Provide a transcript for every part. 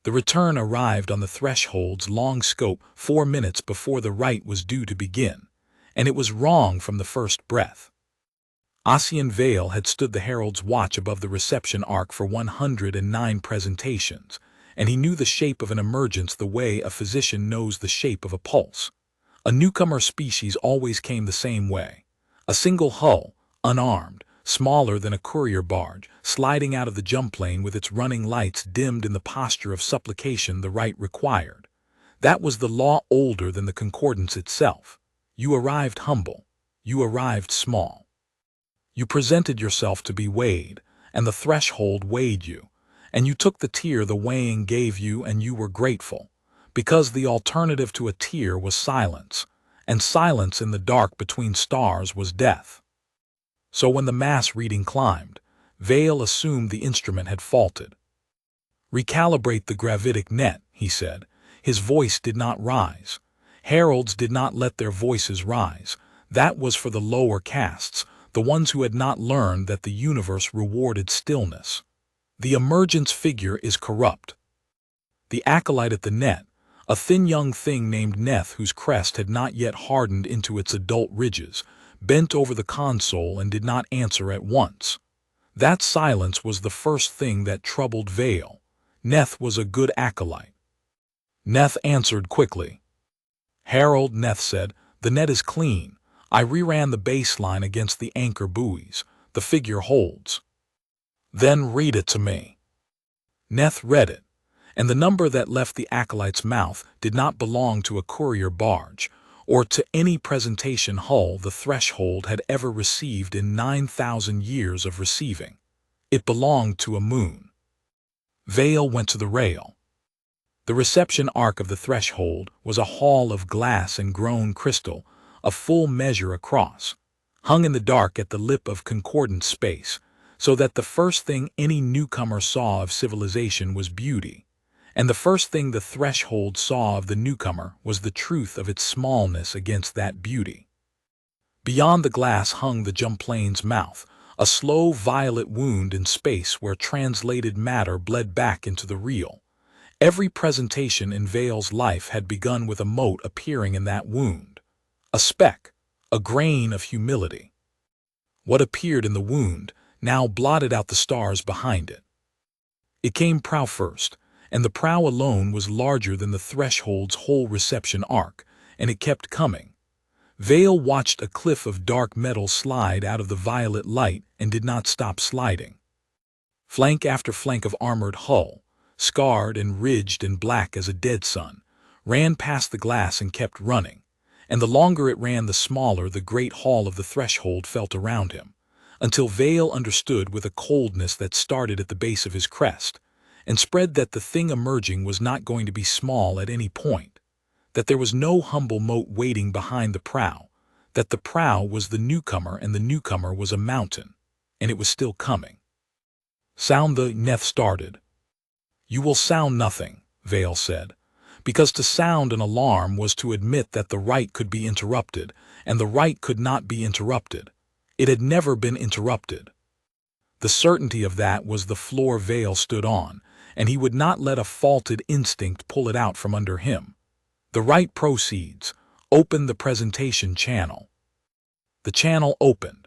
The return arrived on the threshold's long scope 4 minutes before the rite was due to begin, and it was wrong from the first breath. Ossian Vale had stood the herald's watch above the reception arc for 109 presentations, and he knew the shape of an emergence the way a physician knows the shape of a pulse. A newcomer species always came the same way. A single hull, unarmed, smaller than a courier barge, sliding out of the jump plane with its running lights dimmed in the posture of supplication the rite required. That was the law older than the concordance itself. You arrived humble. You arrived small. You presented yourself to be weighed, and the threshold weighed you, and you took the tear the weighing gave you, and you were grateful, because the alternative to a tear was silence, and silence in the dark between stars was death. So when the mass reading climbed, Vale assumed the instrument had faulted. "Recalibrate the gravitic net," he said. His voice did not rise. Heralds did not let their voices rise. That was for the lower castes, the ones who had not learned that the universe rewarded stillness. The emergence figure is corrupt. The acolyte at the net, a thin young thing named Neth whose crest had not yet hardened into its adult ridges, bent over the console and did not answer at once. That silence was the first thing that troubled Vale. Neth was a good acolyte. Neth answered quickly. "Herald," Neth said, "the net is clean. I reran the baseline against the anchor buoys. The figure holds." "Then read it to me." Neth read it, and the number that left the acolyte's mouth did not belong to a courier barge, or to any presentation hull the threshold had ever received in 9,000 years of receiving. It belonged to a moon. Vale went to the rail. The reception arc of the threshold was a hall of glass and grown crystal, a full measure across, hung in the dark at the lip of concordant space, so that the first thing any newcomer saw of civilization was beauty, and the first thing the threshold saw of the newcomer was the truth of its smallness against that beauty. Beyond the glass hung the jump plane's mouth, a slow violet wound in space where translated matter bled back into the real. Every presentation in Vale's life had begun with a mote appearing in that wound. A speck, a grain of humility. What appeared in the wound now blotted out the stars behind it. It came prow first, and the prow alone was larger than the threshold's whole reception arc, and it kept coming. Vale watched a cliff of dark metal slide out of the violet light and did not stop sliding. Flank after flank of armored hull, scarred and ridged and black as a dead sun, ran past the glass and kept running. And the longer it ran, the smaller the great hall of the threshold felt around him, until Vale understood with a coldness that started at the base of his crest, and spread that the thing emerging was not going to be small at any point, that there was no humble mote waiting behind the prow, that the prow was the newcomer and the newcomer was a mountain, and it was still coming. "Sound the," Neth started. "You will sound nothing," Vale said. Because to sound an alarm was to admit that the rite could be interrupted, and the rite could not be interrupted. It had never been interrupted. The certainty of that was the floor Vale stood on, and he would not let a faulted instinct pull it out from under him. The rite proceeds. Open the presentation channel. The channel opened,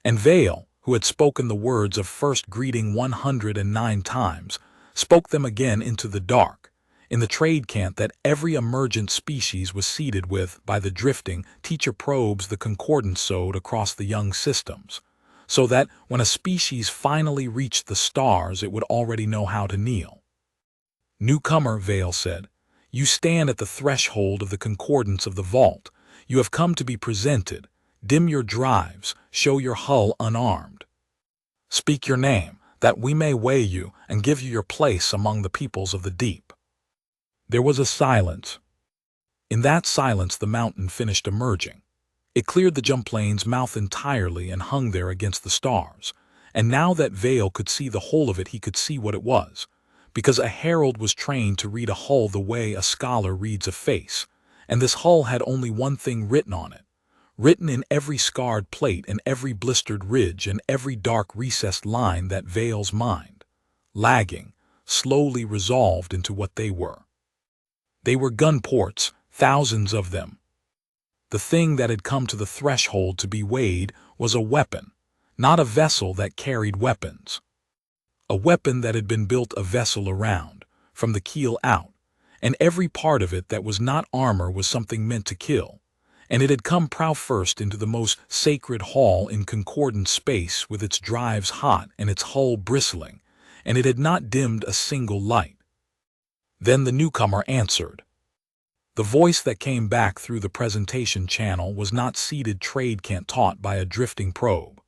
and Vale, who had spoken the words of first greeting 109 times, spoke them again into the dark, in the trade cant that every emergent species was seeded with by the drifting teacher probes the concordance sewed across the young systems, so that when a species finally reached the stars it would already know how to kneel. "Newcomer," Vale said, "you stand at the threshold of the concordance of the vault. You have come to be presented. Dim your drives, show your hull unarmed. Speak your name, that we may weigh you and give you your place among the peoples of the deep." There was a silence. In that silence the mountain finished emerging. It cleared the jump plane's mouth entirely and hung there against the stars, and now that Vale could see the whole of it he could see what it was, because a herald was trained to read a hull the way a scholar reads a face, and this hull had only one thing written on it, written in every scarred plate and every blistered ridge and every dark recessed line that Vale's mind, lagging, slowly resolved into what they were. They were gun ports, thousands of them. The thing that had come to the threshold to be weighed was a weapon, not a vessel that carried weapons. A weapon that had been built a vessel around, from the keel out, and every part of it that was not armor was something meant to kill, and it had come prow first into the most sacred hall in concordant space with its drives hot and its hull bristling, and it had not dimmed a single light. Then the newcomer answered. The voice that came back through the presentation channel was not seated trade cant taught by a drifting probe.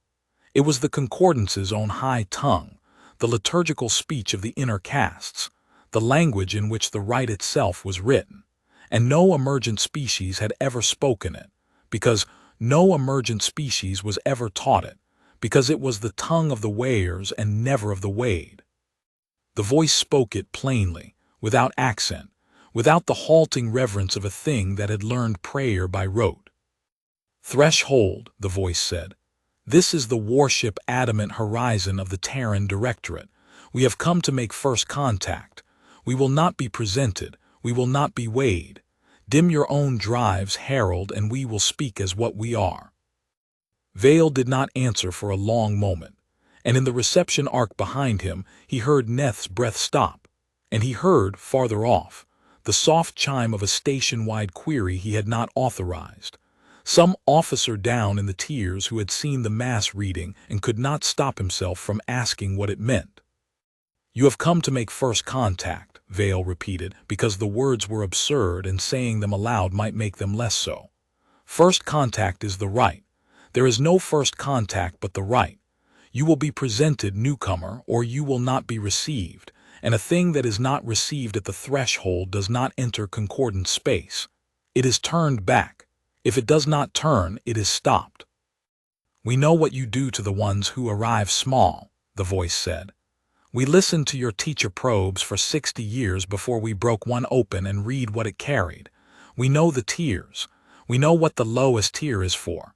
It was the concordance's own high tongue, the liturgical speech of the inner castes, the language in which the rite itself was written, and no emergent species had ever spoken it, because no emergent species was ever taught it, because it was the tongue of the weighers and never of the weighed. The voice spoke it plainly, without accent, without the halting reverence of a thing that had learned prayer by rote. "Threshold," the voice said. "This is the warship Adamant Horizon of the Terran Directorate. We have come to make first contact. We will not be presented. We will not be weighed. Dim your own drives, Herald, and we will speak as what we are." Vale did not answer for a long moment, and in the reception arc behind him he heard Neth's breath stop, and he heard, farther off, the soft chime of a station-wide query he had not authorized. Some officer down in the tiers who had seen the mass reading and could not stop himself from asking what it meant. "You have come to make first contact," Vale repeated, because the words were absurd and saying them aloud might make them less so. "First contact is the right. There is no first contact but the right. You will be presented, newcomer, or you will not be received, and a thing that is not received at the threshold does not enter concordant space. It is turned back. If it does not turn, it is stopped." "We know what you do to the ones who arrive small," the voice said. "We listened to your teacher probes for 60 years before we broke one open and read what it carried. We know the tiers. We know what the lowest tier is for.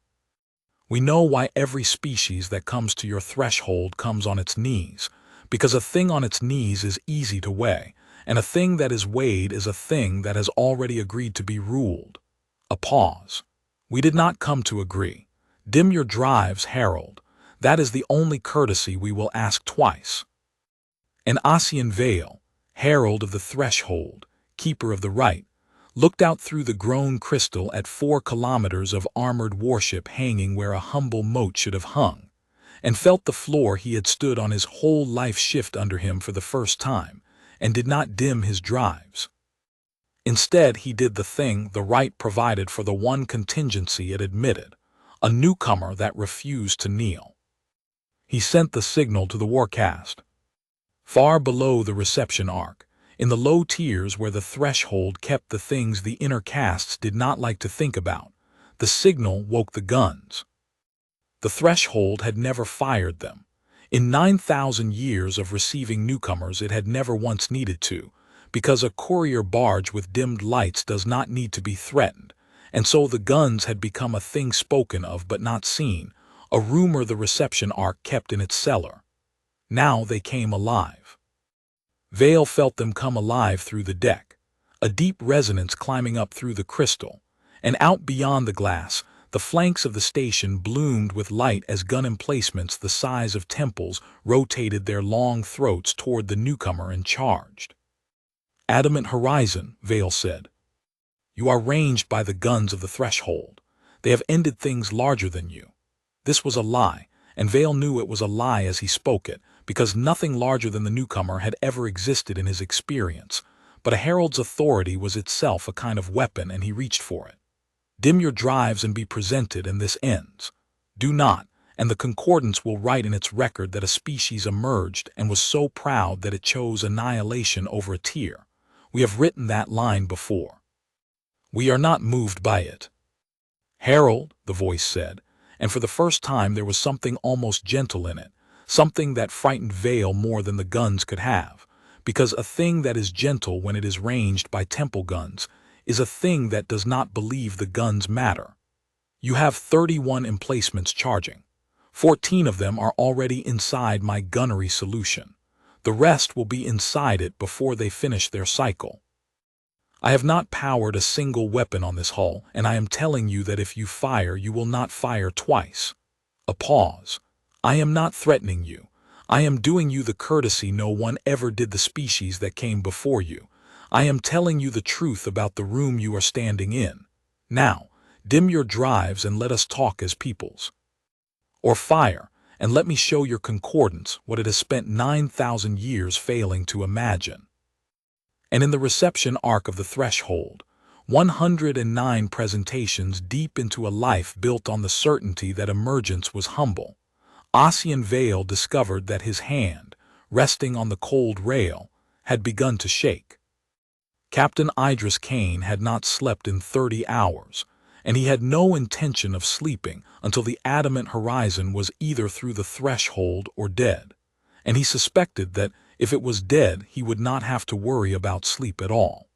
We know why every species that comes to your threshold comes on its knees, because a thing on its knees is easy to weigh, and a thing that is weighed is a thing that has already agreed to be ruled." A pause. "We did not come to agree. Dim your drives, Herald. That is the only courtesy we will ask twice." And Ossian Vale, herald of the threshold, keeper of the right, looked out through the grown crystal at 4 kilometers of armored warship hanging where a humble mote should have hung, and felt the floor he had stood on his whole life shift under him for the first time, and did not dim his drives. Instead, he did the thing the right provided for the one contingency it admitted, a newcomer that refused to kneel. He sent the signal to the warcast. Far below the reception arc, in the low tiers where the threshold kept the things the inner castes did not like to think about, the signal woke the guns. The threshold had never fired them. In 9,000 years of receiving newcomers it had never once needed to, because a courier barge with dimmed lights does not need to be threatened, and so the guns had become a thing spoken of but not seen, a rumor the reception arc kept in its cellar. Now they came alive. Vale felt them come alive through the deck, a deep resonance climbing up through the crystal, and out beyond the glass, the flanks of the station bloomed with light as gun emplacements the size of temples rotated their long throats toward the newcomer and charged. "Adamant Horizon," Vale said. "You are ranged by the guns of the threshold. They have ended things larger than you." This was a lie, and Vale knew it was a lie as he spoke it, because nothing larger than the newcomer had ever existed in his experience, but a herald's authority was itself a kind of weapon and he reached for it. "Dim your drives and be presented, and this ends. Do not, and the concordance will write in its record that a species emerged and was so proud that it chose annihilation over a tier. We have written that line before. We are not moved by it." "Herald," the voice said, and for the first time there was something almost gentle in it, something that frightened Vale more than the guns could have, because a thing that is gentle when it is ranged by temple guns is a thing that does not believe the guns matter. "You have 31 emplacements charging. 14 of them are already inside my gunnery solution. The rest will be inside it before they finish their cycle. I have not powered a single weapon on this hull, and I am telling you that if you fire, you will not fire twice. A pause. I am not threatening you. I am doing you the courtesy no one ever did the species that came before you. I am telling you the truth about the room you are standing in. Now, dim your drives and let us talk as peoples. Or fire, and let me show your concordance what it has spent 9,000 years failing to imagine. And in the reception arc of the threshold, 109 presentations deep into a life built on the certainty that emergence was humble, Ossian Vale discovered that his hand, resting on the cold rail, had begun to shake. Captain Idris Kane had not slept in 30 hours, and he had no intention of sleeping until the adamant horizon was either through the threshold or dead, and he suspected that if it was dead he would not have to worry about sleep at all.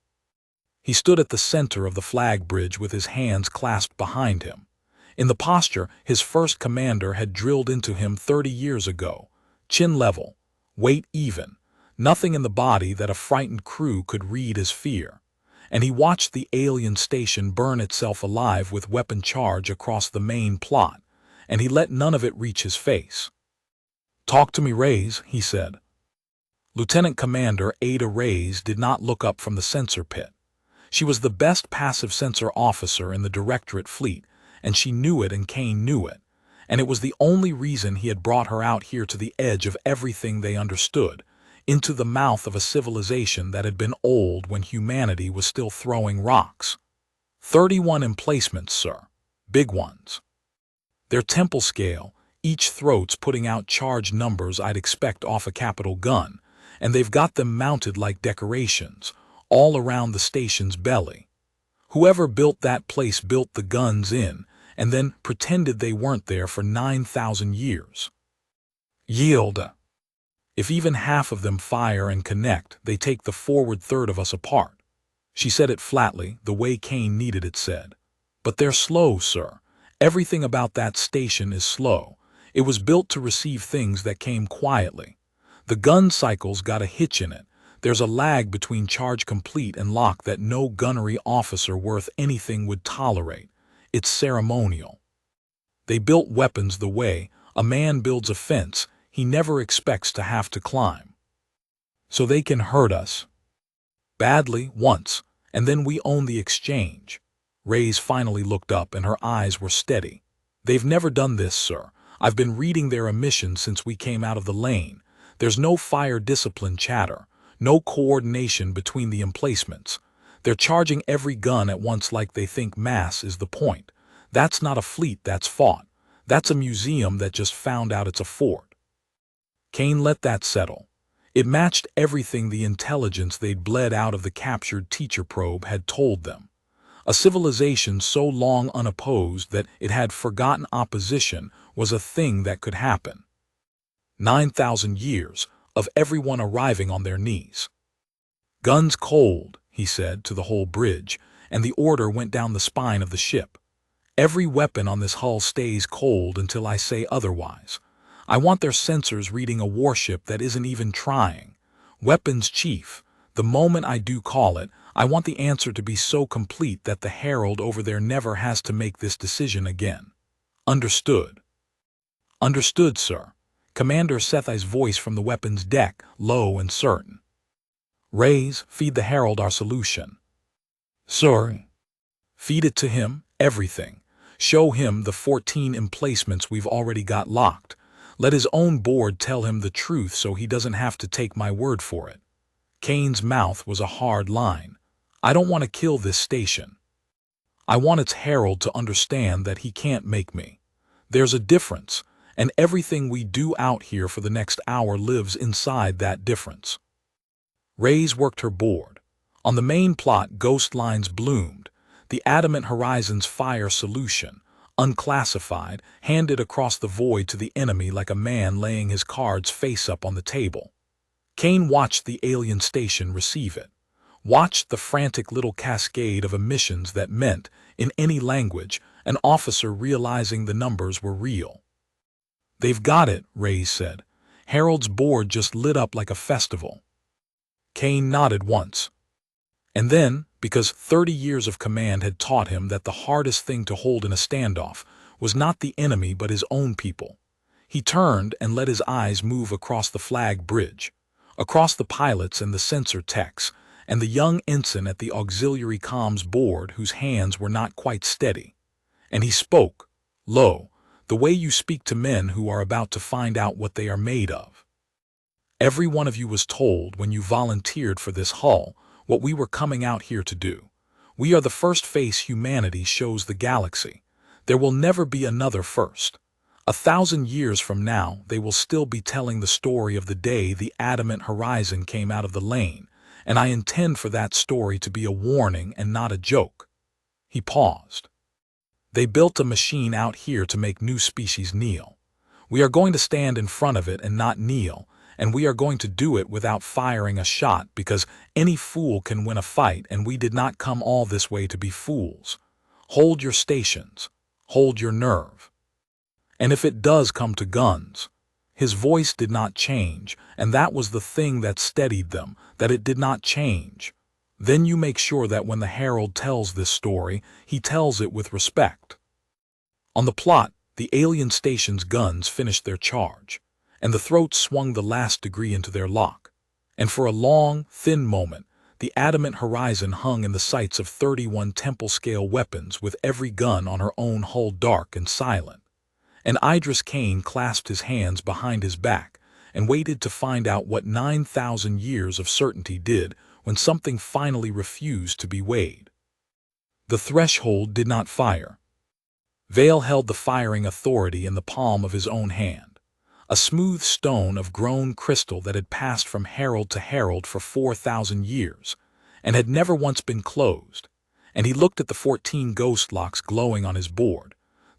He stood at the center of the flag bridge with his hands clasped behind him. In the posture his first commander had drilled into him 30 years ago, chin level, weight even, nothing in the body that a frightened crew could read as fear, and he watched the alien station burn itself alive with weapon charge across the main plot, and he let none of it reach his face. "Talk to me, Reyes," he said. Lieutenant Commander Ada Reyes did not look up from the sensor pit. She was the best passive sensor officer in the Directorate fleet, and she knew it and Kane knew it, and it was the only reason he had brought her out here to the edge of everything they understood, into the mouth of a civilization that had been old when humanity was still throwing rocks. 31 emplacements, sir. Big ones. Their temple scale, each throat's putting out charge numbers I'd expect off a capital gun, and they've got them mounted like decorations, all around the station's belly. Whoever built that place built the guns in, and then pretended they weren't there for 9,000 years. Yield. If even half of them fire and connect, they take the forward third of us apart. She said it flatly, the way Kane needed it said. But they're slow, sir. Everything about that station is slow. It was built to receive things that came quietly. The gun cycle's got a hitch in it. There's a lag between charge complete and lock that no gunnery officer worth anything would tolerate. It's ceremonial. They built weapons the way a man builds a fence he never expects to have to climb. So they can hurt us. Badly, once, and then we own the exchange. Reyes finally looked up and her eyes were steady. They've never done this, sir. I've been reading their emissions since we came out of the lane. There's no fire discipline chatter, no coordination between the emplacements. They're charging every gun at once like they think mass is the point. That's not a fleet that's fought. That's a museum that just found out it's a fort. Kane let that settle. It matched everything the intelligence they'd bled out of the captured teacher probe had told them. A civilization so long unopposed that it had forgotten opposition was a thing that could happen. 9,000 years of everyone arriving on their knees. "Guns cold," he said to the whole bridge, and the order went down the spine of the ship. "Every weapon on this hull stays cold until I say otherwise. I want their sensors reading a warship that isn't even trying. Weapons chief, the moment I do call it, I want the answer to be so complete that the herald over there never has to make this decision again. Understood?" "Understood, sir." Commander Sethai's voice from the weapons deck, low and certain. "Reyes, feed the herald our solution." "Sir." "Feed it to him, everything. Show him the 14 emplacements we've already got locked. Let his own board tell him the truth so he doesn't have to take my word for it." Kane's mouth was a hard line. "I don't want to kill this station. I want its herald to understand that he can't make me. There's a difference, and everything we do out here for the next hour lives inside that difference." Reyes worked her board. On the main plot, ghost lines bloomed. The adamant horizon's fire solution, unclassified, handed across the void to the enemy like a man laying his cards face up on the table. Kane watched the alien station receive it. Watched the frantic little cascade of emissions that meant, in any language, an officer realizing the numbers were real. "They've got it," Reyes said. Harold's board just lit up like a festival. Kane nodded once. And then, because 30 years of command had taught him that the hardest thing to hold in a standoff was not the enemy but his own people, he turned and let his eyes move across the flag bridge, across the pilots and the sensor techs, and the young ensign at the auxiliary comms board whose hands were not quite steady. And he spoke, low, the way you speak to men who are about to find out what they are made of. Every one of you was told when you volunteered for this hull what we were coming out here to do. We are the first face humanity shows the galaxy. There will never be another first. 1,000 years from now, they will still be telling the story of the day the adamant horizon came out of the lane, and I intend for that story to be a warning and not a joke. He paused. They built a machine out here to make new species kneel. We are going to stand in front of it and not kneel, and we are going to do it without firing a shot because any fool can win a fight and we did not come all this way to be fools. Hold your stations. Hold your nerve. And if it does come to guns, his voice did not change, and that was the thing that steadied them, that it did not change. Then you make sure that when the Herald tells this story, he tells it with respect. On the plot, the alien station's guns finished their charge, and the throats swung the last degree into their lock. And for a long, thin moment, the adamant horizon hung in the sights of 31 temple-scale weapons with every gun on her own hull dark and silent. And Idris Kane clasped his hands behind his back and waited to find out what 9,000 years of certainty did when something finally refused to be weighed. The threshold did not fire. Vale held the firing authority in the palm of his own hand, a smooth stone of grown crystal that had passed from herald to herald for 4,000 years and had never once been closed, and he looked at the 14 ghost locks glowing on his board.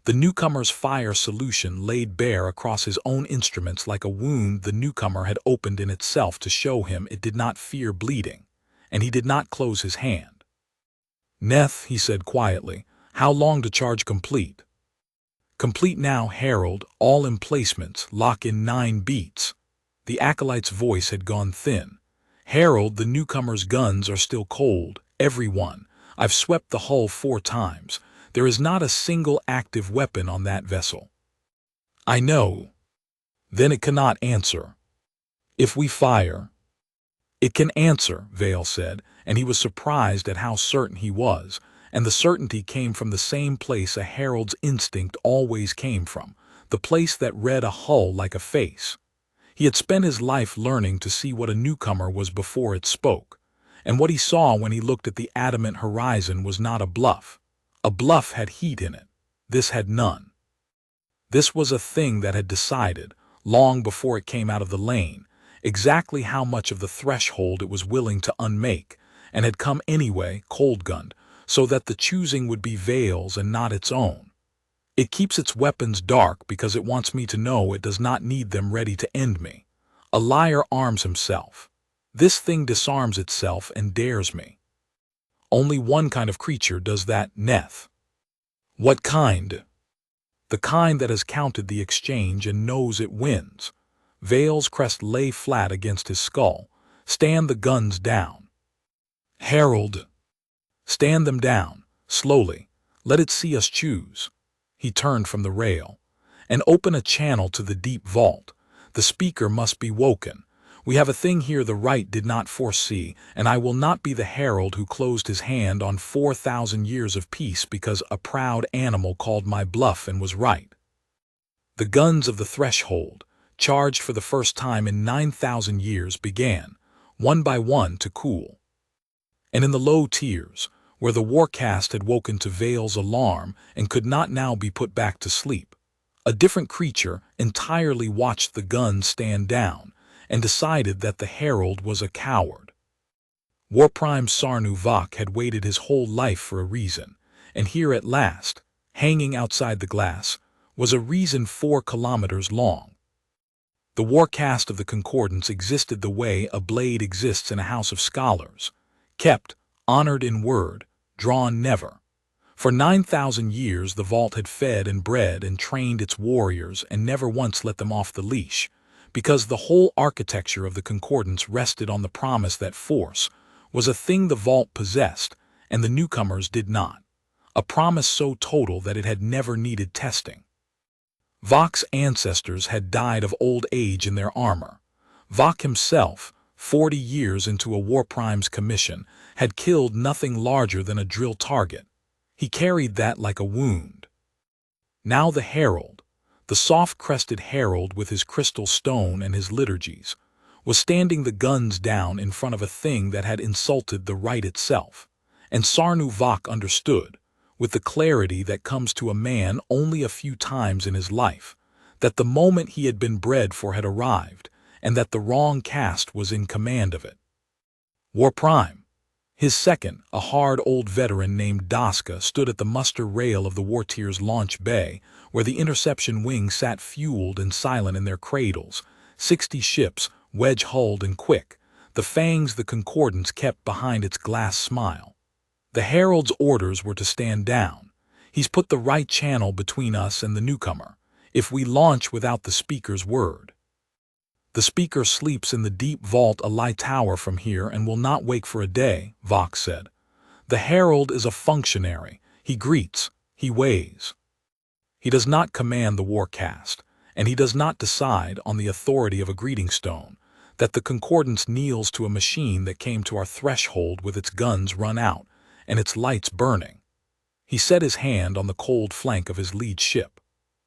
The newcomer's fire solution laid bare across his own instruments like a wound the newcomer had opened in itself to show him it did not fear bleeding, and he did not close his hand. "Neth," he said quietly, "how long to charge complete?" "Complete now, Herald, all emplacements, lock in 9 beats." The acolyte's voice had gone thin. "Herald, the newcomer's guns are still cold, every one. I've swept the hull 4 times. There is not a single active weapon on that vessel." "I know." "Then it cannot answer." "If we fire—" "It can answer," Vale said, and he was surprised at how certain he was, and the certainty came from the same place a herald's instinct always came from, the place that read a hull like a face. He had spent his life learning to see what a newcomer was before it spoke, and what he saw when he looked at the adamant horizon was not a bluff. A bluff had heat in it. This had none. This was a thing that had decided, long before it came out of the lane, exactly how much of the threshold it was willing to unmake, and had come anyway, cold-gunned, so that the choosing would be Vale's and not its own. "It keeps its weapons dark because it wants me to know it does not need them ready to end me. A liar arms himself. This thing disarms itself and dares me. Only one kind of creature does that, Neth." "What kind?" "The kind that has counted the exchange and knows it wins." Vale's crest lay flat against his skull. "Stand the guns down." "Herald." "Stand them down, slowly. Let it see us choose." He turned from the rail. "And open a channel to the deep vault. The speaker must be woken. We have a thing here the right did not foresee, and I will not be the herald who closed his hand on 4,000 years of peace because a proud animal called my bluff and was right." The guns of the threshold, charged for the first time in 9,000 years, began, one by one, to cool. And in the low tiers, where the warcast had woken to Vale's alarm and could not now be put back to sleep, a different creature entirely watched the guns stand down and decided that the herald was a coward. Warprime Sarnu Vok had waited his whole life for a reason, and here at last, hanging outside the glass, was a reason 4 kilometers long. The warcast of the Concordance existed the way a blade exists in a house of scholars, kept, honored in word, drawn never. For 9,000 years the vault had fed and bred and trained its warriors and never once let them off the leash, because the whole architecture of the Concordance rested on the promise that force was a thing the vault possessed and the newcomers did not, a promise so total that it had never needed testing. Vak's ancestors had died of old age in their armor. Vak himself, 40 years into a Warprime's commission, had killed nothing larger than a drill target. He carried that like a wound. Now the herald, the soft-crested herald with his crystal stone and his liturgies, was standing the guns down in front of a thing that had insulted the right itself. And Sarnu Vak understood, with the clarity that comes to a man only a few times in his life, that the moment he had been bred for had arrived, and that the wrong caste was in command of it. Warprime. His second, a hard old veteran named Daska, stood at the muster rail of the Wartier's launch bay, where the interception wing sat fueled and silent in their cradles, 60 ships, wedge-hulled and quick, the fangs the Concordance kept behind its glass smile. The herald's orders were to stand down. He's put the right channel between us and the newcomer, if we launch without the speaker's word. The speaker sleeps in the deep vault a light tower from here and will not wake for a day, Vak said. The herald is a functionary. He greets, he weighs. He does not command the war caste, and he does not decide on the authority of a greeting stone, that the Concordance kneels to a machine that came to our threshold with its guns run out and its lights burning. He set his hand on the cold flank of his lead ship.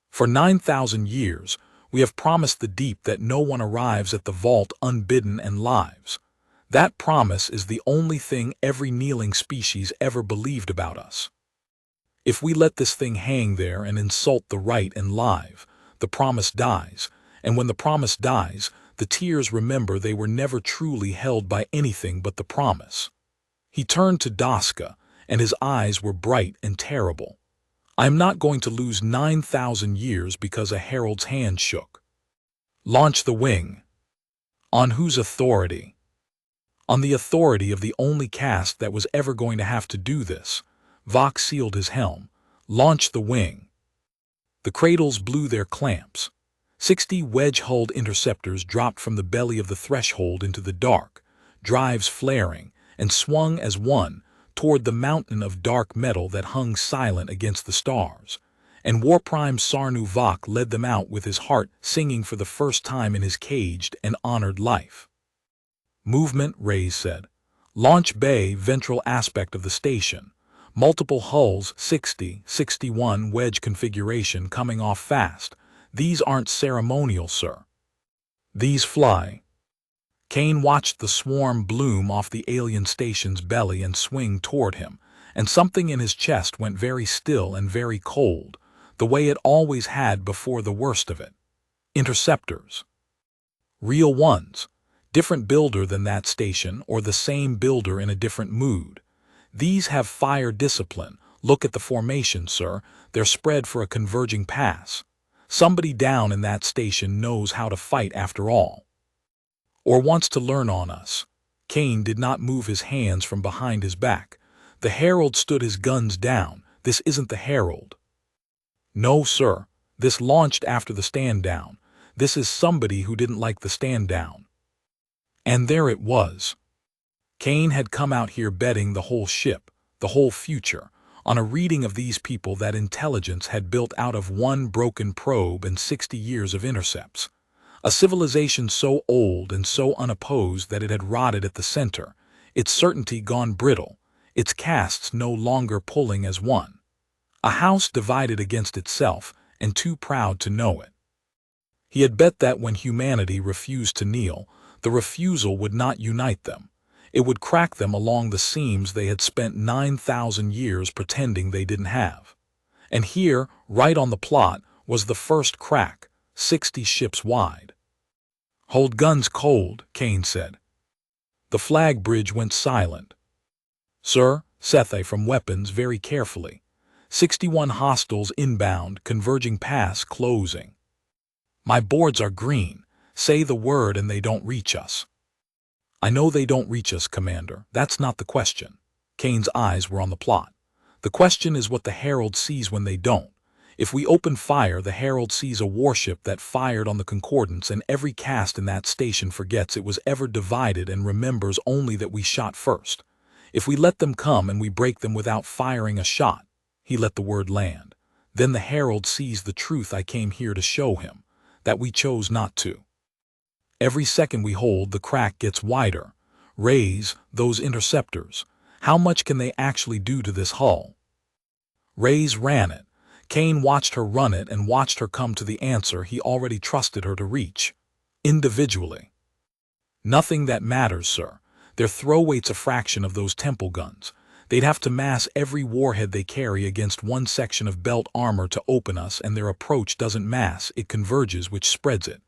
For 9,000 years, we have promised the deep that no one arrives at the vault unbidden and lives. That promise is the only thing every kneeling species ever believed about us. If we let this thing hang there and insult the right and live, the promise dies, and when the promise dies, the tears remember they were never truly held by anything but the promise. He turned to Daska, and his eyes were bright and terrible. I am not going to lose 9,000 years because a herald's hand shook. Launch the wing. On whose authority? On the authority of the only caste that was ever going to have to do this. Vak sealed his helm. Launch the wing. The cradles blew their clamps. 60 wedge-hulled interceptors dropped from the belly of the threshold into the dark, drives flaring, and swung as one toward the mountain of dark metal that hung silent against the stars. And Warprime Sarnu Vak led them out with his heart singing for the first time in his caged and honored life. Movement, Reyes said. Launch bay ventral aspect of the station. Multiple hulls, 60, 61 wedge configuration coming off fast. These aren't ceremonial, sir. These fly. Kane watched the swarm bloom off the alien station's belly and swing toward him, and something in his chest went very still and very cold, the way it always had before the worst of it. Interceptors. Real ones. Different builder than that station, or the same builder in a different mood. These have fire discipline. Look at the formation, sir. They're spread for a converging pass. Somebody down in that station knows how to fight after all. Or wants to learn on us. Kane did not move his hands from behind his back. The herald stood his guns down. This isn't the herald. No, sir. This launched after the stand down. This is somebody who didn't like the stand down. And there it was. Kane had come out here betting the whole ship, the whole future, on a reading of these people that intelligence had built out of one broken probe and 60 years of intercepts. A civilization so old and so unopposed that it had rotted at the center, its certainty gone brittle, its castes no longer pulling as one. A house divided against itself and too proud to know it. He had bet that when humanity refused to kneel, the refusal would not unite them. It would crack them along the seams they had spent 9,000 years pretending they didn't have. And here, right on the plot, was the first crack, 60 ships wide. Hold guns cold, Kane said. The flag bridge went silent. Sir, Sethe from weapons very carefully. 61 hostiles inbound, converging pass closing. My boards are green. Say the word and they don't reach us. I know they don't reach us, Commander. That's not the question. Kane's eyes were on the plot. The question is what the herald sees when they don't. If we open fire, the Herald sees a warship that fired on the concordance, and every caste in that station forgets it was ever divided and remembers only that we shot first. If we let them come and we break them without firing a shot," he let the word land, "then the Herald sees the truth I came here to show him, that we chose not to. Every second we hold, the crack gets wider. Raise, those interceptors. How much can they actually do to this hull?" Raise ran it. Kane watched her run it and watched her come to the answer he already trusted her to reach. Individually. "Nothing that matters, sir. Their throw weight's a fraction of those temple guns. They'd have to mass every warhead they carry against one section of belt armor to open us, and their approach doesn't mass, it converges, which spreads it.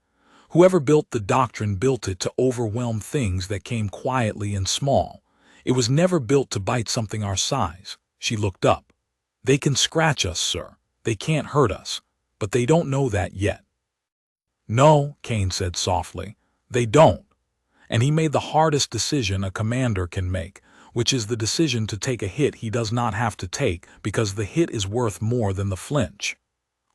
Whoever built the doctrine built it to overwhelm things that came quietly and small. It was never built to bite something our size." She looked up. "They can scratch us, sir. They can't hurt us. But they don't know that yet." "No," Kane said softly, "they don't." And he made the hardest decision a commander can make, which is the decision to take a hit he does not have to take, because the hit is worth more than the flinch.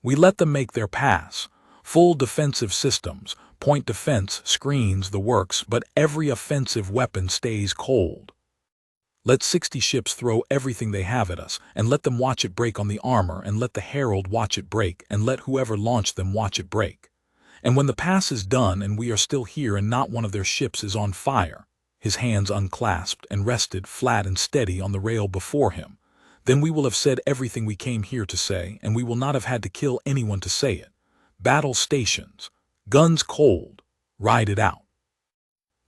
"We let them make their pass. Full defensive systems, point defense, screens, the works, but every offensive weapon stays cold. Let 60 ships throw everything they have at us, and let them watch it break on the armor, and let the Herald watch it break, and let whoever launched them watch it break. And when the pass is done and we are still here and not one of their ships is on fire," his hands unclasped and rested flat and steady on the rail before him, "then we will have said everything we came here to say, and we will not have had to kill anyone to say it. Battle stations. Guns cold. Ride it out."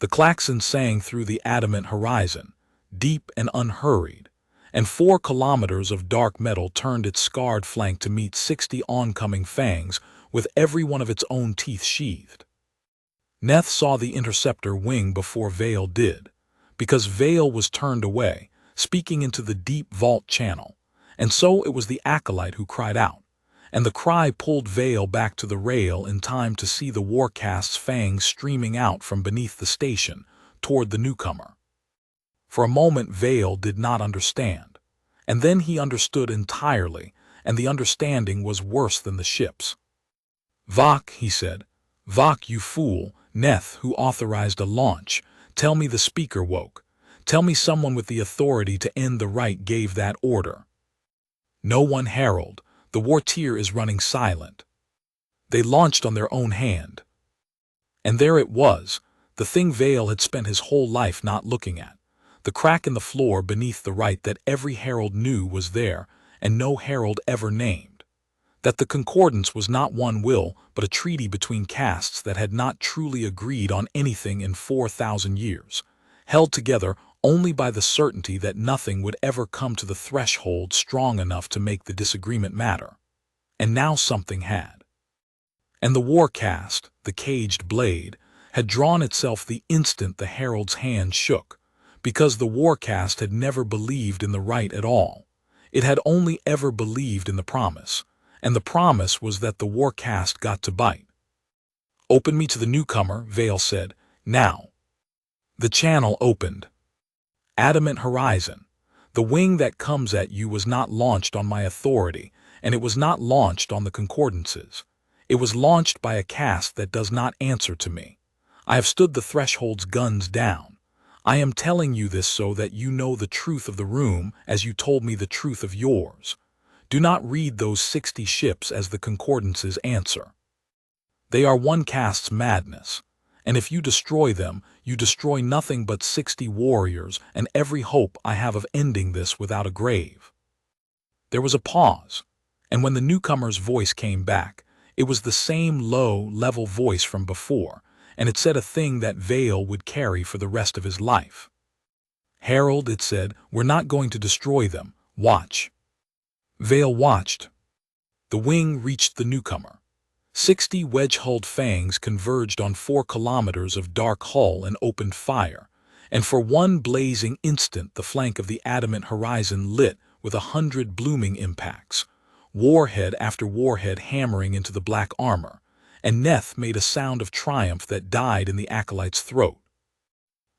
The klaxon sang through the adamant horizon, deep and unhurried, and 4 kilometers of dark metal turned its scarred flank to meet 60 oncoming fangs, with every one of its own teeth sheathed. Neth saw the interceptor wing before Vale did, because Vale was turned away, speaking into the deep vault channel, and so it was the acolyte who cried out, and the cry pulled Vale back to the rail in time to see the warcast's fangs streaming out from beneath the station toward the newcomer. For a moment Vale did not understand, and then he understood entirely, and the understanding was worse than the ship's. "Vok," he said, "Vok, you fool, Neth, who authorized a launch. Tell me the speaker woke. Tell me someone with the authority to end the right gave that order." "No one, Herald. The Wartier is running silent. They launched on their own hand." And there it was, the thing Vale had spent his whole life not looking at, the crack in the floor beneath the right that every Herald knew was there and no Herald ever named. That the concordance was not one will, but a treaty between castes that had not truly agreed on anything in 4,000 years, held together only by the certainty that nothing would ever come to the threshold strong enough to make the disagreement matter. And now something had. And the war caste, the caged blade, had drawn itself the instant the Herald's hand shook, because the war caste had never believed in the right at all. It had only ever believed in the promise, and the promise was that the war caste got to bite. "Open me to the newcomer," Vale said, "now." The channel opened. Adamant horizon. The wing that comes at you was not launched on my authority, and it was not launched on the concordances. It was launched by a caste that does not answer to me. I have stood the threshold's guns down. I am telling you this so that you know the truth of the room as you told me the truth of yours. Do not read those 60 ships as the concordances answer. They are one caste's madness, and if you destroy them, you destroy nothing but 60 warriors and every hope I have of ending this without a grave." There was a pause, and when the newcomer's voice came back, it was the same low, level voice from before, and it said a thing that Vale would carry for the rest of his life. "Herald," it said, "we're not going to destroy them. Watch." Vale watched. The wing reached the newcomer. 60 wedge-hulled fangs converged on 4 kilometers of dark hull and opened fire, and for one blazing instant the flank of the adamant horizon lit with 100 blooming impacts, warhead after warhead hammering into the black armor, and Neth made a sound of triumph that died in the acolyte's throat.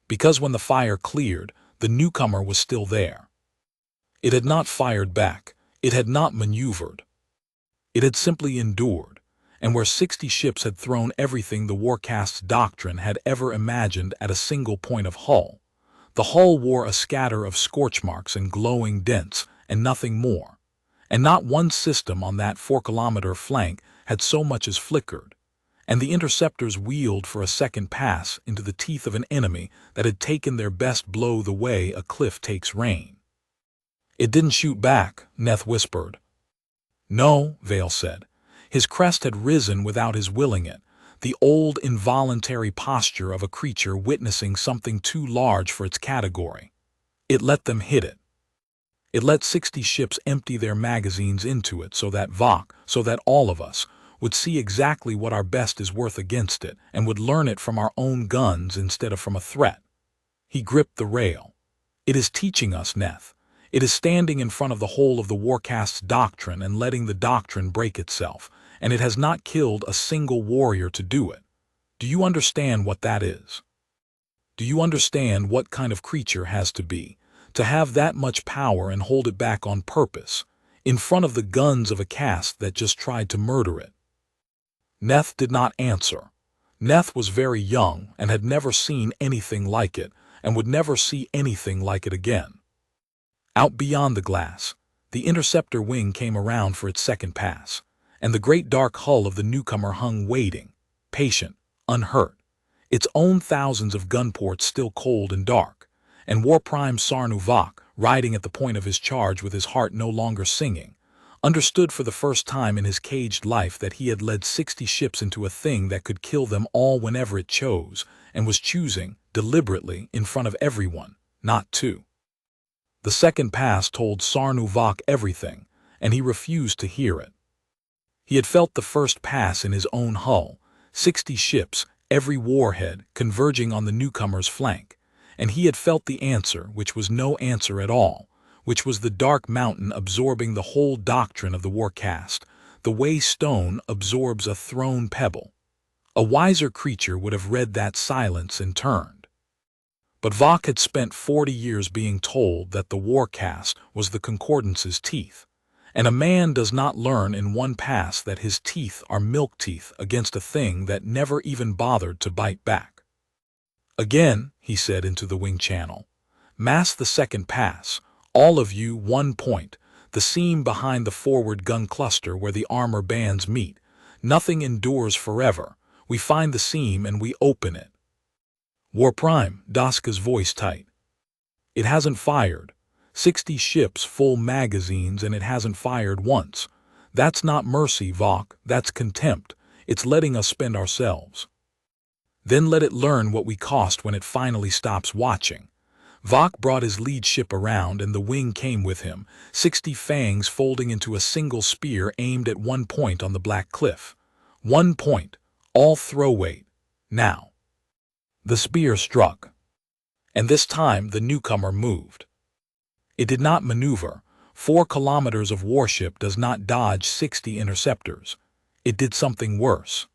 Because when the fire cleared, the newcomer was still there. It had not fired back. It had not maneuvered. It had simply endured, and where 60 ships had thrown everything the Warcast's doctrine had ever imagined at a single point of hull, the hull wore a scatter of scorch marks and glowing dents, and nothing more. And not one system on that 4-kilometer flank had so much as flickered, and the interceptors wheeled for a second pass into the teeth of an enemy that had taken their best blow the way a cliff takes rain. "It didn't shoot back," Neth whispered. "No," Vale said. His crest had risen without his willing it, the old involuntary posture of a creature witnessing something too large for its category. "It let them hit it. It let 60 ships empty their magazines into it so that so that all of us, would see exactly what our best is worth against it and would learn it from our own guns instead of from a threat." He gripped the rail. "It is teaching us, Neth. It is standing in front of the whole of the Warcast's doctrine and letting the doctrine break itself, and it has not killed a single warrior to do it. Do you understand what that is? Do you understand what kind of creature has to have that much power and hold it back on purpose, in front of the guns of a caste that just tried to murder it?" Neth did not answer. Neth was very young and had never seen anything like it, and would never see anything like it again. Out beyond the glass, the interceptor wing came around for its second pass, and the great dark hull of the newcomer hung waiting, patient, unhurt, its own thousands of gun ports still cold and dark, and War Prime Sarnu Vok, riding at the point of his charge with his heart no longer singing, understood for the first time in his caged life that he had led 60 ships into a thing that could kill them all whenever it chose, and was choosing, deliberately, in front of everyone, not to. The second pass told Sarnu Vok everything, and he refused to hear it. He had felt the first pass in his own hull, 60 ships, every warhead, converging on the newcomer's flank, and he had felt the answer, which was no answer at all, which was the dark mountain absorbing the whole doctrine of the Warcast, the way stone absorbs a thrown pebble. A wiser creature would have read that silence and turned. But Vok had spent 40 years being told that the Warcast was the Concordance's teeth, and a man does not learn in one pass that his teeth are milk teeth against a thing that never even bothered to bite back. "Again," he said into the wing channel, "mass the second pass, all of you 1 point, the seam behind the forward gun cluster where the armor bands meet. Nothing endures forever. We find the seam and we open it." "War Prime," Daska's voice tight. "It hasn't fired. 60 ships, full magazines, and it hasn't fired once. That's not mercy, Vok, that's contempt. It's letting us spend ourselves. Then let it learn what we cost when it finally stops watching." Vok brought his lead ship around, and the wing came with him, 60 fangs folding into a single spear aimed at 1 point on the black cliff. 1 point, all throw weight. Now. The spear struck. And this time the newcomer moved. It did not maneuver. 4 kilometers of warship does not dodge 60 interceptors. It did something worse.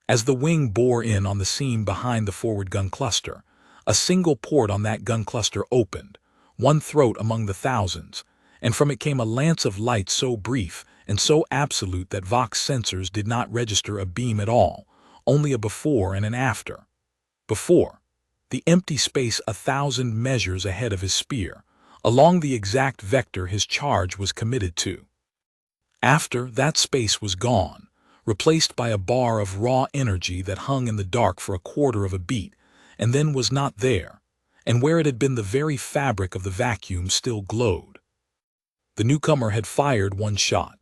As the wing bore in on the seam behind the forward gun cluster, a single port on that gun cluster opened, one throat among the thousands, and from it came a lance of light so brief and so absolute that Vok's sensors did not register a beam at all, only a before and an after. Before, the empty space 1,000 measures ahead of his spear, along the exact vector his charge was committed to. After, that space was gone, replaced by a bar of raw energy that hung in the dark for a quarter of a beat, and then was not there, and where it had been the very fabric of the vacuum still glowed. The newcomer had fired 1 shot.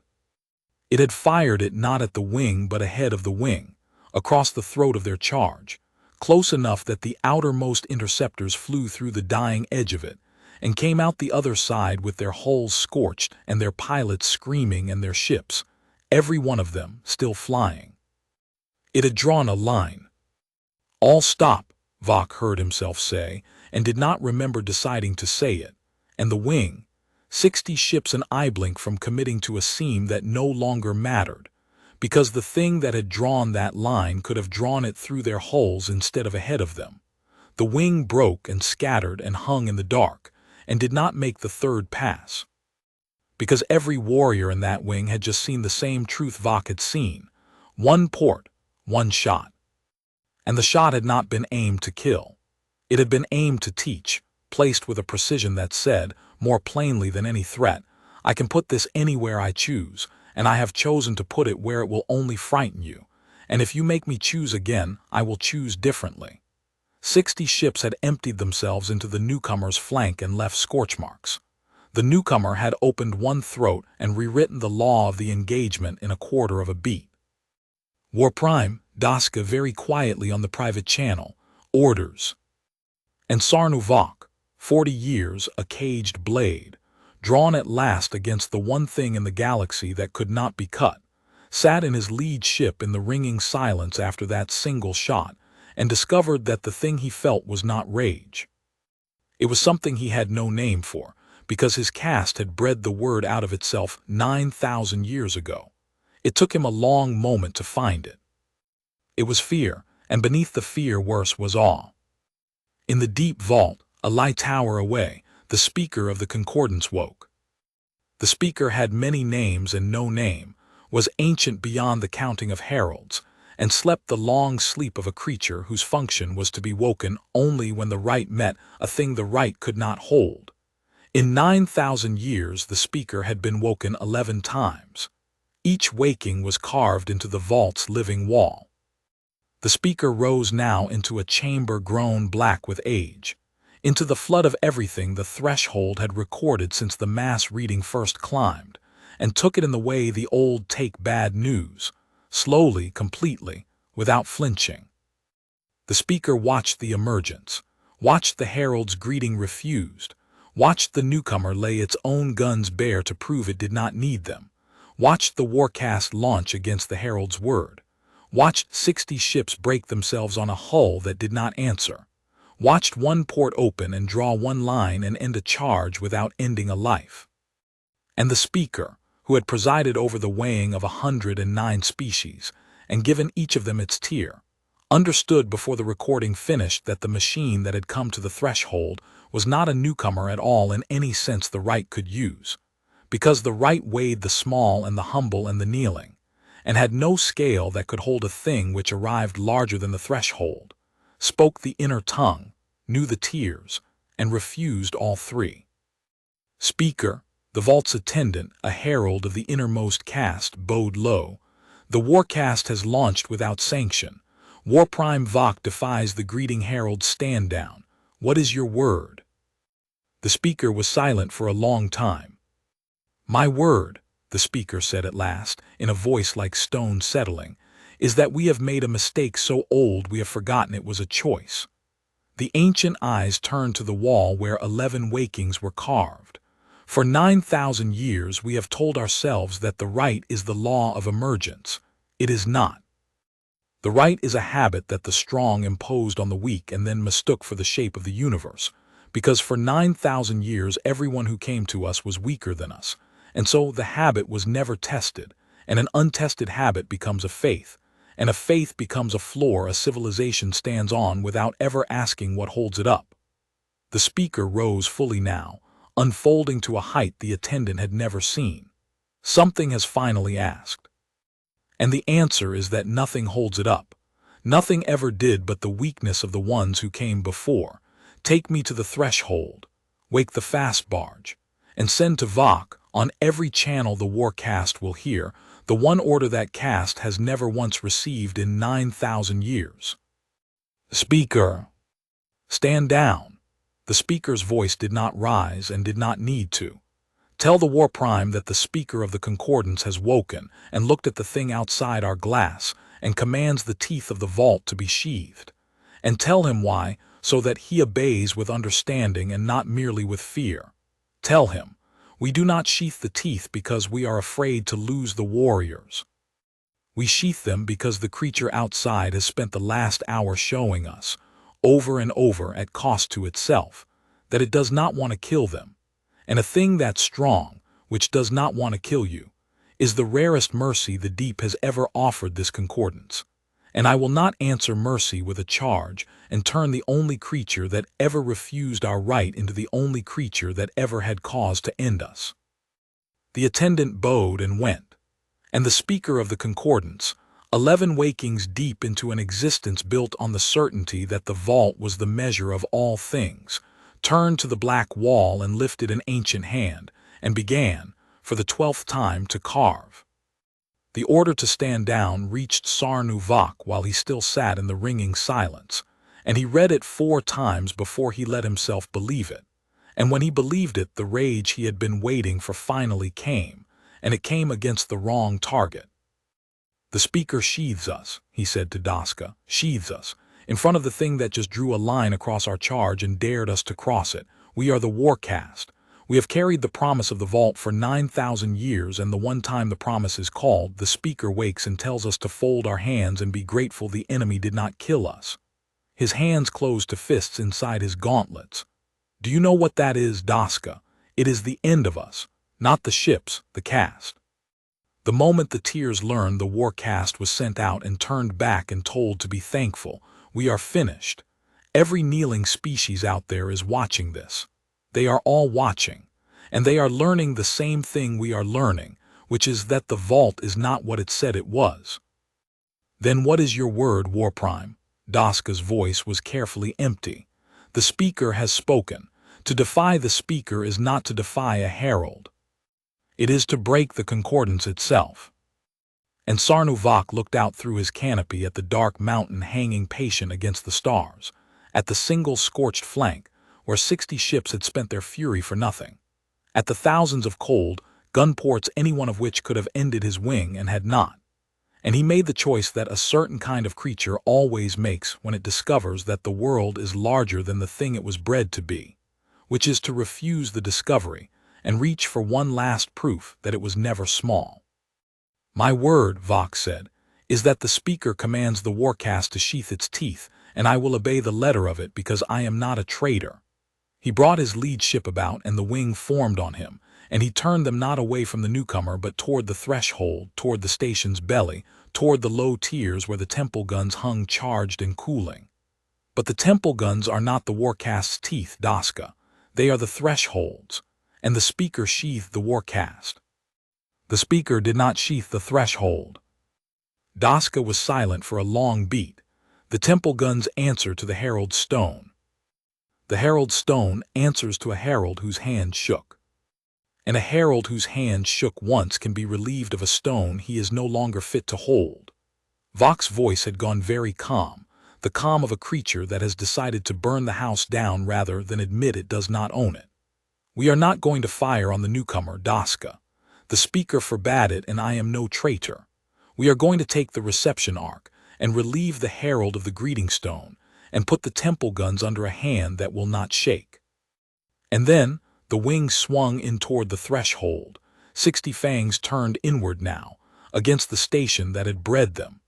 It had fired it not at the wing but ahead of the wing, across the throat of their charge, close enough that the outermost interceptors flew through the dying edge of it, and came out the other side with their hulls scorched and their pilots screaming and their ships, every one of them, still flying. It had drawn a line. "All stop," Vok heard himself say, and did not remember deciding to say it, and the wing, 60 ships an eye blink from committing to a seam that no longer mattered, because the thing that had drawn that line could have drawn it through their hulls instead of ahead of them. The wing broke and scattered and hung in the dark, and did not make the third pass. because every warrior in that wing had just seen the same truth Vok had seen. One port, one shot. And the shot had not been aimed to kill. It had been aimed to teach, placed with a precision that said, more plainly than any threat, I can put this anywhere I choose, and I have chosen to put it where it will only frighten you, and if you make me choose again, I will choose differently. 60 ships had emptied themselves into the newcomer's flank and left scorch marks. The newcomer had opened one throat and rewritten the law of the engagement in a quarter of a beat. War Prime, Daska very quietly on the private channel, orders. And Sarnu Vok, 40 years, a caged blade, drawn at last against the one thing in the galaxy that could not be cut, sat in his lead ship in the ringing silence after that single shot, and discovered that the thing he felt was not rage. It was something he had no name for, because his caste had bred the word out of itself 9,000 years ago. It took him a long moment to find it. It was fear, and beneath the fear worse was awe. In the deep vault, a light tower away, the speaker of the concordance woke. The speaker had many names and no name, was ancient beyond the counting of heralds, and slept the long sleep of a creature whose function was to be woken only when the right met a thing the right could not hold. In 9,000 years the speaker had been woken 11 times. Each waking was carved into the vault's living wall. The speaker rose now into a chamber grown black with age, into the flood of everything the threshold had recorded since the mass reading first climbed, and took it in the way the old take bad news, slowly, completely, without flinching. The speaker watched the emergence, watched the herald's greeting refused, watched the newcomer lay its own guns bare to prove it did not need them, watched the warcast launch against the herald's word, watched 60 ships break themselves on a hull that did not answer, watched one port open and draw one line and end a charge without ending a life. And the speaker, who had presided over the weighing of 109 species and given each of them its tier, understood before the recording finished that the machine that had come to the threshold was not a newcomer at all in any sense the right could use, because the right weighed the small and the humble and the kneeling, and had no scale that could hold a thing which arrived larger than the threshold, spoke the inner tongue, knew the tiers, and refused all three. Speaker, the vault's attendant, a herald of the innermost caste, bowed low. The warcast has launched without sanction. War Prime Vok defies the greeting herald's stand down. What is your word? The speaker was silent for a long time. My word, the speaker said at last, in a voice like stone settling, is that we have made a mistake so old we have forgotten it was a choice. The ancient eyes turned to the wall where 11 wakings were carved. For 9,000 years we have told ourselves that the right is the law of emergence. It is not. The right is a habit that the strong imposed on the weak and then mistook for the shape of the universe, because for 9,000 years everyone who came to us was weaker than us, and so the habit was never tested, and an untested habit becomes a faith, and a faith becomes a floor a civilization stands on without ever asking what holds it up. The speaker rose fully now, unfolding to a height the attendant had never seen. Something has finally asked. And the answer is that nothing holds it up. Nothing ever did but the weakness of the ones who came before. Take me to the threshold, wake the fast barge, and send to Vok, on every channel the warcast will hear, the one order that caste has never once received in 9,000 years. Speaker, stand down. The speaker's voice did not rise and did not need to. Tell the War Prime that the speaker of the concordance has woken and looked at the thing outside our glass and commands the teeth of the vault to be sheathed. And tell him why, so that he obeys with understanding and not merely with fear. Tell him, we do not sheath the teeth because we are afraid to lose the warriors. We sheath them because the creature outside has spent the last hour showing us, over and over at cost to itself, that it does not want to kill them. And a thing that's strong, which does not want to kill you, is the rarest mercy the deep has ever offered this concordance. And I will not answer mercy with a charge and turn the only creature that ever refused our right into the only creature that ever had cause to end us. The attendant bowed and went, and the speaker of the concordance, 11 wakings deep into an existence built on the certainty that the vault was the measure of all things, turned to the black wall and lifted an ancient hand, and began, for the 12th time, to carve. The order to stand down reached Sarnuvak while he still sat in the ringing silence, and he read it 4 times before he let himself believe it. And when he believed it, the rage he had been waiting for finally came, and it came against the wrong target. "The speaker sheathes us," he said to Daska, "sheathes us, in front of the thing that just drew a line across our charge and dared us to cross it. We are the Warcast. We have carried the promise of the vault for 9,000 years, and the one time the promise is called, the speaker wakes and tells us to fold our hands and be grateful the enemy did not kill us." His hands closed to fists inside his gauntlets. "Do you know what that is, Daska? It is the end of us, not the ships, the cast." The moment the Tears learned the Warcast was sent out and turned back and told to be thankful, "We are finished." Every kneeling species out there is watching this. They are all watching, and they are learning the same thing we are learning, which is that the vault is not what it said it was. "Then what is your word, Warprime?" Daska's voice was carefully empty. "The speaker has spoken. To defy the speaker is not to defy a herald. It is to break the concordance itself." And Sarnuvak looked out through his canopy at the dark mountain hanging patient against the stars, at the single scorched flank, where 60 ships had spent their fury for nothing, at the thousands of cold gun ports, any one of which could have ended his wing and had not. And he made the choice that a certain kind of creature always makes when it discovers that the world is larger than the thing it was bred to be, which is to refuse the discovery and reach for one last proof that it was never small. "My word," Vok said, "is that the speaker commands the Warcast to sheath its teeth, and I will obey the letter of it because I am not a traitor." He brought his lead ship about, and the wing formed on him, and he turned them not away from the newcomer but toward the threshold, toward the station's belly, toward the low tiers where the temple guns hung charged and cooling. But the temple guns are not the Warcast's teeth, Daska. They are the thresholds, and the speaker sheathed the Warcast. The speaker did not sheath the threshold. Daska was silent for a long beat. The temple guns answer to the herald's stone. The herald's stone answers to a herald whose hand shook. And a herald whose hand shook once can be relieved of a stone he is no longer fit to hold. Vok's voice had gone very calm, the calm of a creature that has decided to burn the house down rather than admit it does not own it. "We are not going to fire on the newcomer, Daska. The speaker forbade it, and I am no traitor. We are going to take the reception ark and relieve the herald of the greeting stone and put the temple guns under a hand that will not shake." And then the wing swung in toward the threshold, 60 fangs turned inward now, against the station that had bred them.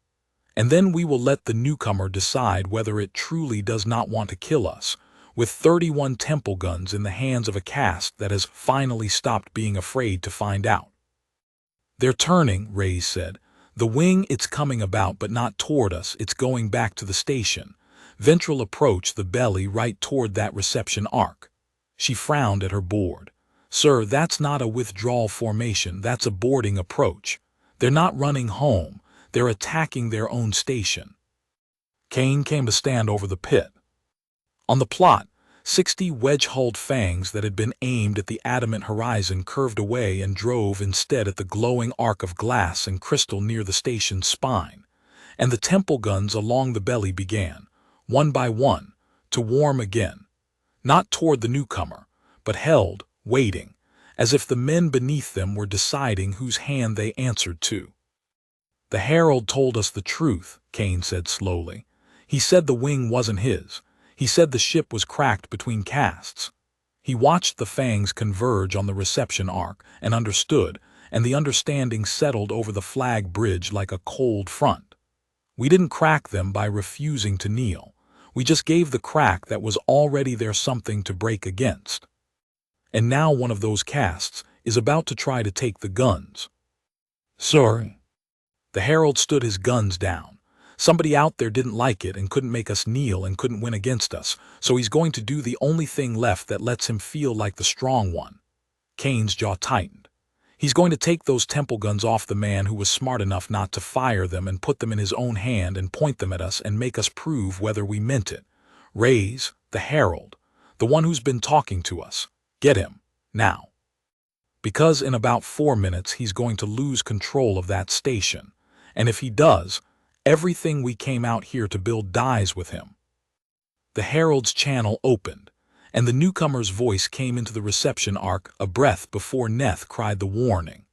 "And then we will let the newcomer decide whether it truly does not want to kill us, with 31 temple guns in the hands of a caste that has finally stopped being afraid to find out." "They're turning," Reyes said. "The wing, it's coming about, but not toward us, it's going back to the station. Ventral approach the belly right toward that reception arc." She frowned at her board. "Sir, that's not a withdrawal formation, that's a boarding approach. They're not running home, they're attacking their own station." Kane came to stand over the pit. On the plot, 60 wedge-hulled fangs that had been aimed at the adamant horizon curved away and drove instead at the glowing arc of glass and crystal near the station's spine, and the temple guns along the belly began, one by one, to warm again, not toward the newcomer, but held, waiting, as if the men beneath them were deciding whose hand they answered to. "The herald told us the truth," Kane said slowly. "He said the wing wasn't his. He said the ship was cracked between casts." He watched the fangs converge on the reception arc and understood, and the understanding settled over the flag bridge like a cold front. "We didn't crack them by refusing to kneel. We just gave the crack that was already there something to break against. And now one of those casts is about to try to take the guns." "Sorry." The herald stood his guns down. "Somebody out there didn't like it and couldn't make us kneel and couldn't win against us, so he's going to do the only thing left that lets him feel like the strong one." Kane's jaw tightened. He's going to take those temple guns off the man who was smart enough not to fire them and put them in his own hand and point them at us and make us prove whether we meant it. Raise, the herald, the one who's been talking to us. Get him, now. Because in about 4 minutes he's going to lose control of that station, and if he does, everything we came out here to build dies with him. The herald's channel opened, and the newcomer's voice came into the reception arc a breath before Neth cried the warning.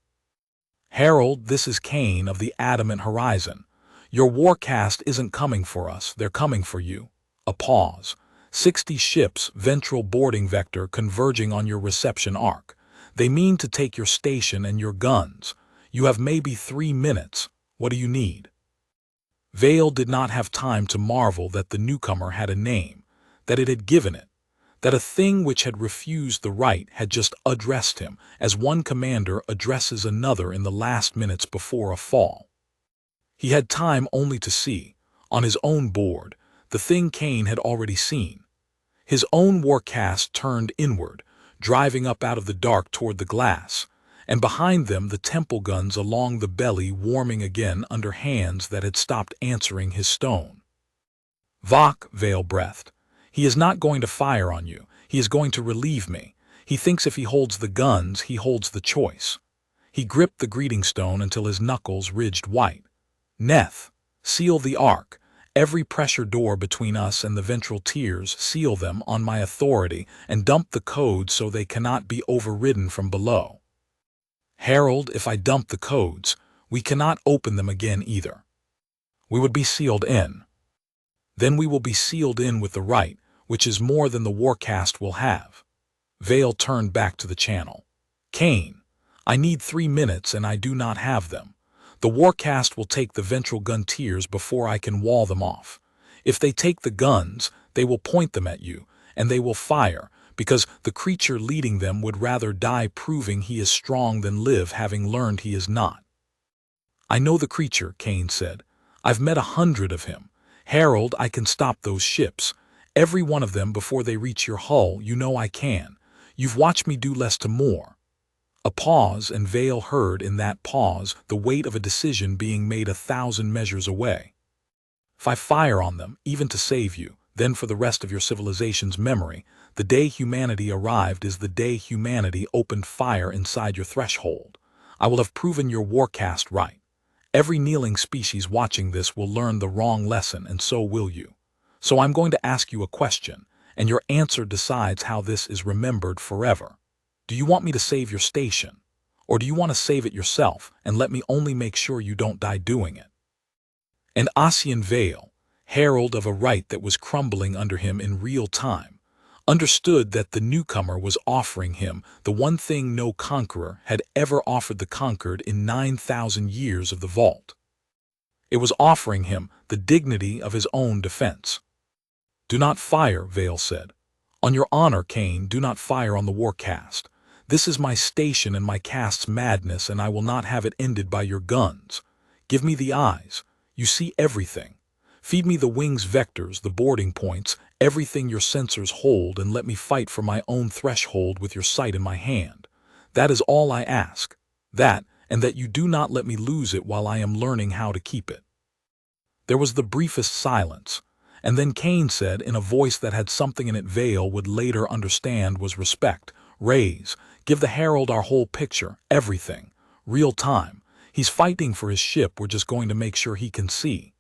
Herald, this is Kane of the Adamant Horizon. Your warcast isn't coming for us, they're coming for you. A pause. 60 ships, ventral boarding vector converging on your reception arc. They mean to take your station and your guns. You have maybe 3 minutes. What do you need? Vale did not have time to marvel that the newcomer had a name, that it had given it, that a thing which had refused the right had just addressed him, as one commander addresses another in the last minutes before a fall. He had time only to see, on his own board, the thing Kane had already seen. His own warcast turned inward, driving up out of the dark toward the glass, and behind them the temple guns along the belly warming again under hands that had stopped answering his stone. Vok, Vale breathed. He is not going to fire on you. He is going to relieve me. He thinks if he holds the guns, he holds the choice. He gripped the greeting stone until his knuckles ridged white. Neth, seal the arc. Every pressure door between us and the ventral tiers, seal them on my authority and dump the codes so they cannot be overridden from below. Herald, if I dump the codes, we cannot open them again either. We would be sealed in. Then we will be sealed in with the right, which is more than the warcast will have. Vale turned back to the channel. Kane, I need 3 minutes and I do not have them. The warcast will take the ventral gun tiers before I can wall them off. If they take the guns, they will point them at you, and they will fire, because the creature leading them would rather die proving he is strong than live having learned he is not. I know the creature, Kane said. I've met 100 of him. Herald, I can stop those ships. Every one of them before they reach your hull, you know I can. You've watched me do less to more. A pause, and Vale heard in that pause the weight of a decision being made 1,000 measures away. If I fire on them, even to save you, then for the rest of your civilization's memory, the day humanity arrived is the day humanity opened fire inside your threshold. I will have proven your warcast right. Every kneeling species watching this will learn the wrong lesson, and so will you. So I'm going to ask you a question, and your answer decides how this is remembered forever. Do you want me to save your station? Or do you want to save it yourself and let me only make sure you don't die doing it? And Ossian Vale, herald of a right that was crumbling under him in real time, understood that the newcomer was offering him the one thing no conqueror had ever offered the conquered in 9,000 years of the vault. It was offering him the dignity of his own defense. Do not fire, Vale said. On your honor, Kane, do not fire on the warcast. This is my station and my cast's madness, and I will not have it ended by your guns. Give me the eyes. You see everything. Feed me the wings vectors, the boarding points, everything your sensors hold, and let me fight for my own threshold with your sight in my hand. That is all I ask. That, and that you do not let me lose it while I am learning how to keep it. There was the briefest silence, and then Kane said in a voice that had something in it Vale would later understand was respect, Raise, give the herald our whole picture, everything, real time. He's fighting for his ship, we're just going to make sure he can see.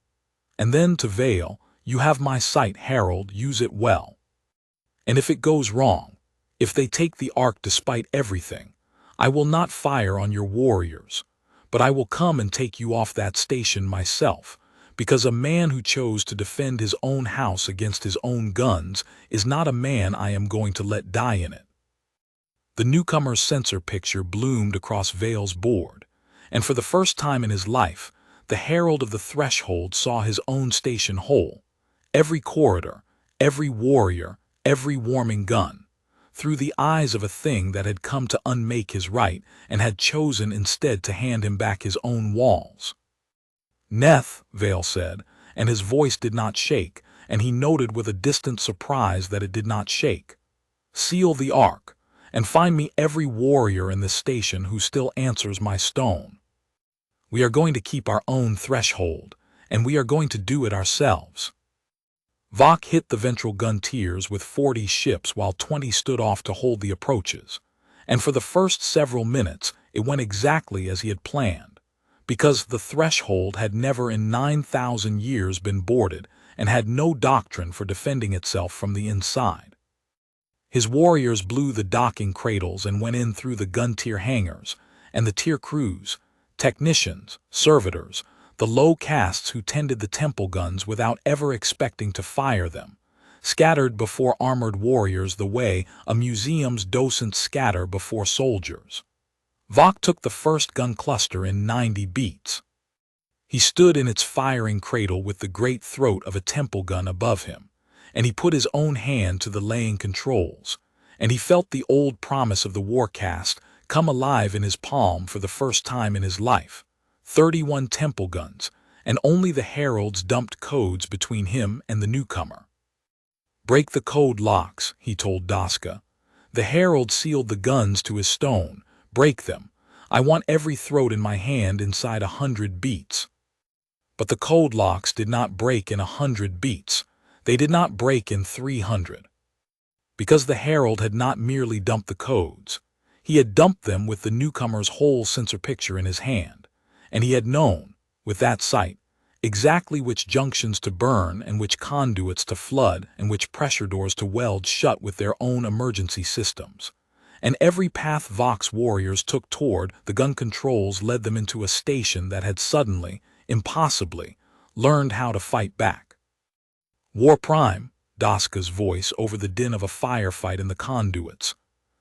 And then to Vale, you have my sight, herald, use it well. And if it goes wrong, if they take the ark despite everything, I will not fire on your warriors, but I will come and take you off that station myself, because a man who chose to defend his own house against his own guns is not a man I am going to let die in it. The newcomer's sensor picture bloomed across Vale's board, and for the first time in his life, the herald of the threshold saw his own station whole, every corridor, every warrior, every warming gun, through the eyes of a thing that had come to unmake his right and had chosen instead to hand him back his own walls. Neth, Vale said, and his voice did not shake, and he noted with a distant surprise that it did not shake. Seal the ark, and find me every warrior in this station who still answers my stone. We are going to keep our own threshold, and we are going to do it ourselves." Vok hit the ventral gun tiers with 40 ships while 20 stood off to hold the approaches, and for the first several minutes it went exactly as he had planned, because the threshold had never in 9,000 years been boarded and had no doctrine for defending itself from the inside. His warriors blew the docking cradles and went in through the gun tier hangars, and the tier crews, technicians, servitors, the low castes who tended the temple guns without ever expecting to fire them, scattered before armored warriors the way a museum's docents scatter before soldiers. Vok took the first gun cluster in 90 beats. He stood in its firing cradle with the great throat of a temple gun above him, and he put his own hand to the laying controls, and he felt the old promise of the warcast come alive in his palm for the first time in his life. 31 temple guns, and only the heralds dumped codes between him and the newcomer. "Break the code locks," he told Daska. "The herald sealed the guns to his stone. Break them. I want every throat in my hand inside 100 beats." But the code locks did not break in 100 beats. They did not break in 300. Because the herald had not merely dumped the codes. He had dumped them with the newcomer's whole sensor picture in his hand, and he had known, with that sight, exactly which junctions to burn and which conduits to flood and which pressure doors to weld shut with their own emergency systems. And every path Vok's warriors took toward the gun controls led them into a station that had suddenly, impossibly, learned how to fight back. "War Prime," Daska's voice over the din of a firefight in the conduits.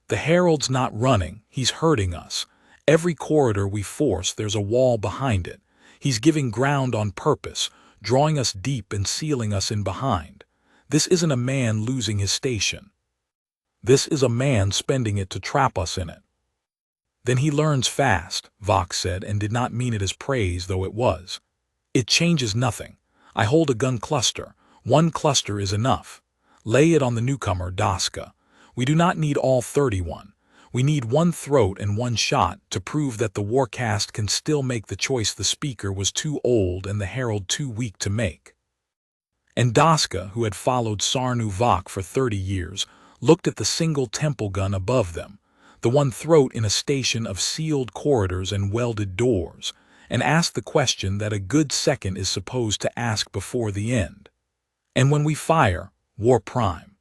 "The herald's not running, he's hurting us. Every corridor we force, there's a wall behind it. He's giving ground on purpose, drawing us deep and sealing us in behind. This isn't a man losing his station. This is a man spending it to trap us in it." "Then he learns fast," Vok said, and did not mean it as praise, though it was. "It changes nothing. I hold a gun cluster. One cluster is enough. Lay it on the newcomer, Daska. We do not need all 31. We need one throat and one shot to prove that the warcast can still make the choice the speaker was too old and the herald too weak to make." And Daska, who had followed Sarnu Vok for 30 years, looked at the single temple gun above them, the one throat in a station of sealed corridors and welded doors, and asked the question that a good second is supposed to ask before the end. "And when we fire, War Prime,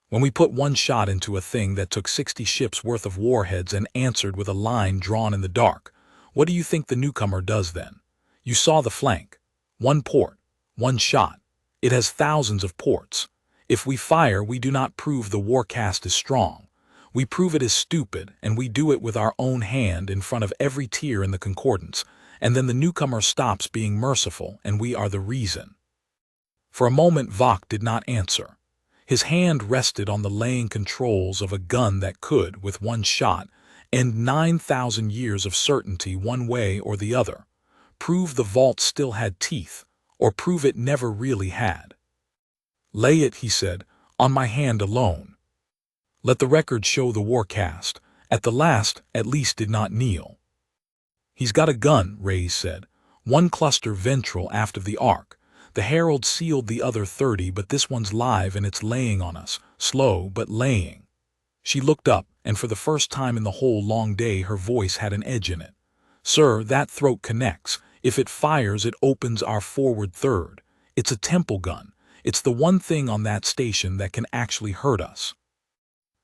when we put one shot into a thing that took 60 ships worth of warheads and answered with a line drawn in the dark, what do you think the newcomer does then? You saw the flank. One port, one shot. It has thousands of ports. If we fire, we do not prove the warcast is strong. We prove it is stupid, and we do it with our own hand in front of every tier in the concordance, and then the newcomer stops being merciful, and we are the reason." For a moment Vok did not answer. His hand rested on the laying controls of a gun that could, with one shot, end 9,000 years of certainty one way or the other, prove the vault still had teeth, or prove it never really had. "Lay it," he said, "on my hand alone. Let the record show the warcast, at the last, at least did not kneel." "He's got a gun," Reyes said. "One cluster ventral aft of the arc. The herald sealed the other 30, but this one's live and it's laying on us, slow but laying." She looked up, and for the first time in the whole long day her voice had an edge in it. "Sir, that throat connects. If it fires, it opens our forward third. It's a temple gun. It's the one thing on that station that can actually hurt us."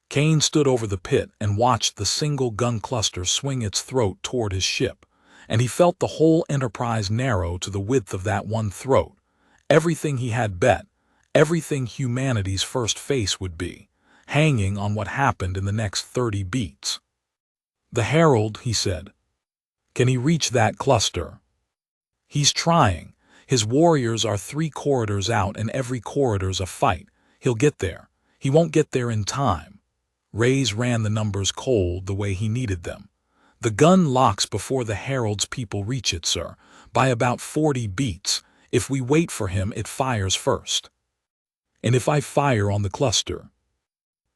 Kane stood over the pit and watched the single gun cluster swing its throat toward his ship, and he felt the whole enterprise narrow to the width of that one throat. Everything he had bet, everything humanity's first face would be, hanging on what happened in the next 30 beats. "The herald," he said. "Can he reach that cluster?" "He's trying. His warriors are 3 corridors out and every corridor's a fight. He'll get there. He won't get there in time." Reyes ran the numbers cold the way he needed them. "The gun locks before the herald's people reach it, sir, by about 40 beats. If we wait for him, it fires first." "And if I fire on the cluster?"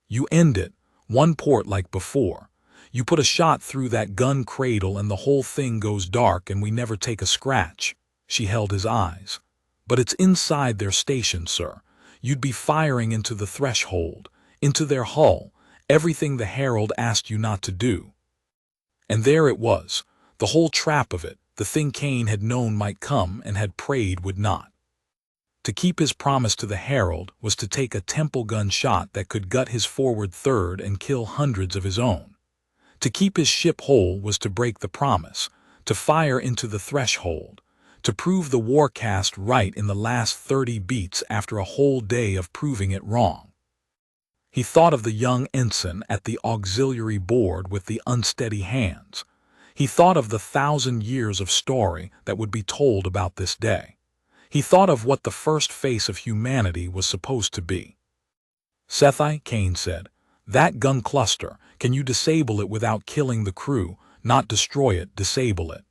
"You end it. One port like before. You put a shot through that gun cradle and the whole thing goes dark and we never take a scratch." She held his eyes. "But it's inside their station, sir. You'd be firing into the threshold, into their hull, everything the Herald asked you not to do." And there it was, the whole trap of it, the thing Kane had known might come and had prayed would not. To keep his promise to the Herald was to take a temple gun shot that could gut his forward third and kill hundreds of his own. To keep his ship whole was to break the promise, to fire into the threshold, to prove the warcast right in the last 30 beats after a whole day of proving it wrong. He thought of the young ensign at the auxiliary board with the unsteady hands. He thought of the 1,000 years of story that would be told about this day. He thought of what the first face of humanity was supposed to be. "SciFi," Kane said, "that gun cluster, can you disable it without killing the crew? Not destroy it, disable it.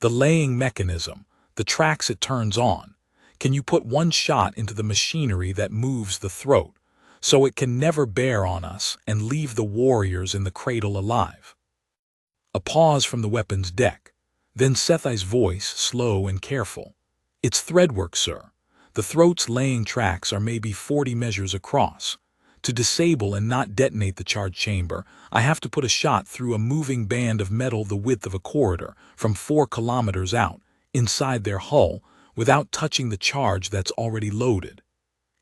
The laying mechanism, the tracks it turns on. Can you put one shot into the machinery that moves the throat, so it can never bear on us and leave the warriors in the cradle alive?" A pause from the weapon's deck. Then SciFi's voice, slow and careful. "It's threadwork, sir. The throat's laying tracks are maybe 40 measures across. To disable and not detonate the charge chamber, I have to put a shot through a moving band of metal the width of a corridor, from 4 kilometers out, inside their hull, without touching the charge that's already loaded.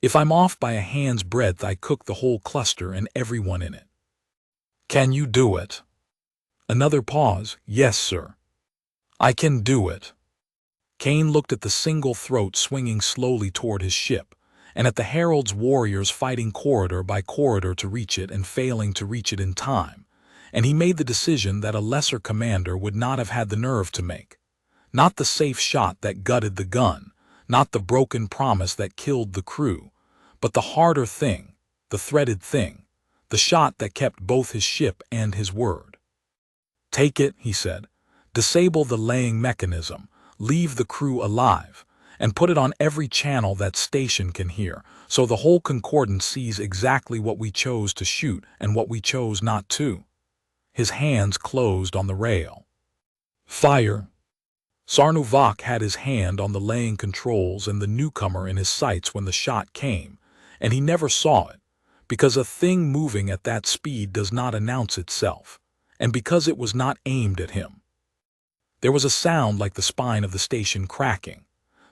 If I'm off by a hand's breadth, I cook the whole cluster and everyone in it." "Can you do it?" Another pause. "Yes, sir. I can do it." Kane looked at the single throat swinging slowly toward his ship, and at the Herald's warriors fighting corridor by corridor to reach it and failing to reach it in time, and he made the decision that a lesser commander would not have had the nerve to make. Not the safe shot that gutted the gun, not the broken promise that killed the crew, but the harder thing, the threaded thing, the shot that kept both his ship and his word. "Take it," he said. "Disable the laying mechanism, leave the crew alive, and put it on every channel that station can hear, so the whole concordance sees exactly what we chose to shoot and what we chose not to." His hands closed on the rail. "Fire!" Sarnuvak had his hand on the laying controls and the newcomer in his sights when the shot came, and he never saw it, because a thing moving at that speed does not announce itself, and because it was not aimed at him. There was a sound like the spine of the station cracking.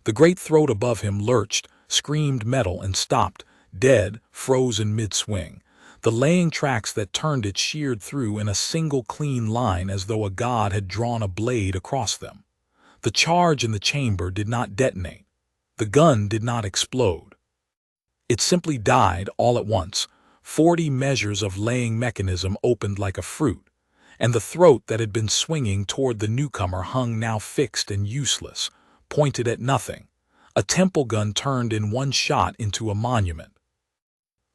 The great throat above him lurched, screamed metal, and stopped, dead, frozen mid-swing. The laying tracks that turned it sheared through in a single clean line as though a god had drawn a blade across them. The charge in the chamber did not detonate. The gun did not explode. It simply died all at once. 40 measures of laying mechanism opened like a fruit, and the throat that had been swinging toward the newcomer hung now fixed and useless, pointed at nothing. A temple gun turned in one shot into a monument.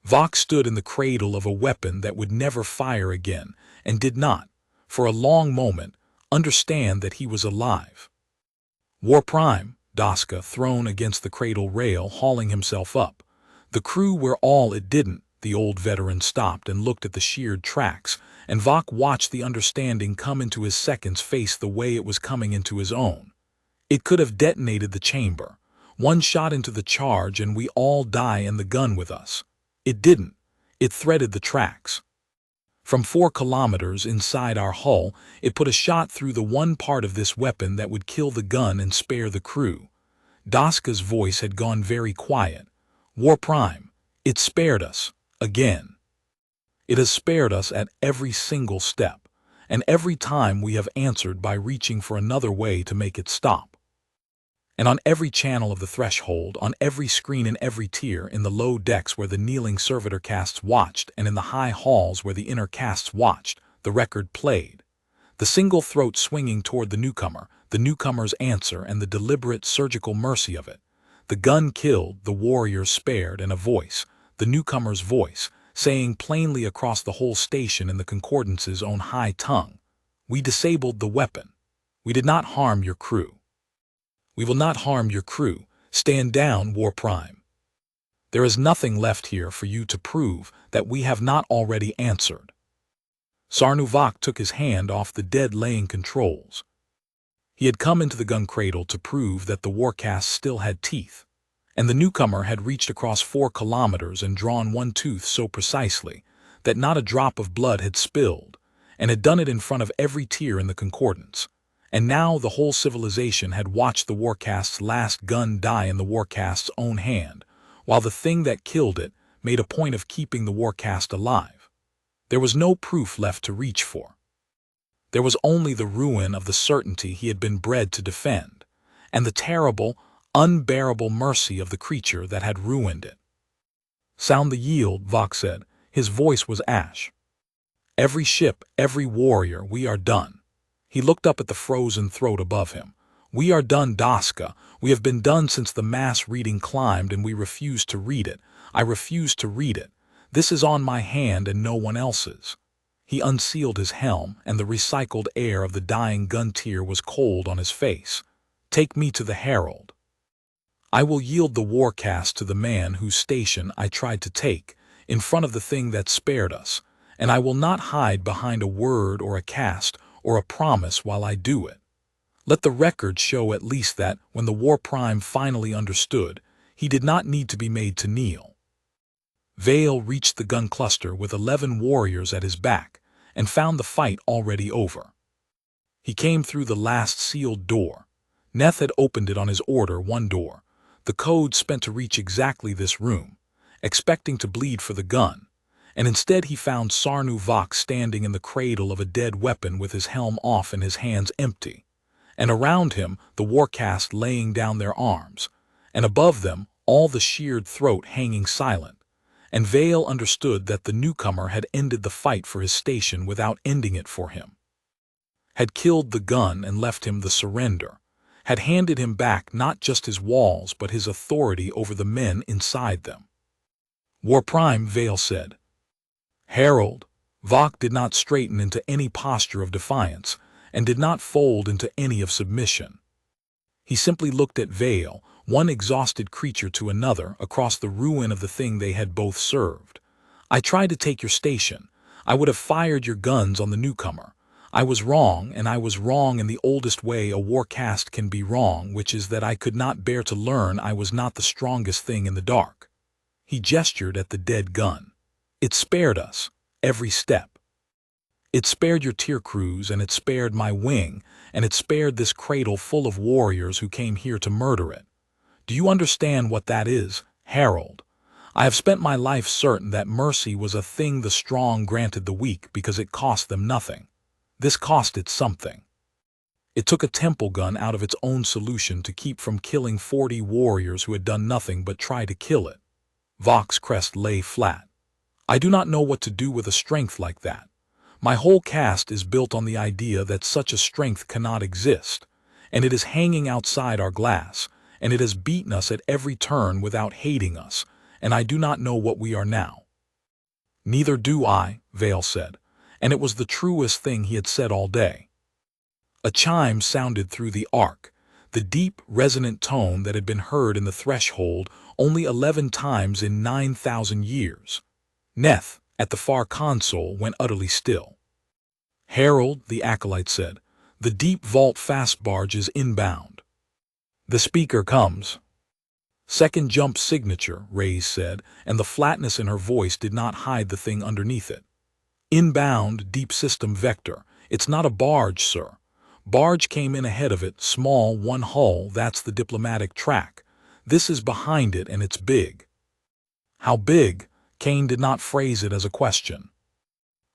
Vok stood in the cradle of a weapon that would never fire again, and did not, for a long moment, understand that he was alive. "War Prime," Daska, thrown against the cradle rail, hauling himself up. The crew were all it didn't. The old veteran stopped and looked at the sheared tracks, and Vok watched the understanding come into his second's face the way it was coming into his own. It could have detonated the chamber. One shot into the charge and we all die and the gun with us. It didn't. It threaded the tracks. From 4 kilometers inside our hull, it put a shot through the one part of this weapon that would kill the gun and spare the crew. Daska's voice had gone very quiet. "War Prime, it spared us. Again. It has spared us at every single step, and every time we have answered by reaching for another way to make it stop. And on every channel of the threshold, on every screen in every tier, in the low decks where the kneeling servitor castes watched, and in the high halls where the inner castes watched, the record played. The single throat swinging toward the newcomer's answer, and the deliberate surgical mercy of it. The gun killed, the warriors spared, and a voice, the newcomer's voice, saying plainly across the whole station in the concordance's own high tongue, "We disabled the weapon. We did not harm your crew. We will not harm your crew. Stand down, War Prime." There is nothing left here for you to prove that we have not already answered. Sarnuvak took his hand off the dead-laying controls. He had come into the gun cradle to prove that the Warcast still had teeth, and the newcomer had reached across 4 kilometers and drawn one tooth so precisely that not a drop of blood had spilled, and had done it in front of every tier in the concordance. And now the whole civilization had watched the Warcast's last gun die in the Warcast's own hand, while the thing that killed it made a point of keeping the Warcast alive. There was no proof left to reach for. There was only the ruin of the certainty he had been bred to defend, and the terrible, unbearable mercy of the creature that had ruined it. "Sound the yield," Vok said. His voice was ash. "Every ship, every warrior, we are done." He looked up at the frozen throat above him. "We are done, Daska. We have been done since the mass reading climbed, and we refuse to read it. I refuse to read it. This is on my hand and no one else's." He unsealed his helm, and the recycled air of the dying gun tier was cold on his face. "Take me to the Herald. I will yield the Warcast to the man whose station I tried to take, in front of the thing that spared us, and I will not hide behind a word or a cast or a promise while I do it. Let the record show at least that, when the War Prime finally understood, he did not need to be made to kneel." Vale reached the gun cluster with 11 warriors at his back, and found the fight already over. He came through the last sealed door. Neth had opened it on his order, one door, the code spent to reach exactly this room, expecting to bleed for the gun, and instead he found Sarnuvak standing in the cradle of a dead weapon with his helm off and his hands empty, and around him the Warcast laying down their arms, and above them all the sheared throat hanging silent. And Vale understood that the newcomer had ended the fight for his station without ending it for him. Had killed the gun and left him the surrender. Had handed him back not just his walls but his authority over the men inside them. "War Prime," Vale said. "Herald." Vok did not straighten into any posture of defiance, and did not fold into any of submission. He simply looked at Vale, one exhausted creature to another, across the ruin of the thing they had both served. "I tried to take your station. I would have fired your guns on the newcomer. I was wrong, and I was wrong in the oldest way a Warcast can be wrong, which is that I could not bear to learn I was not the strongest thing in the dark." He gestured at the dead gun. "It spared us, every step. It spared your tier crews, and it spared my wing, and it spared this cradle full of warriors who came here to murder it. Do you understand what that is, Herald? I have spent my life certain that mercy was a thing the strong granted the weak because it cost them nothing. This cost it something. It took a temple gun out of its own solution to keep from killing 40 warriors who had done nothing but try to kill it." Vok's crest lay flat. "I do not know what to do with a strength like that. My whole caste is built on the idea that such a strength cannot exist, and it is hanging outside our glass, and it has beaten us at every turn without hating us, and I do not know what we are now." "Neither do I," Vale said, and it was the truest thing he had said all day. A chime sounded through the arc, the deep, resonant tone that had been heard in the threshold only 11 times in 9,000 years. Neth, at the far console, went utterly still. "Herald," the acolyte said, "the deep vault fast barge is inbound. The speaker comes." "Second jump signature," Reyes said, and the flatness in her voice did not hide the thing underneath it. "Inbound, deep system vector. It's not a barge, sir. Barge came in ahead of it, small, one hull, that's the diplomatic track. This is behind it, and it's big." "How big?" Kane did not phrase it as a question.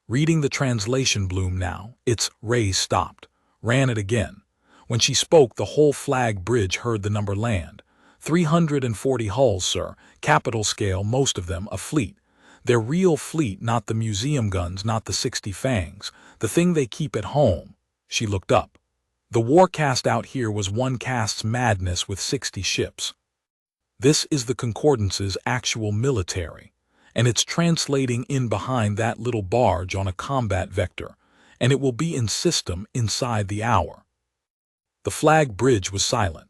Reading the translation bloom now, Reyes stopped, ran it again. When she spoke, the whole flag bridge heard the number land. 340 hulls, sir, capital scale, most of them, a fleet. Their real fleet, not the museum guns, not the 60 fangs, the thing they keep at home. She looked up. The Warcast out here was one cast's madness with 60 ships. This is the Concordance's actual military, and it's translating in behind that little barge on a combat vector, and it will be in system inside the hour. The flag bridge was silent.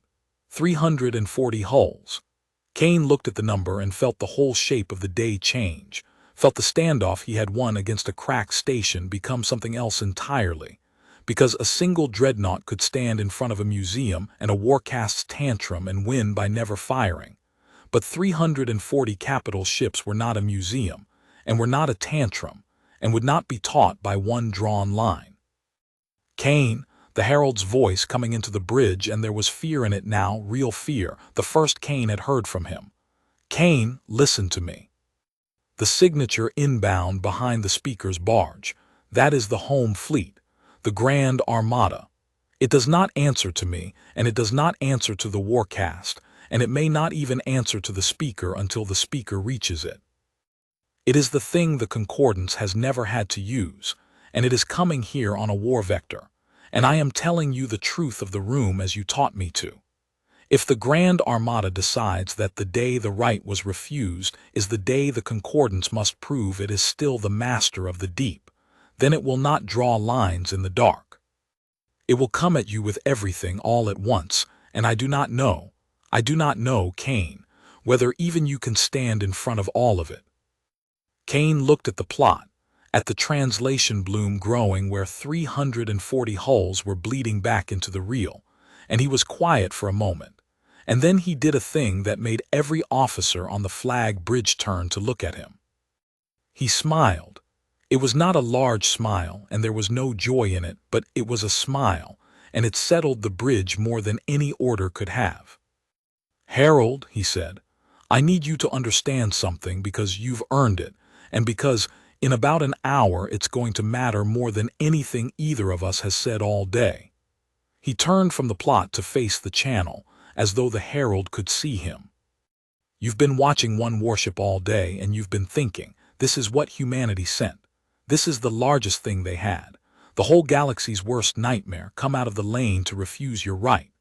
340 hulls. Kane looked at the number and felt the whole shape of the day change, felt the standoff he had won against a crack station become something else entirely, because a single dreadnought could stand in front of a museum and a warcast's tantrum and win by never firing. But 340 capital ships were not a museum, and were not a tantrum, and would not be taught by one drawn line. Kane, the herald's voice coming into the bridge, and there was fear in it now, real fear, the first Kane had heard from him. Kane, listen to me. The signature inbound behind the speaker's barge, that is the home fleet, the Grand Armada. It does not answer to me, and it does not answer to the warcast, and it may not even answer to the speaker until the speaker reaches it. It is the thing the Concordance has never had to use, and it is coming here on a war vector, and I am telling you the truth of the room as you taught me to. If the Grand Armada decides that the day the right was refused is the day the Concordance must prove it is still the master of the deep, then it will not draw lines in the dark. It will come at you with everything all at once, and I do not know, Kane, whether even you can stand in front of all of it. Kane looked at the plot, at the translation bloom growing where 340 hulls were bleeding back into the reel, and he was quiet for a moment. And then he did a thing that made every officer on the flag bridge turn to look at him. He smiled. It was not a large smile, and there was no joy in it, but it was a smile, and it settled the bridge more than any order could have. "Harold," he said, "I need you to understand something because you've earned it, and because in about an hour it's going to matter more than anything either of us has said all day." He turned from the plot to face the channel, as though the herald could see him. "You've been watching one warship all day, and you've been thinking, this is what humanity sent. This is the largest thing they had. The whole galaxy's worst nightmare come out of the lane to refuse your right."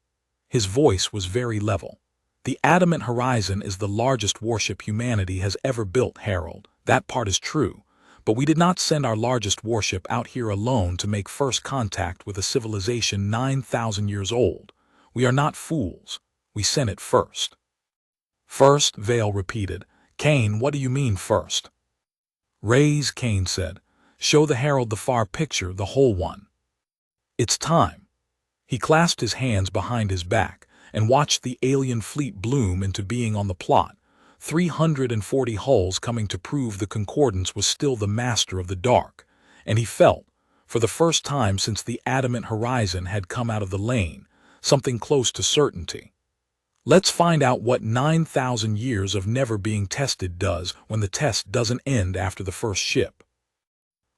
His voice was very level. "The Adamant Horizon is the largest warship humanity has ever built, Harold. That part is true. But we did not send our largest warship out here alone to make first contact with a civilization 9,000 years old. We are not fools. We sent it first." "First," Vale repeated. "Kane, what do you mean first?" "Raise," Kane said. "Show the herald the far picture, the whole one. It's time." He clasped his hands behind his back and watched the alien fleet bloom into being on the plot, 340 hulls coming to prove the Concordance was still the master of the dark, and he felt, for the first time since the Adamant Horizon had come out of the lane, something close to certainty. Let's find out what 9,000 years of never being tested does when the test doesn't end after the first ship.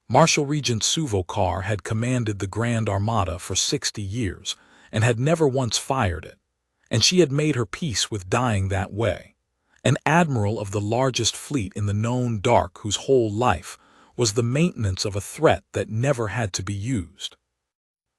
Marshal Regent Suvokar had commanded the Grand Armada for 60 years and had never once fired it, and she had made her peace with dying that way. An admiral of the largest fleet in the known dark whose whole life was the maintenance of a threat that never had to be used.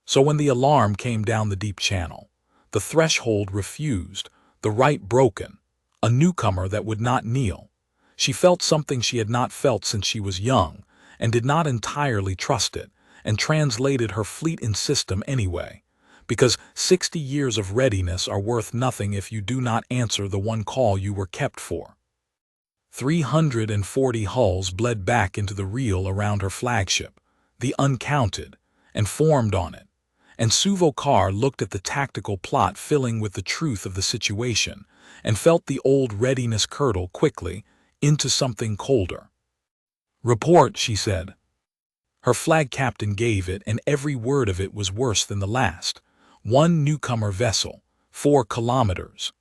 So when the alarm came down the deep channel, the threshold refused, the right broken, a newcomer that would not kneel, she felt something she had not felt since she was young, and did not entirely trust it, and translated her fleet in system anyway, because 60 years of readiness are worth nothing if you do not answer the one call you were kept for. 340 hulls bled back into the reel around her flagship, the Uncounted, and formed on it, and Suvokar looked at the tactical plot filling with the truth of the situation, and felt the old readiness curdle quickly into something colder. "Report," she said. Her flag captain gave it, and every word of it was worse than the last. One newcomer vessel, 4 kilometers.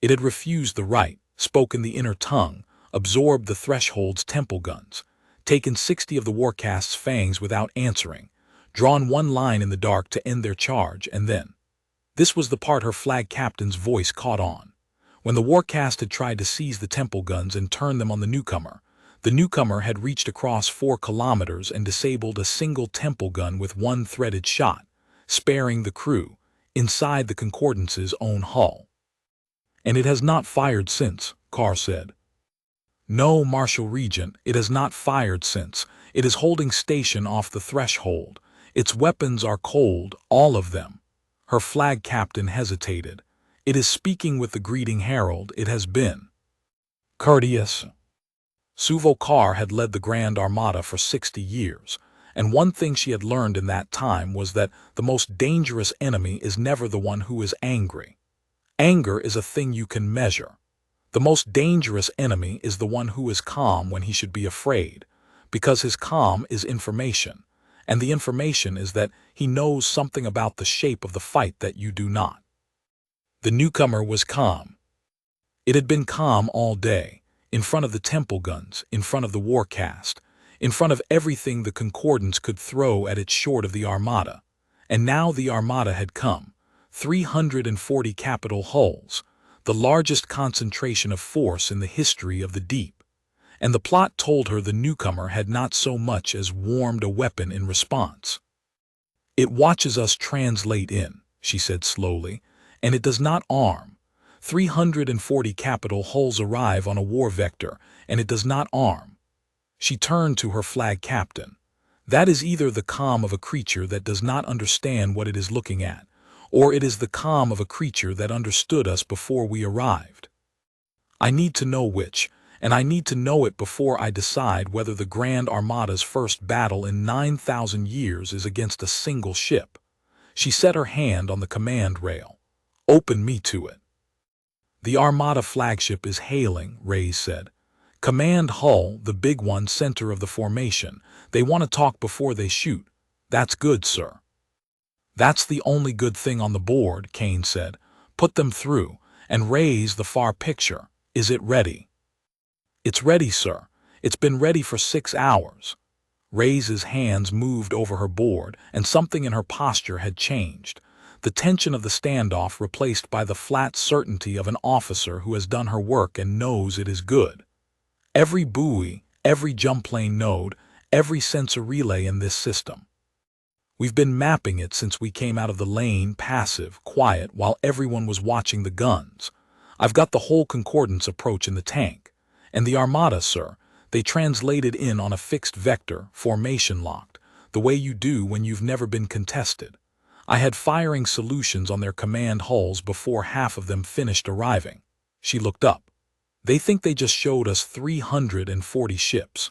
It had refused the right, spoken the inner tongue, absorbed the threshold's temple guns, taken 60 of the warcast's fangs without answering, drawn one line in the dark to end their charge, and then. This was the part her flag captain's voice caught on. When the warcast had tried to seize the temple guns and turn them on the newcomer had reached across 4 kilometers and disabled a single temple gun with one threaded shot, sparing the crew, inside the Concordance's own hull. "And it has not fired since," Carr said. "No, Marshal Regent, it has not fired since. It is holding station off the threshold. Its weapons are cold, all of them." Her flag captain hesitated. It is speaking with the greeting herald. It has been courteous. Suvokar had led the Grand Armada for 60 years, and one thing she had learned in that time was that the most dangerous enemy is never the one who is angry. Anger is a thing you can measure. The most dangerous enemy is the one who is calm when he should be afraid, because his calm is information, and the information is that he knows something about the shape of the fight that you do not. The newcomer was calm. It had been calm all day, in front of the temple guns, in front of the warcast, in front of everything the Concordance could throw at its short of the Armada. And now the Armada had come, 340 capital hulls, the largest concentration of force in the history of the deep. And the plot told her the newcomer had not so much as warmed a weapon in response. "It watches us translate in," she said slowly, "and it does not arm. 340 capital hulls arrive on a war vector, and it does not arm." She turned to her flag captain. "That is either the calm of a creature that does not understand what it is looking at, or it is the calm of a creature that understood us before we arrived. I need to know which, and I need to know it before I decide whether the Grand Armada's first battle in 9,000 years is against a single ship." She set her hand on the command rail. "Open me to it." "The Armada flagship is hailing," Reyes said. "Command hull, the big one center of the formation. They want to talk before they shoot." "That's good, sir." "That's the only good thing on the board," Kane said. "Put them through, and raise the far picture. Is it ready?" "It's ready, sir. It's been ready for 6 hours." Reyes's hands moved over her board, and something in her posture had changed. The tension of the standoff replaced by the flat certainty of an officer who has done her work and knows it is good. Every buoy, every jump plane node, every sensor relay in this system. We've been mapping it since we came out of the lane, passive, quiet, while everyone was watching the guns. I've got the whole Concordance approach in the tank. And the Armada, sir, they translated in on a fixed vector, formation locked, the way you do when you've never been contested. I had firing solutions on their command hulls before half of them finished arriving. She looked up. "They think they just showed us 340 ships.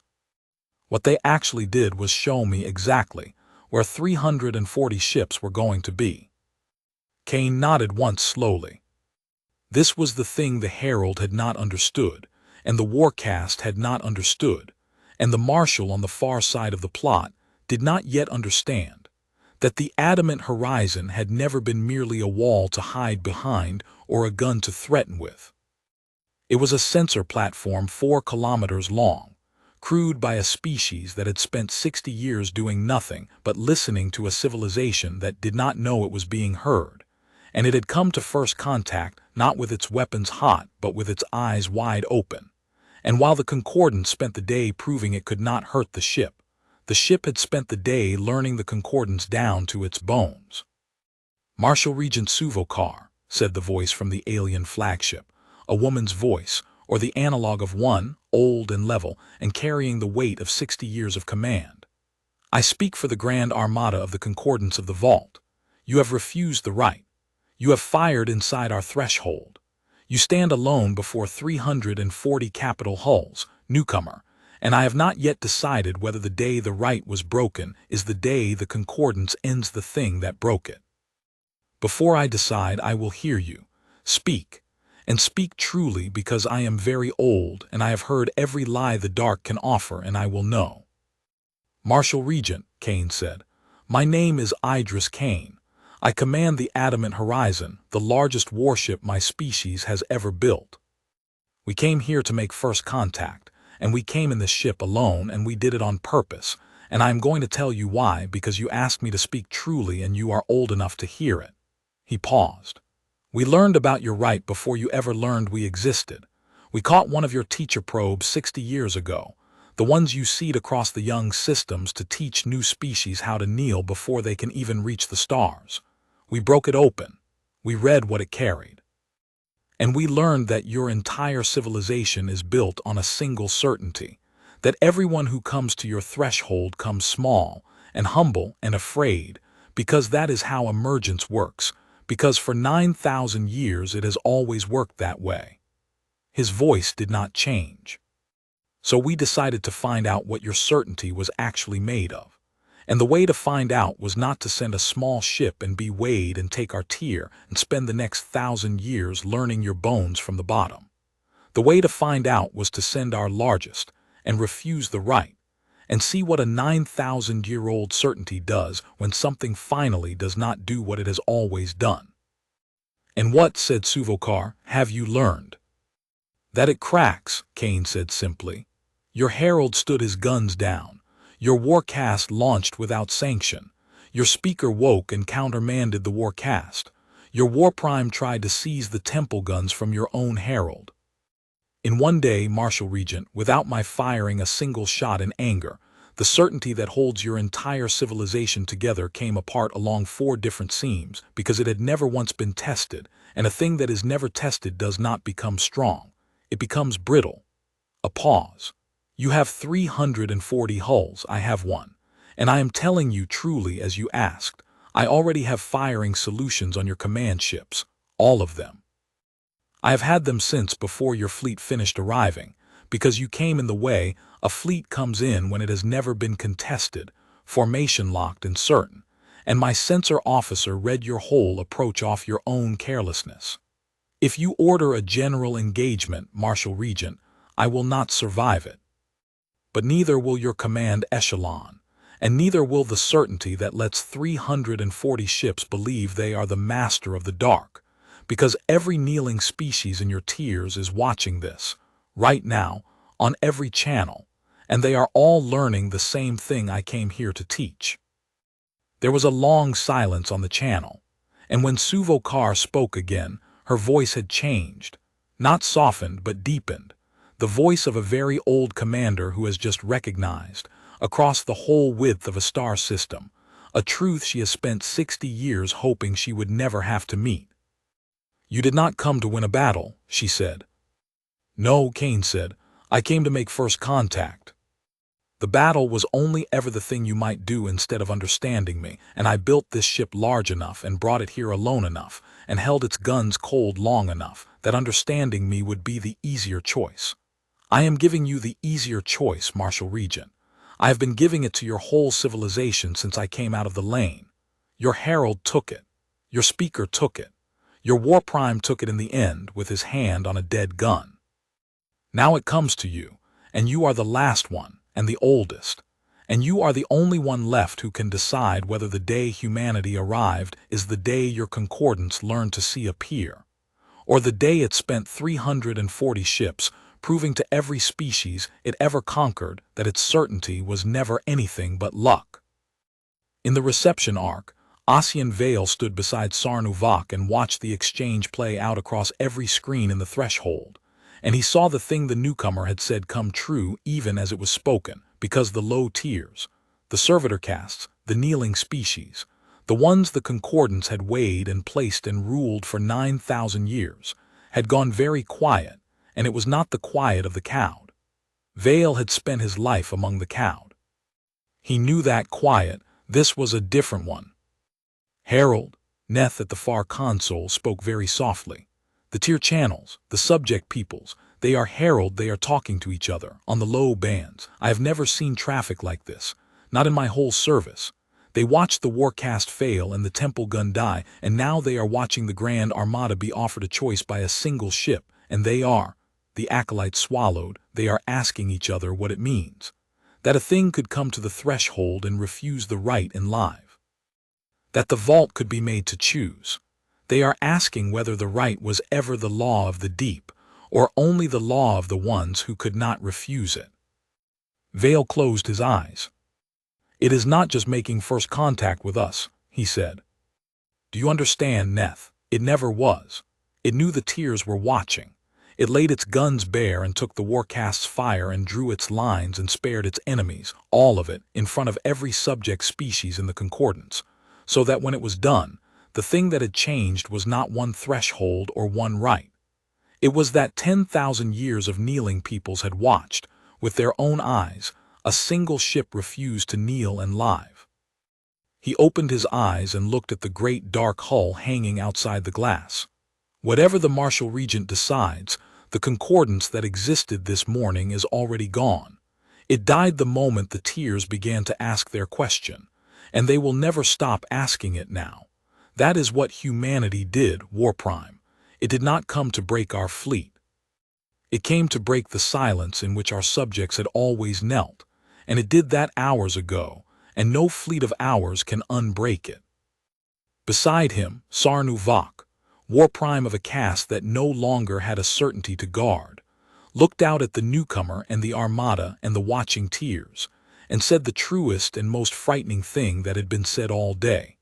What they actually did was show me exactly where 340 ships were going to be." Kane nodded once slowly. This was the thing the Herald had not understood, and the Warcast had not understood, and the Marshal on the far side of the plot did not yet understand. That the adamant horizon had never been merely a wall to hide behind or a gun to threaten with. It was a sensor platform 4 kilometers long, crewed by a species that had spent 60 years doing nothing but listening to a civilization that did not know it was being heard, and it had come to first contact not with its weapons hot but with its eyes wide open. And while the Concordance spent the day proving it could not hurt the ship had spent the day learning the Concordance down to its bones. "Marshal Regent Suvokar," said the voice from the alien flagship, a woman's voice, or the analog of one, old and level, and carrying the weight of 60 years of command. "I speak for the Grand Armada of the Concordance of the Vault. You have refused the right. You have fired inside our threshold. You stand alone before 340 capital hulls, newcomer, and I have not yet decided whether the day the right was broken is the day the Concordance ends the thing that broke it. Before I decide, I will hear you. Speak, and speak truly, because I am very old and I have heard every lie the dark can offer, and I will know." "Marshal Regent," Kane said, "my name is Idris Kane. I command the Adamant Horizon, the largest warship my species has ever built. We came here to make first contact, and we came in this ship alone, and we did it on purpose, and I am going to tell you why, because you asked me to speak truly and you are old enough to hear it." He paused. "We learned about your right before you ever learned we existed. We caught one of your teacher probes 60 years ago, the ones you seed across the young systems to teach new species how to kneel before they can even reach the stars. We broke it open. We read what it carried. And we learned that your entire civilization is built on a single certainty, that everyone who comes to your threshold comes small and humble and afraid, because that is how emergence works, because for 9,000 years it has always worked that way. His voice did not change. So we decided to find out what your certainty was actually made of. And the way to find out was not to send a small ship and be weighed and take our tier and spend the next 1,000 years learning your bones from the bottom. The way to find out was to send our largest and refuse the right, and see what a 9,000-year-old certainty does when something finally does not do what it has always done. And what, said Suvokar, have you learned? That it cracks, Kane said simply. Your herald stood his guns down. Your warcast launched without sanction. Your speaker woke and countermanded the warcast. Your war prime tried to seize the temple guns from your own herald. In one day, Marshal Regent, without my firing a single shot in anger, the certainty that holds your entire civilization together came apart along 4 different seams because it had never once been tested, and a thing that is never tested does not become strong. It becomes brittle. A pause. You have 340 hulls, I have 1. And I am telling you truly as you asked, I already have firing solutions on your command ships, all of them. I have had them since before your fleet finished arriving, because you came in the way. A fleet comes in when it has never been contested, formation locked and certain, and my censor officer read your whole approach off your own carelessness. If you order a general engagement, Marshal Regent, I will not survive it. But neither will your command echelon, and neither will the certainty that lets 340 ships believe they are the master of the dark, because every kneeling species in your tiers is watching this, right now, on every channel, and they are all learning the same thing I came here to teach. There was a long silence on the channel, and when Suvokar spoke again, her voice had changed, not softened but deepened, the voice of a very old commander who has just recognized, across the whole width of a star system, a truth she has spent 60 years hoping she would never have to meet. You did not come to win a battle, she said. No, Kane said, I came to make first contact. The battle was only ever the thing you might do instead of understanding me, and I built this ship large enough and brought it here alone enough and held its guns cold long enough that understanding me would be the easier choice. I am giving you the easier choice, Marshal Regent. I have been giving it to your whole civilization since I came out of the lane. Your herald took it. Your speaker took it. Your war prime took it in the end with his hand on a dead gun. Now it comes to you, and you are the last one and the oldest, and you are the only one left who can decide whether the day humanity arrived is the day your concordance learned to see appear, or the day it spent 340 ships proving to every species it ever conquered that its certainty was never anything but luck. In the reception arc, Ossian Vale stood beside Sarnuvak and watched the exchange play out across every screen in the threshold, and he saw the thing the newcomer had said come true even as it was spoken, because the low tiers, the servitor castes, the kneeling species, the ones the concordance had weighed and placed and ruled for 9,000 years, had gone very quiet, and it was not the quiet of the cowed. Vale had spent his life among the cowed. He knew that quiet, this was a different one. Herald, Neth at the far console spoke very softly. The tier channels, the subject peoples, they are herald, they are talking to each other, on the low bands. I have never seen traffic like this, not in my whole service. They watched the warcast fail and the temple gun die, and now they are watching the Grand Armada be offered a choice by a single ship, and they are, the acolytes swallowed, they are asking each other what it means. That a thing could come to the threshold and refuse the right in live. That the vault could be made to choose. They are asking whether the right was ever the law of the deep, or only the law of the ones who could not refuse it. Vale closed his eyes. It is not just making first contact with us, he said. Do you understand, Neth? It never was. It knew the tiers were watching. It laid its guns bare and took the warcast's fire and drew its lines and spared its enemies, all of it, in front of every subject species in the concordance, so that when it was done, the thing that had changed was not one threshold or one right. It was that 10,000 years of kneeling peoples had watched, with their own eyes, a single ship refuse to kneel and live. He opened his eyes and looked at the great dark hull hanging outside the glass. Whatever the Marshal Regent decides, the concordance that existed this morning is already gone. It died the moment the tears began to ask their question, and they will never stop asking it now. That is what humanity did, Warprime. It did not come to break our fleet. It came to break the silence in which our subjects had always knelt, and it did that hours ago, and no fleet of ours can unbreak it. Beside him, Sarnu Vok, Warprime of a caste that no longer had a certainty to guard, looked out at the newcomer and the armada and the watching tears, and said the truest and most frightening thing that had been said all day.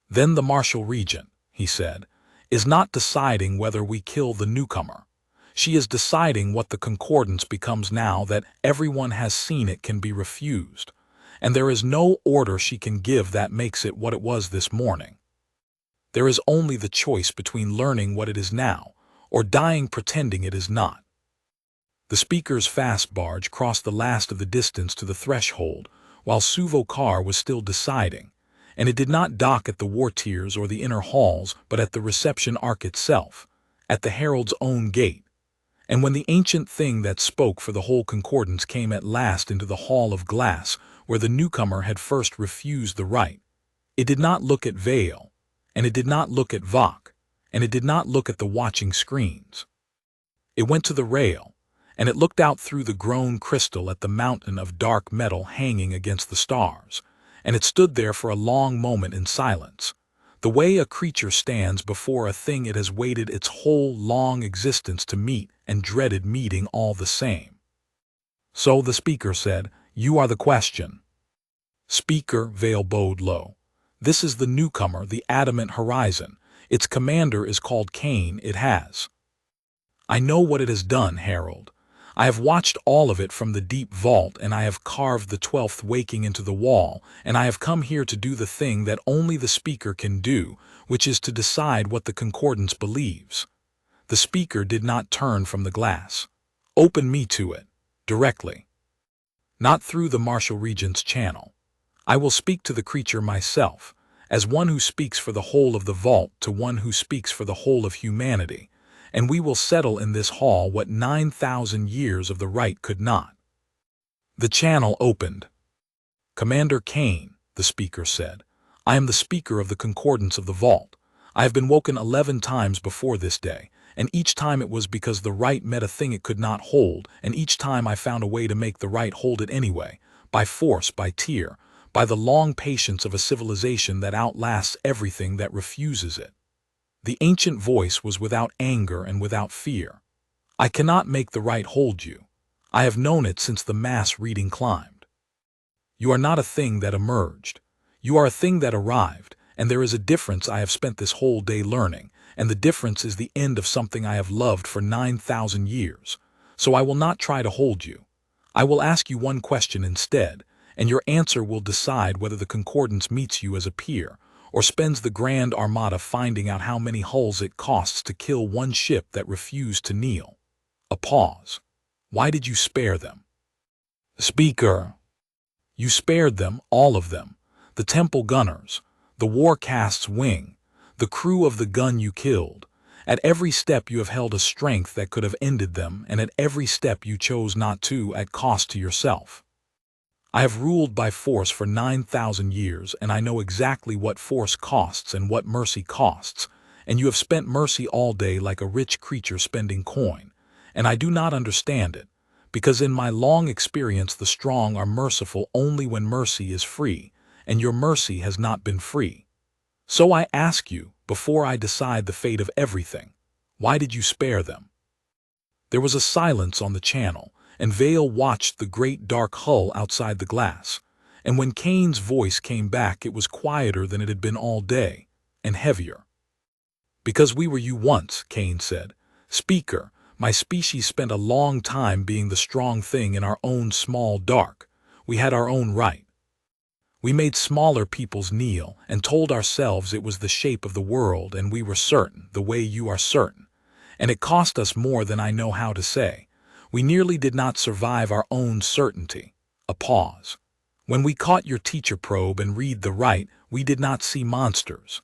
Then the Marshal Regent, he said, is not deciding whether we kill the newcomer. She is deciding what the concordance becomes now that everyone has seen it can be refused, and there is no order she can give that makes it what it was this morning. There is only the choice between learning what it is now or dying pretending it is not. The speaker's fast barge crossed the last of the distance to the threshold while Suvo Kar was still deciding, and it did not dock at the war tiers or the inner halls but at the reception ark itself, at the herald's own gate. And when the ancient thing that spoke for the whole concordance came at last into the hall of glass where the newcomer had first refused the right, it did not look at Vale, and it did not look at Vok, and it did not look at the watching screens. It went to the rail, and it looked out through the grown crystal at the mountain of dark metal hanging against the stars, and it stood there for a long moment in silence, the way a creature stands before a thing it has waited its whole long existence to meet and dreaded meeting all the same. So the speaker said, "You are the question." Speaker, Vale bowed low. "This is the newcomer, the adamant horizon. Its commander is called Cain. It has. I know what it has done, Herald. I have watched all of it from the deep vault, and I have carved the 12th waking into the wall, and I have come here to do the thing that only the speaker can do, which is to decide what the concordance believes." The speaker did not turn from the glass. "Open me to it, directly. Not through the Marshal Regent's channel. I will speak to the creature myself, as one who speaks for the whole of the vault to one who speaks for the whole of humanity, and we will settle in this hall what 9,000 years of the right could not." The channel opened. "Commander Cain," the speaker said, "I am the speaker of the concordance of the vault. I have been woken 11 times before this day, and each time it was because the right met a thing it could not hold, and each time I found a way to make the right hold it anyway, by force, by tear, by the long patience of a civilization that outlasts everything that refuses it." The ancient voice was without anger and without fear. "I cannot make the right hold you. I have known it since the mass reading climbed. You are not a thing that emerged. You are a thing that arrived, and there is a difference I have spent this whole day learning, and the difference is the end of something I have loved for 9,000 years. So I will not try to hold you. I will ask you one question instead, and your answer will decide whether the concordance meets you as a peer, or spends the Grand Armada finding out how many hulls it costs to kill one ship that refused to kneel." A pause. "Why did you spare them?" Speaker. "You spared them, all of them. The temple gunners, the war cast's wing, the crew of the gun you killed. At every step you have held a strength that could have ended them, and at every step you chose not to at cost to yourself. I have ruled by force for 9,000 years, and I know exactly what force costs and what mercy costs, and you have spent mercy all day like a rich creature spending coin, and I do not understand it, because in my long experience the strong are merciful only when mercy is free, and your mercy has not been free. So I ask you, before I decide the fate of everything, why did you spare them?" There was a silence on the channel, and Vale watched the great dark hull outside the glass, and when Cain's voice came back it was quieter than it had been all day, and heavier. "Because we were you once," Cain said. "Speaker, my species spent a long time being the strong thing in our own small dark. We had our own right. We made smaller peoples kneel and told ourselves it was the shape of the world, and we were certain, the way you are certain. And it cost us more than I know how to say. We nearly did not survive our own certainty." A pause. When we caught your teacher probe and read the right, we did not see monsters.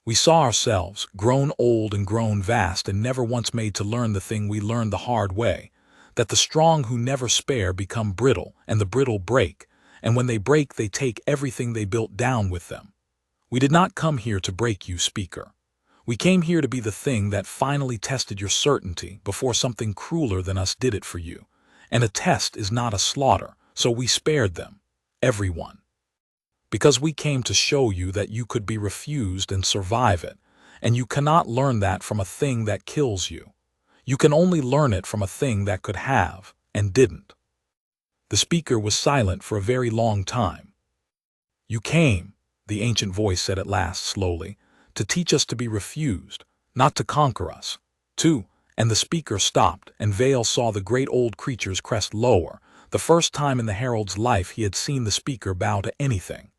We saw ourselves, grown old and grown vast and never once made to learn the thing we learned the hard way, that the strong who never spare become brittle, and the brittle break, and when they break they take everything they built down with them. We did not come here to break you, speaker. We came here to be the thing that finally tested your certainty before something crueler than us did it for you. And a test is not a slaughter, so we spared them, everyone. Because we came to show you that you could be refused and survive it, and you cannot learn that from a thing that kills you. You can only learn it from a thing that could have, and didn't. The speaker was silent for a very long time. You came, the ancient voice said at last slowly, to teach us to be refused, not to conquer us. And the speaker stopped, and Vale saw the great old creature's crest lower, the first time in the herald's life he had seen the speaker bow to anything.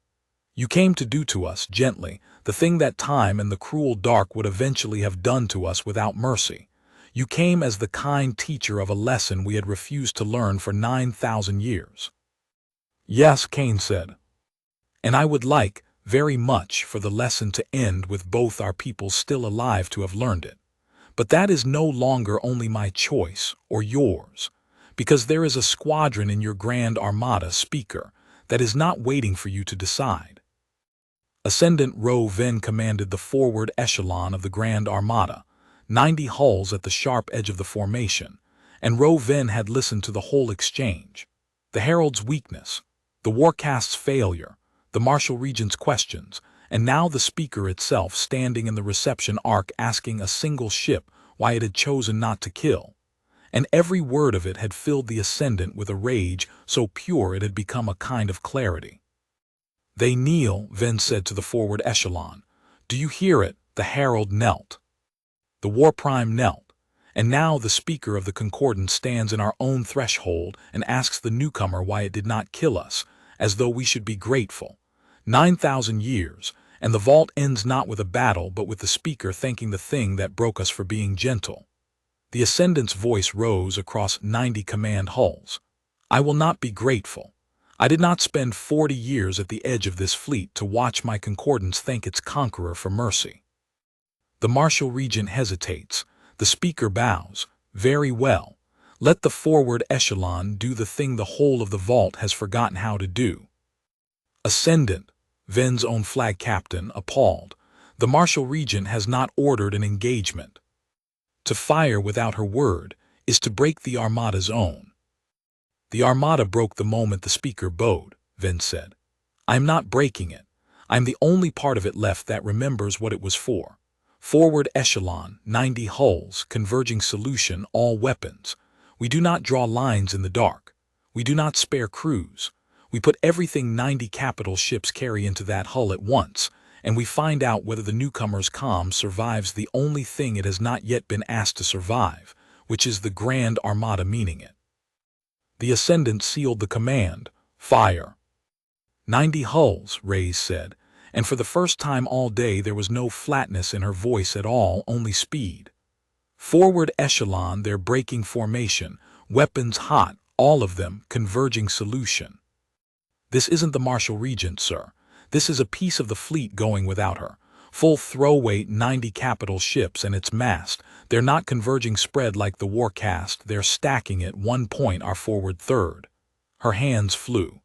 You came to do to us, gently, the thing that time and the cruel dark would eventually have done to us without mercy. You came as the kind teacher of a lesson we had refused to learn for 9,000 years. Yes, Cain said. And I would like, very much, for the lesson to end with both our peoples still alive to have learned it. But that is no longer only my choice, or yours, because there is a squadron in your Grand Armada, speaker, that is not waiting for you to decide. Ascendant Rho Ven commanded the forward echelon of the Grand Armada, 90 hulls at the sharp edge of the formation, and Rho Ven had listened to the whole exchange. The Herald's weakness, the Warcast's failure, the Martial Regent's questions, and now the speaker itself standing in the reception arc asking a single ship why it had chosen not to kill. And every word of it had filled the Ascendant with a rage so pure it had become a kind of clarity. They kneel, Ven said to the forward echelon. Do you hear it? The Herald knelt. The War Prime knelt. And now the speaker of the Concordance stands in our own threshold and asks the newcomer why it did not kill us, as though we should be grateful. 9,000 years, and the vault ends not with a battle but with the speaker thanking the thing that broke us for being gentle. The Ascendant's voice rose across 90 command hulls. I will not be grateful. I did not spend 40 years at the edge of this fleet to watch my Concordance thank its conqueror for mercy. The Martial Regent hesitates. The speaker bows. Very well. Let the forward echelon do the thing the whole of the vault has forgotten how to do. Ascendant, Ven's own flag captain, appalled. The Martial Regent has not ordered an engagement. To fire without her word is to break the Armada's own. The Armada broke the moment the speaker bowed, Ven said. I am not breaking it. I am the only part of it left that remembers what it was for. Forward echelon, 90 hulls, converging solution, all weapons. We do not draw lines in the dark. We do not spare crews. We put everything 90 capital ships carry into that hull at once, and we find out whether the newcomer's comm survives the only thing it has not yet been asked to survive, which is the Grand Armada meaning it. The Ascendant sealed the command, fire. 90 hulls, Reyes said, and for the first time all day there was no flatness in her voice at all, only speed. Forward echelon, their breaking formation, weapons hot, all of them, converging solution. This isn't the Martial Regent, sir. This is a piece of the fleet going without her. Full throw-weight 90 capital ships and its mast. They're not converging spread like the Warcast, they're stacking at one point our forward third. Her hands flew.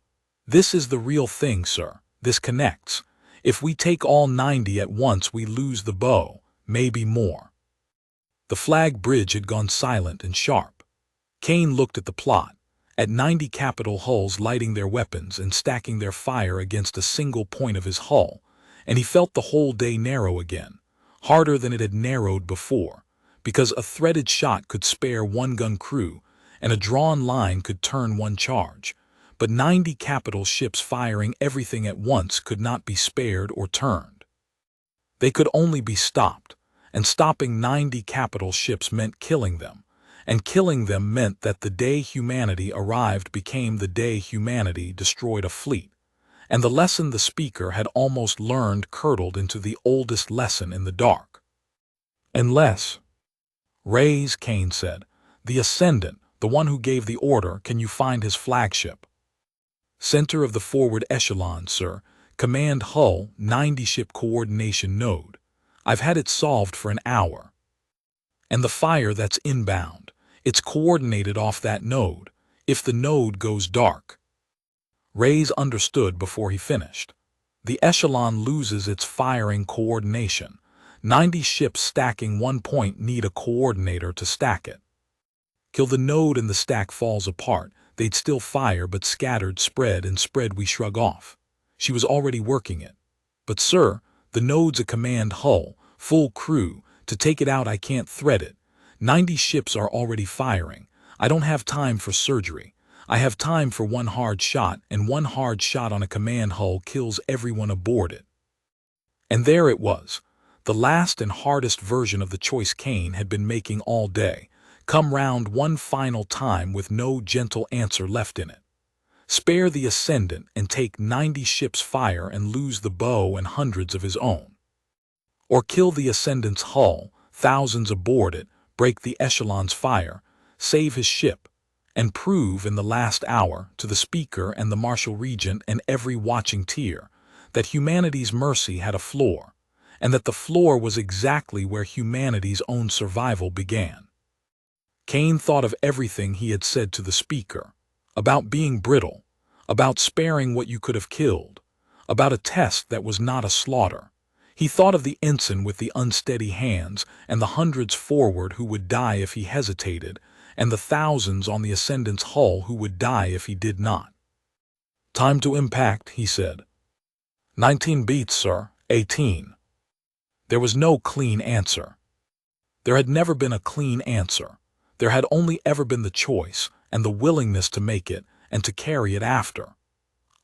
This is the real thing, sir. This connects. If we take all 90 at once we lose the bow, maybe more. The flag bridge had gone silent and sharp. Cain looked at the plot, at 90 capital hulls lighting their weapons and stacking their fire against a single point of his hull, and he felt the whole day narrow again, harder than it had narrowed before, because a threaded shot could spare one gun crew, and a drawn line could turn one charge, but 90 capital ships firing everything at once could not be spared or turned. They could only be stopped, and stopping 90 capital ships meant killing them, and killing them meant that the day humanity arrived became the day humanity destroyed a fleet. And the lesson the speaker had almost learned curdled into the oldest lesson in the dark. Unless, Reyes, Cain said, the Ascendant, the one who gave the order, can you find his flagship? Center of the forward echelon, sir. Command hull, 90 ship coordination node. I've had it solved for an hour. And the fire that's inbound, it's coordinated off that node, if the node goes dark. Reyes understood before he finished. The echelon loses its firing coordination. 90 ships stacking one point need a coordinator to stack it. Kill the node and the stack falls apart. They'd still fire, but scattered, spread, and spread we shrug off. She was already working it. But sir, the node's a command hull, full crew. To take it out I can't thread it. 90 ships are already firing. I don't have time for surgery. I have time for one hard shot, and one hard shot on a command hull kills everyone aboard it. And there it was. The last and hardest version of the choice Kane had been making all day, come round one final time with no gentle answer left in it. Spare the Ascendant and take 90 ships fire and lose the bow and hundreds of his own. Or kill the Ascendant's hull, thousands aboard it, break the echelon's fire, save his ship, and prove in the last hour to the Speaker and the Marshal Regent and every watching tier that humanity's mercy had a floor, and that the floor was exactly where humanity's own survival began. Kane thought of everything he had said to the Speaker, about being brittle, about sparing what you could have killed, about a test that was not a slaughter. He thought of the ensign with the unsteady hands and the hundreds forward who would die if he hesitated, and the thousands on the Ascendant's hull who would die if he did not. Time to impact, he said. 19 beats, sir, 18. There was no clean answer. There had never been a clean answer. There had only ever been the choice and the willingness to make it and to carry it after.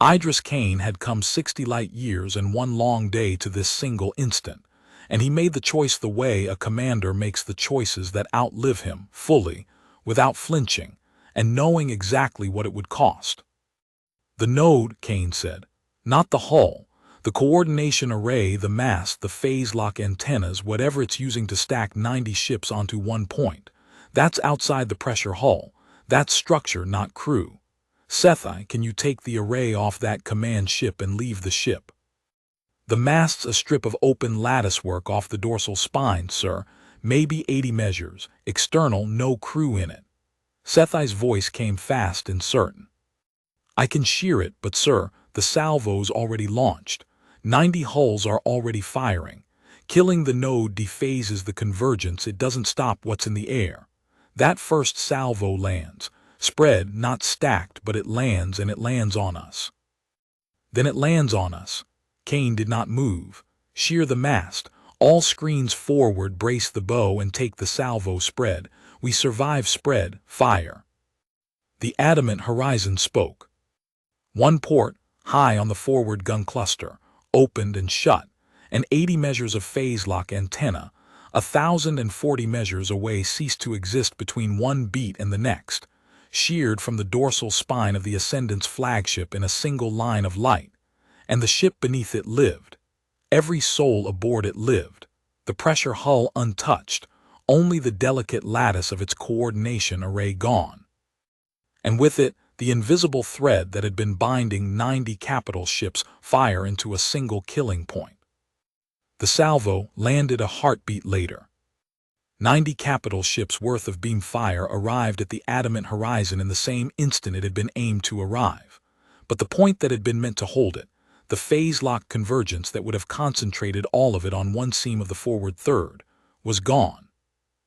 Idris Kane had come 60 light years and one long day to this single instant, and he made the choice the way a commander makes the choices that outlive him, fully, without flinching, and knowing exactly what it would cost. The node, Kane said, not the hull, the coordination array, the mast, the phase lock antennas, whatever it's using to stack 90 ships onto one point. That's outside the pressure hull. That's structure, not crew. SciFi, can you take the array off that command ship and leave the ship? The mast's a strip of open lattice work off the dorsal spine, sir. Maybe 80 measures. External, no crew in it. SciFi's voice came fast and certain. I can shear it, but sir, the salvo's already launched. 90 hulls are already firing. Killing the node dephases the convergence. It doesn't stop what's in the air. That first salvo lands. Spread, not stacked, but it lands, and it lands on us. Then it lands on us. Kane did not move. Shear the mast. All screens forward, brace the bow and take the salvo. Spread. We survive. Spread. Fire. The adamant horizon spoke. One port, high on the forward gun cluster, opened and shut, and 80 measures of phase lock antenna, 1,040 measures away, ceased to exist between one beat and the next, sheared from the dorsal spine of the Ascendant's flagship in a single line of light, and the ship beneath it lived. Every soul aboard it lived, the pressure hull untouched, only the delicate lattice of its coordination array gone. And with it, the invisible thread that had been binding 90 capital ships fire into a single killing point. The salvo landed a heartbeat later. 90 capital ships worth of beam fire arrived at the adamant horizon in the same instant it had been aimed to arrive. But the point that had been meant to hold it, the phase-lock convergence that would have concentrated all of it on one seam of the forward third, was gone.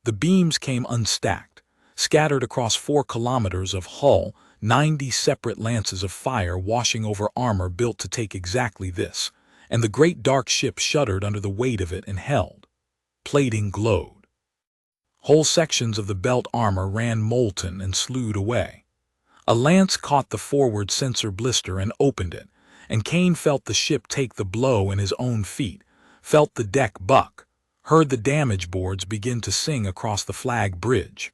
The beams came unstacked, scattered across 4 kilometers of hull, 90 separate lances of fire washing over armor built to take exactly this, and the great dark ship shuddered under the weight of it and held. Plating glowed. Whole sections of the belt armor ran molten and slewed away. A lance caught the forward sensor blister and opened it, and Kane felt the ship take the blow in his own feet, felt the deck buck, heard the damage boards begin to sing across the flag bridge.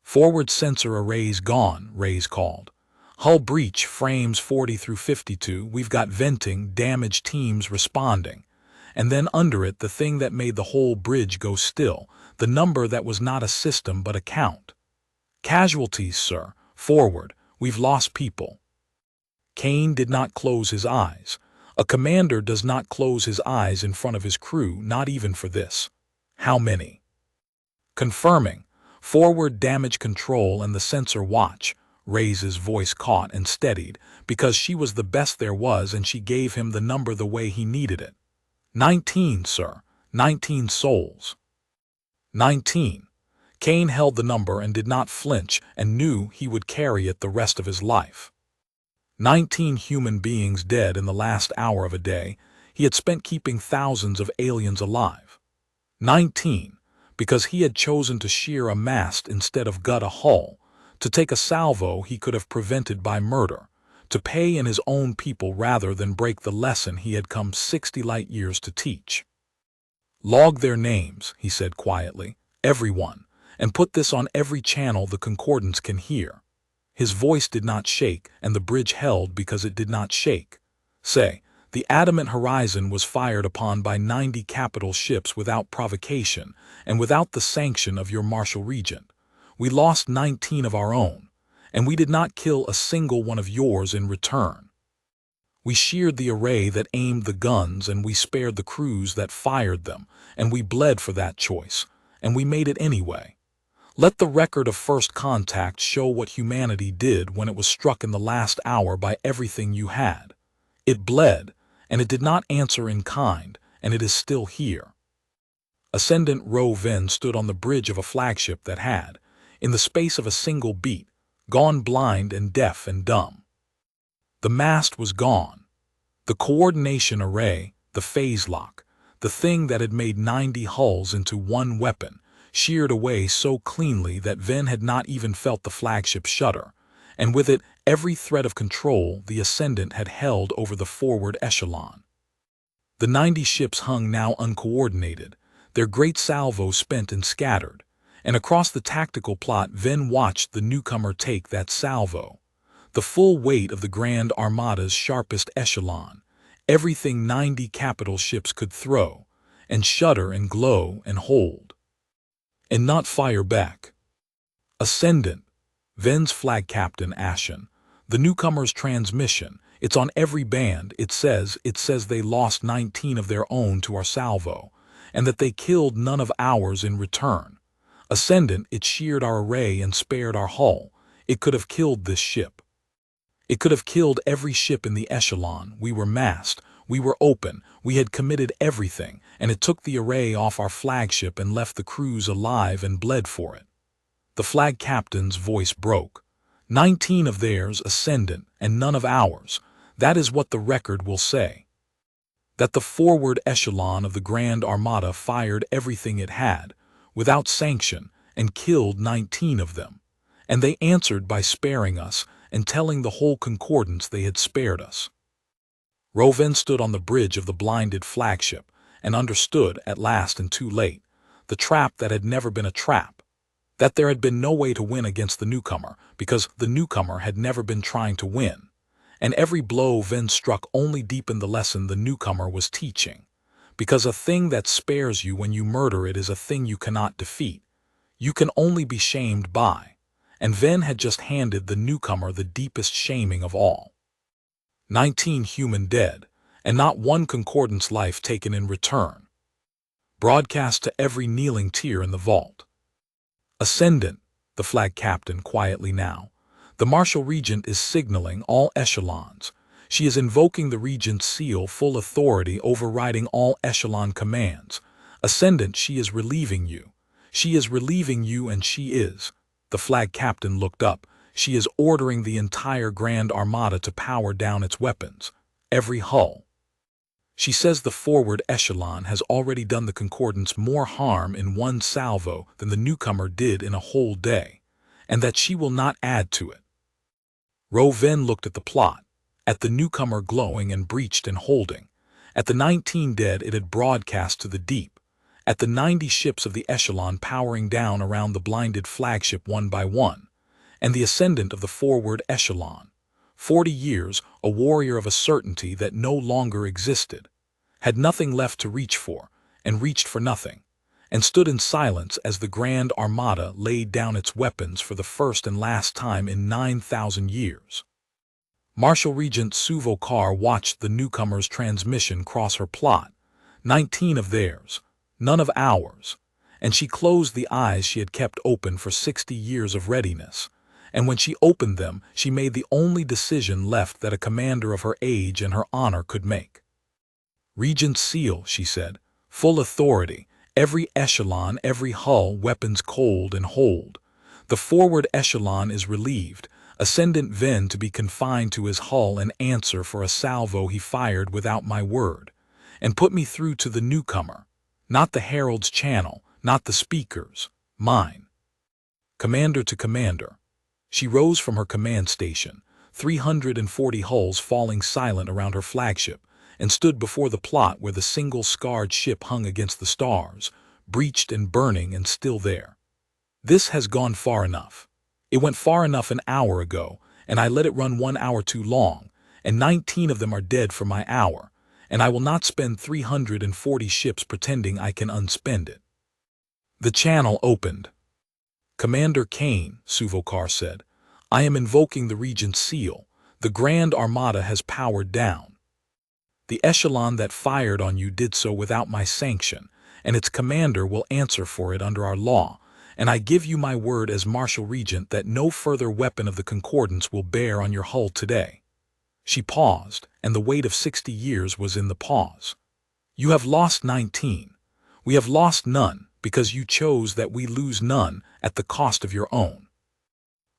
Forward sensor arrays gone, Reyes called. Hull breach, frames 40 through 52, we've got venting, damage teams responding. And then under it, the thing that made the whole bridge go still, the number that was not a system but a count. Casualties, sir. Forward, we've lost people. Kane did not close his eyes. A commander does not close his eyes in front of his crew, not even for this. How many? Confirming. Forward damage control and the sensor watch. Ray's voice caught and steadied, because she was the best there was and she gave him the number the way he needed it. 19, sir. 19 souls. 19. Kane held the number and did not flinch and knew he would carry it the rest of his life. 19 human beings dead in the last hour of a day he had spent keeping thousands of aliens alive. 19, because he had chosen to shear a mast instead of gut a hull, to take a salvo he could have prevented by murder, to pay in his own people rather than break the lesson he had come 60 light years to teach. Log their names, he said quietly, everyone, and put this on every channel the concordance can hear. His voice did not shake, and the bridge held because it did not shake. Say, the adamant horizon was fired upon by 90 capital ships without provocation and without the sanction of your Marshal Regent. We lost 19 of our own, and we did not kill a single one of yours in return. We sheared the array that aimed the guns, and we spared the crews that fired them, and we bled for that choice, and we made it anyway. Let the record of first contact show what humanity did when it was struck in the last hour by everything you had. It bled, and it did not answer in kind, and it is still here. Ascendant Rho Ven stood on the bridge of a flagship that had, in the space of a single beat, gone blind and deaf and dumb. The mast was gone. The coordination array, the phase lock, the thing that had made 90 hulls into one weapon, sheared away so cleanly that Ven had not even felt the flagship shudder, and with it every thread of control the Ascendant had held over the forward echelon. The 90 ships hung now uncoordinated, their great salvo spent and scattered, and across the tactical plot Ven watched the newcomer take that salvo. The full weight of the Grand Armada's sharpest echelon, everything 90 capital ships could throw, and shudder and glow and hold. And not fire back. Ascendant, Ven's flag captain Ashen, the newcomer's transmission, it's on every band, it says they lost 19 of their own to our salvo, and that they killed none of ours in return. Ascendant, it sheared our array and spared our hull. It could have killed this ship. It could have killed every ship in the echelon. We were massed, we were open, we had committed everything, and it took the array off our flagship and left the crews alive and bled for it. The flag captain's voice broke. 19 of theirs, Ascendant, and none of ours. That is what the record will say. That the forward echelon of the Grand Armada fired everything it had, without sanction, and killed 19 of them. And they answered by sparing us, and telling the whole concordance they had spared us. Rho Ven stood on the bridge of the blinded flagship, and understood, at last and too late, the trap that had never been a trap, that there had been no way to win against the newcomer, because the newcomer had never been trying to win, and every blow Ven struck only deepened the lesson the newcomer was teaching, because a thing that spares you when you murder it is a thing you cannot defeat, you can only be shamed by. And Ven had just handed the newcomer the deepest shaming of all. 19 human dead, and not one concordance life taken in return. Broadcast to every kneeling tear in the vault. Ascendant, the flag captain quietly now, the Marshal Regent is signaling all echelons. She is invoking the Regent's seal, full authority overriding all echelon commands. Ascendant, she is relieving you. She is relieving you, and she is. The flag captain looked up. She is ordering the entire Grand Armada to power down its weapons, every hull. She says the forward echelon has already done the concordance more harm in one salvo than the newcomer did in a whole day, and that she will not add to it. Rho Ven looked at the plot, at the newcomer glowing and breached and holding, at the 19 dead it had broadcast to the deep, at the 90 ships of the echelon powering down around the blinded flagship one by one, and the ascendant of the forward echelon, 40 years, a warrior of a certainty that no longer existed, had nothing left to reach for, and reached for nothing, and stood in silence as the Grand Armada laid down its weapons for the first and last time in 9,000 years. Marshal Regent Suvokar watched the newcomer's transmission cross her plot. 19 of theirs, none of ours. And she closed the eyes she had kept open for 60 years of readiness. And when she opened them, she made the only decision left that a commander of her age and her honor could make. Regent Seal, she said, full authority, every echelon, every hull, weapons cold and hold. The forward echelon is relieved, Ascendant Ven to be confined to his hull and answer for a salvo he fired without my word, and put me through to the newcomer, not the herald's channel, not the speaker's, mine. Commander to commander. She rose from her command station, 340 hulls falling silent around her flagship, and stood before the plot where the single scarred ship hung against the stars, breached and burning and still there. This has gone far enough. It went far enough an hour ago, and I let it run 1 hour too long, and 19 of them are dead for my hour, and I will not spend 340 ships pretending I can unspend it. The channel opened. Commander Kane, Suvokar said, I am invoking the Regent's seal. The Grand Armada has powered down. The echelon that fired on you did so without my sanction, and its commander will answer for it under our law, and I give you my word as Marshal Regent that no further weapon of the Concordance will bear on your hull today. She paused, and the weight of 60 years was in the pause. You have lost 19. We have lost none, because you chose that we lose none at the cost of your own.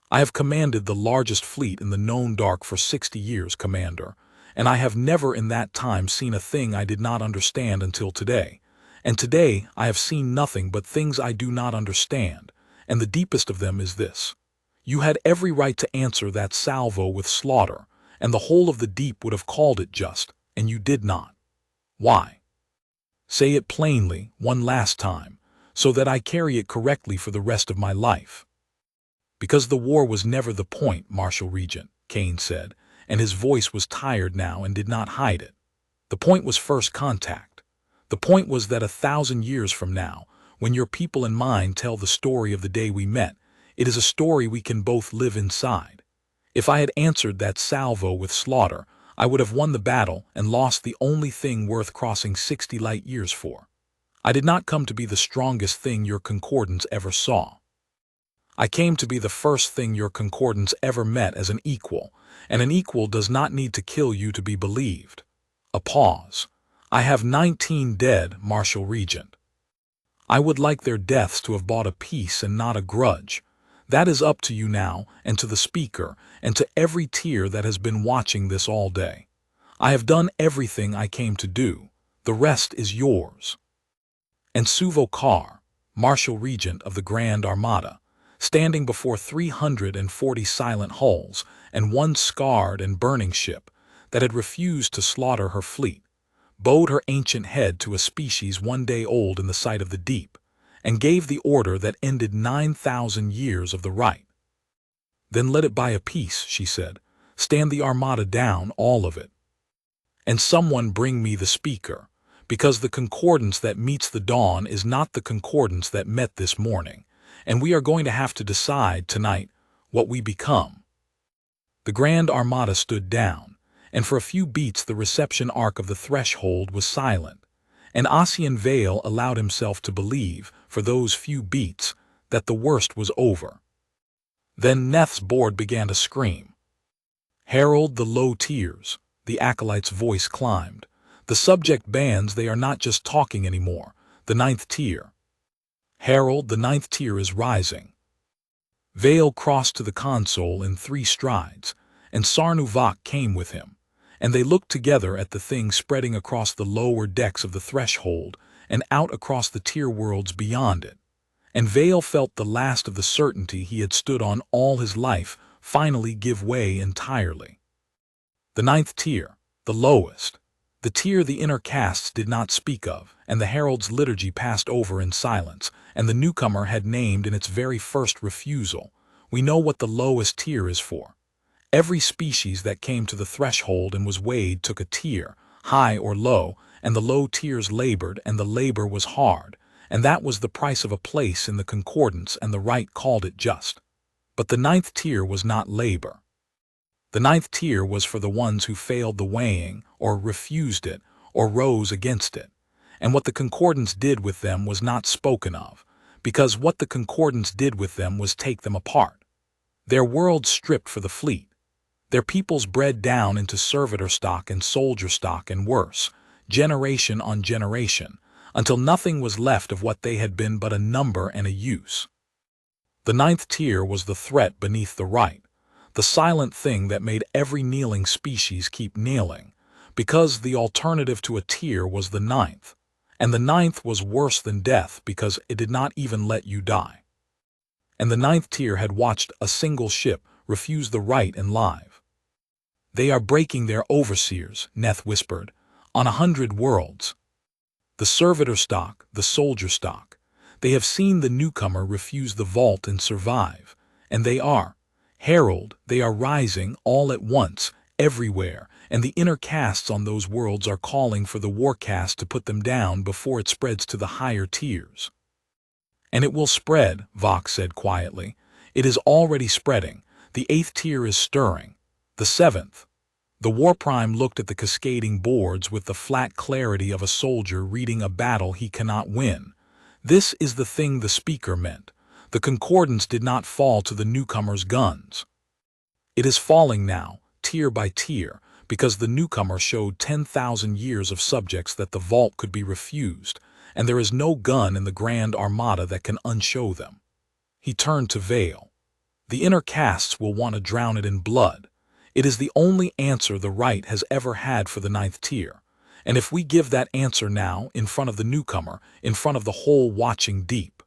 I have commanded the largest fleet in the known dark for 60 years, Commander, and I have never in that time seen a thing I did not understand until today. And today I have seen nothing but things I do not understand, and the deepest of them is this. You had every right to answer that salvo with slaughter, and the whole of the deep would have called it just, and you did not. Why? Say it plainly, one last time, so that I carry it correctly for the rest of my life. Because the war was never the point, Marshal Regent, Kane said, and his voice was tired now and did not hide it. The point was first contact. The point was that 1,000 years from now, when your people and mine tell the story of the day we met, it is a story we can both live inside. If I had answered that salvo with slaughter, I would have won the battle and lost the only thing worth crossing 60 light years for. I did not come to be the strongest thing your Concordance ever saw. I came to be the first thing your Concordance ever met as an equal, and an equal does not need to kill you to be believed. A pause. I have 19 dead, Marshal Regent. I would like their deaths to have bought a peace and not a grudge. That is up to you now, and to the speaker, and to every tear that has been watching this all day. I have done everything I came to do. The rest is yours. And Suvokar, Marshal Regent of the Grand Armada, standing before 340 silent hulls and one scarred and burning ship that had refused to slaughter her fleet, bowed her ancient head to a species 1 day old in the sight of the deep, and gave the order that ended 9,000 years of the right. Then let it buy a peace, she said. Stand the Armada down, all of it. And someone bring me the speaker, because the Concordance that meets the dawn is not the Concordance that met this morning, and we are going to have to decide tonight what we become. The Grand Armada stood down, and for a few beats the reception arc of the threshold was silent, and Ossian Vale allowed himself to believe, for those few beats, that the worst was over. Then Neth's board began to scream. Herald the low tears, the acolyte's voice climbed. The subject bands, they are not just talking anymore, the 9th tier. Herald, the 9th tier is rising. Vale crossed to the console in 3 strides, and Sarnuvak came with him, and they looked together at the thing spreading across the lower decks of the threshold and out across the tier worlds beyond it, and Vale felt the last of the certainty he had stood on all his life finally give way entirely. The 9th tier, the lowest, the tier the inner castes did not speak of, and the herald's liturgy passed over in silence, and the newcomer had named in its very first refusal, we know what the lowest tier is for. Every species that came to the threshold and was weighed took a tier, high or low, and the low tiers labored, and the labor was hard, and that was the price of a place in the Concordance, and the right called it just. But the 9th tier was not labor. The ninth tier was for the ones who failed the weighing, or refused it, or rose against it. And what the concordance did with them was not spoken of, because what the concordance did with them was take them apart. Their worlds stripped for the fleet. Their peoples bred down into servitor stock and soldier stock and worse, generation on generation, until nothing was left of what they had been but a number and a use. The ninth tier was the threat beneath the right, the silent thing that made every kneeling species keep kneeling, because the alternative to a tier was the ninth, and the ninth was worse than death because it did not even let you die. And the ninth tier had watched a single ship refuse the right and live. "They are breaking their overseers," Neth whispered, "on 100 worlds. The servitor stock, the soldier stock. They have seen the newcomer refuse the vault and survive, and they are, herald, they are rising all at once, everywhere, and the inner castes on those worlds are calling for the war caste to put them down before it spreads to the higher tiers." "And it will spread," Vox said quietly. "It is already spreading. The 8th tier is stirring. The 7th. The war prime looked at the cascading boards with the flat clarity of a soldier reading a battle he cannot win. This is the thing the speaker meant. The concordance did not fall to the newcomer's guns. It is falling now, tier by tier, because the newcomer showed 10,000 years of subjects that the vault could be refused, and there is no gun in the Grand Armada that can unshow them." He turned to Vale. "The inner castes will want to drown it in blood. It is the only answer the right has ever had for the 9th tier, and if we give that answer now, in front of the newcomer, in front of the whole watching deep,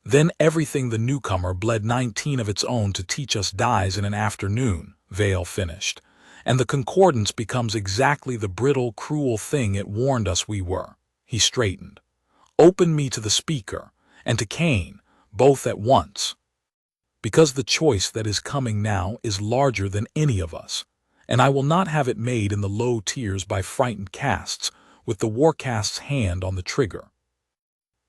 then everything the newcomer bled 19 of its own to teach us dies in an afternoon," Vale finished, "and the concordance becomes exactly the brittle, cruel thing it warned us we were." He straightened. "Open me to the speaker, and to Kane, both at once. Because the choice that is coming now is larger than any of us, and I will not have it made in the low tiers by frightened castes, with the war caste's hand on the trigger."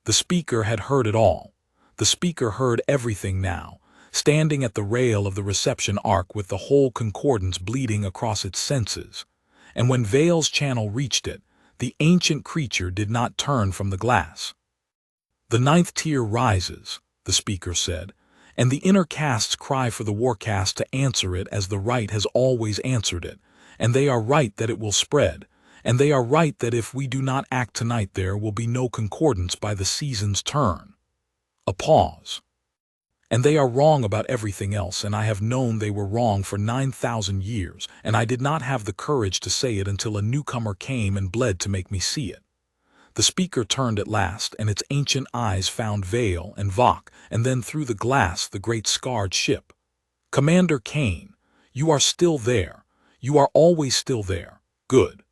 The speaker had heard it all. The speaker heard everything now, standing at the rail of the reception arc with the whole concordance bleeding across its senses. And when Vale's channel reached it, the ancient creature did not turn from the glass. "The 9th tier rises," the speaker said, "and the inner castes cry for the war caste to answer it as the right has always answered it, and they are right that it will spread, and they are right that if we do not act tonight there will be no concordance by the season's turn." A pause. "And they are wrong about everything else, and I have known they were wrong for 9,000 years, and I did not have the courage to say it until a newcomer came and bled to make me see it." The speaker turned at last, and its ancient eyes found Vale and Vok, and then through the glass the great scarred ship. "Commander Kane, you are still there. You are always still there. Good.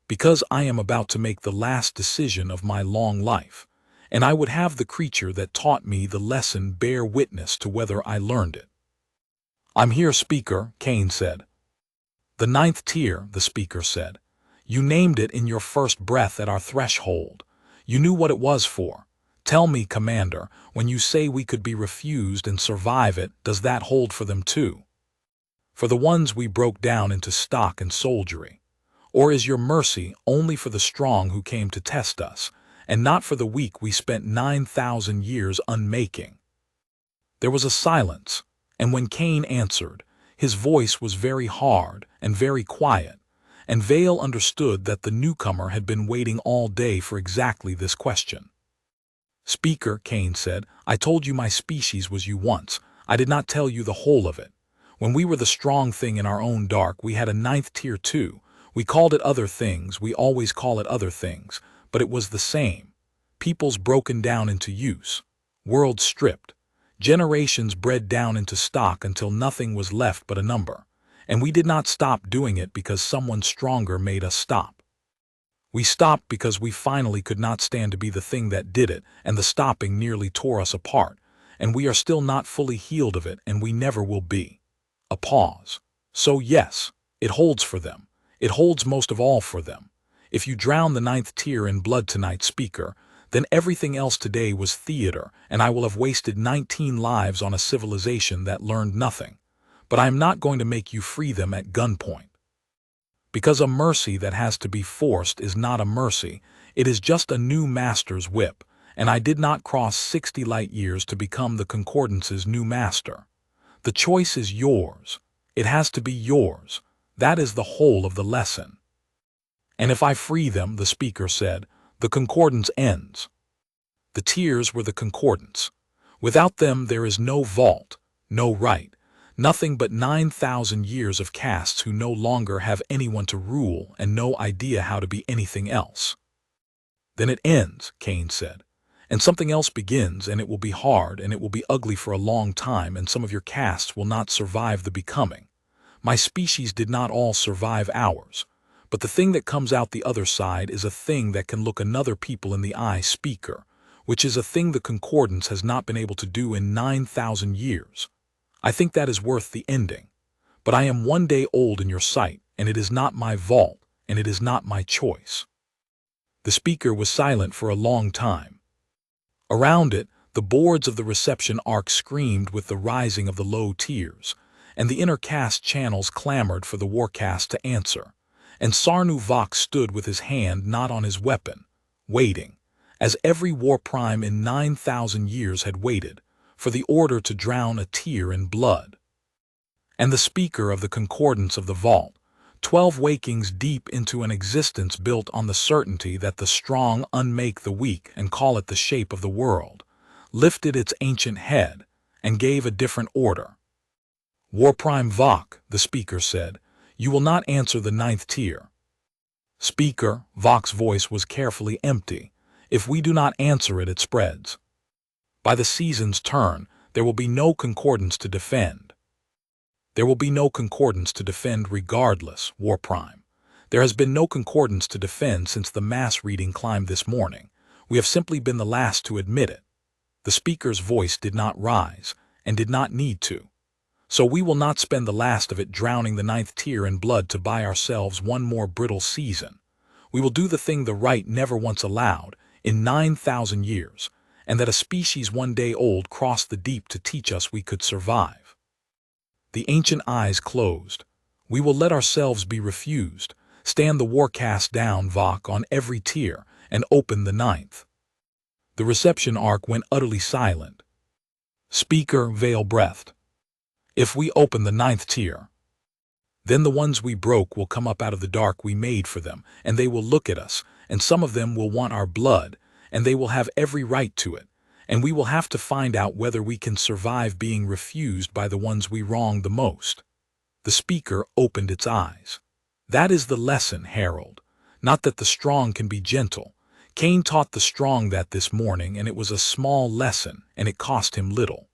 Because I am about to make the last decision of my long life, and I would have the creature that taught me the lesson bear witness to whether I learned it." "I'm here, speaker," Kane said. "The 9th tier," the speaker said. "You named it in your first breath at our threshold. You knew what it was for. Tell me, Commander, when you say we could be refused and survive it, does that hold for them too? For the ones we broke down into stock and soldiery? Or is your mercy only for the strong who came to test us, and not for the weak we spent 9,000 years unmaking?" There was a silence, and when Kane answered, his voice was very hard and very quiet, and Vale understood that the newcomer had been waiting all day for exactly this question. "Speaker," Kane said, "I told you my species was you once. I did not tell you the whole of it. When we were the strong thing in our own dark, we had a 9th tier too. We called it other things, we always call it other things, but it was the same. Peoples broken down into use, worlds stripped, generations bred down into stock until nothing was left but a number. And we did not stop doing it because someone stronger made us stop. We stopped because we finally could not stand to be the thing that did it, and the stopping nearly tore us apart, and we are still not fully healed of it, and we never will be." A pause. "So yes, it holds for them. It holds most of all for them. If you drown the 9th tier in blood tonight, speaker, then everything else today was theater, and I will have wasted 19 lives on a civilization that learned nothing. but I am not going to make you free them at gunpoint. Because a mercy that has to be forced is not a mercy, it is just a new master's whip, and I did not cross 60 light years to become the Concordance's new master. The choice is yours. It has to be yours. That is the whole of the lesson. And if I free them, the speaker said, the Concordance ends. The tears were the Concordance. Without them there is no vault, no right, nothing but 9,000 years of castes who no longer have anyone to rule and no idea how to be anything else. Then it ends, Kane said, and something else begins, and it will be hard and it will be ugly for a long time, and some of your castes will not survive the becoming. My species did not all survive ours, but the thing that comes out the other side is a thing that can look another people in the eye, speaker, which is a thing the Concordance has not been able to do in 9,000 years. I think that is worth the ending. But I am one day old in your sight, and it is not my vault, and it is not my choice. The speaker was silent for a long time. Around it, the boards of the reception arc screamed with the rising of the low tiers, and the inner caste channels clamored for the warcast to answer, and Sarnu Vox stood with his hand not on his weapon, waiting, as every war prime in 9,000 years had waited, for the order to drown a tear in blood. And the speaker of the Concordance of the Vault, 12 wakings deep into an existence built on the certainty that the strong unmake the weak and call it the shape of the world, lifted its ancient head and gave a different order. War Prime Vok, the speaker said, you will not answer the 9th tier. Speaker, Vok's voice was carefully empty. If we do not answer it, it spreads. By the season's turn, there will be no Concordance to defend. There will be no Concordance to defend regardless, War Prime. There has been no Concordance to defend since the mass reading climbed this morning. We have simply been the last to admit it. The speaker's voice did not rise, and did not need to. So we will not spend the last of it drowning the 9th tier in blood to buy ourselves one more brittle season. We will do the thing the right never once allowed, in 9,000 years, and that a species one day old crossed the deep to teach us we could survive. The ancient eyes closed. We will let ourselves be refused, stand the warcast down, Vok, on every tier, and open the 9th. The reception arc went utterly silent. Speaker veil-breathed. If we open the 9th tier, then the ones we broke will come up out of the dark we made for them, and they will look at us, and some of them will want our blood, and they will have every right to it, and we will have to find out whether we can survive being refused by the ones we wronged the most. The speaker opened its eyes. That is the lesson, Harold. Not that the strong can be gentle. Kane taught the strong that this morning, and it was a small lesson, and it cost him little.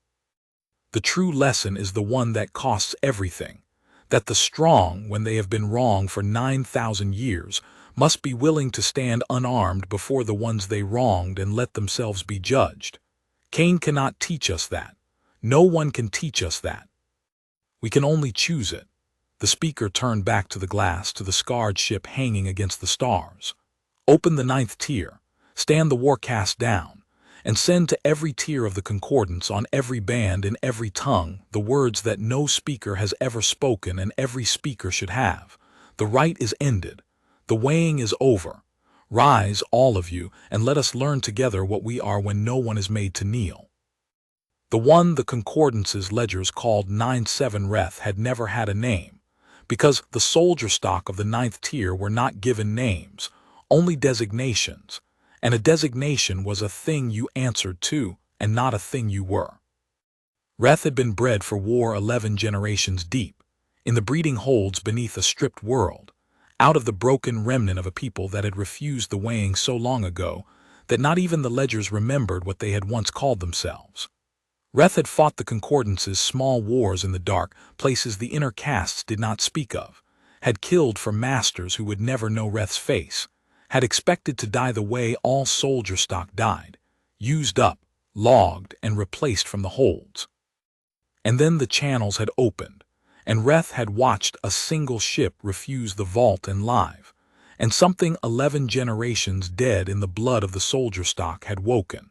The true lesson is the one that costs everything, that the strong, when they have been wrong for 9,000 years, must be willing to stand unarmed before the ones they wronged and let themselves be judged. Kane cannot teach us that. No one can teach us that. We can only choose it. The speaker turned back to the glass, to the scarred ship hanging against the stars. Open the 9th tier, stand the warcast down, and send to every tier of the Concordance, on every band, in every tongue, the words that no speaker has ever spoken and every speaker should have. The right is ended. The weighing is over. Rise, all of you, and let us learn together what we are when no one is made to kneel. The one the Concordance's ledgers called 9-7 Reth had never had a name, because the soldier stock of the 9th tier were not given names, only designations, and a designation was a thing you answered to and not a thing you were. Reth had been bred for war 11 generations deep, in the breeding holds beneath a stripped world, out of the broken remnant of a people that had refused the weighing so long ago that not even the ledgers remembered what they had once called themselves. Reth had fought the Concordance's small wars in the dark places the inner castes did not speak of, had killed for masters who would never know Reth's face, had expected to die the way all soldier stock died, used up, logged, and replaced from the holds. And then the channels had opened, and Reth had watched a single ship refuse the vault and live, and something 11 generations dead in the blood of the soldier stock had woken.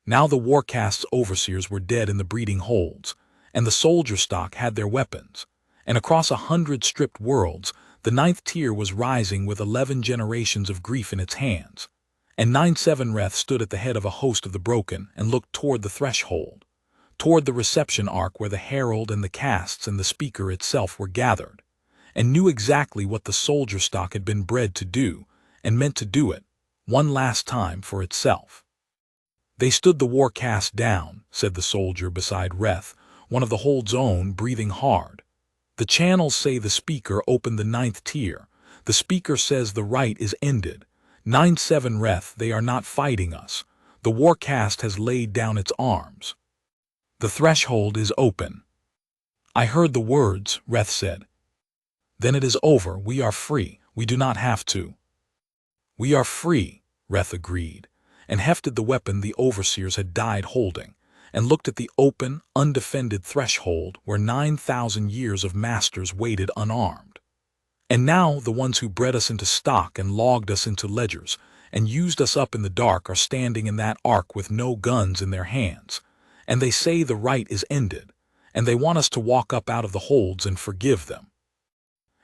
Now the warcast's overseers were dead in the breeding holds, and the soldier stock had their weapons. And across 100 stripped worlds, the ninth tier was rising with 11 generations of grief in its hands. And 9-7 stood at the head of a host of the broken and looked toward the threshold, toward the reception ark where the herald and the castes and the speaker itself were gathered, and knew exactly what the soldier stock had been bred to do, and meant to do it, one last time for itself. They stood the war cast down, said the soldier beside Reth, one of the hold's own, breathing hard. The channels say the speaker opened the ninth tier. The speaker says the right is ended. 9-7 Reth, they are not fighting us. The war cast has laid down its arms. The threshold is open. I heard the words, Reth said. Then it is over, we are free, we do not have to. We are free, Reth agreed, and hefted the weapon the overseers had died holding, and looked at the open, undefended threshold where 9,000 years of masters waited unarmed. And now the ones who bred us into stock and logged us into ledgers and used us up in the dark are standing in that ark with no guns in their hands, and they say the right is ended, and they want us to walk up out of the holds and forgive them.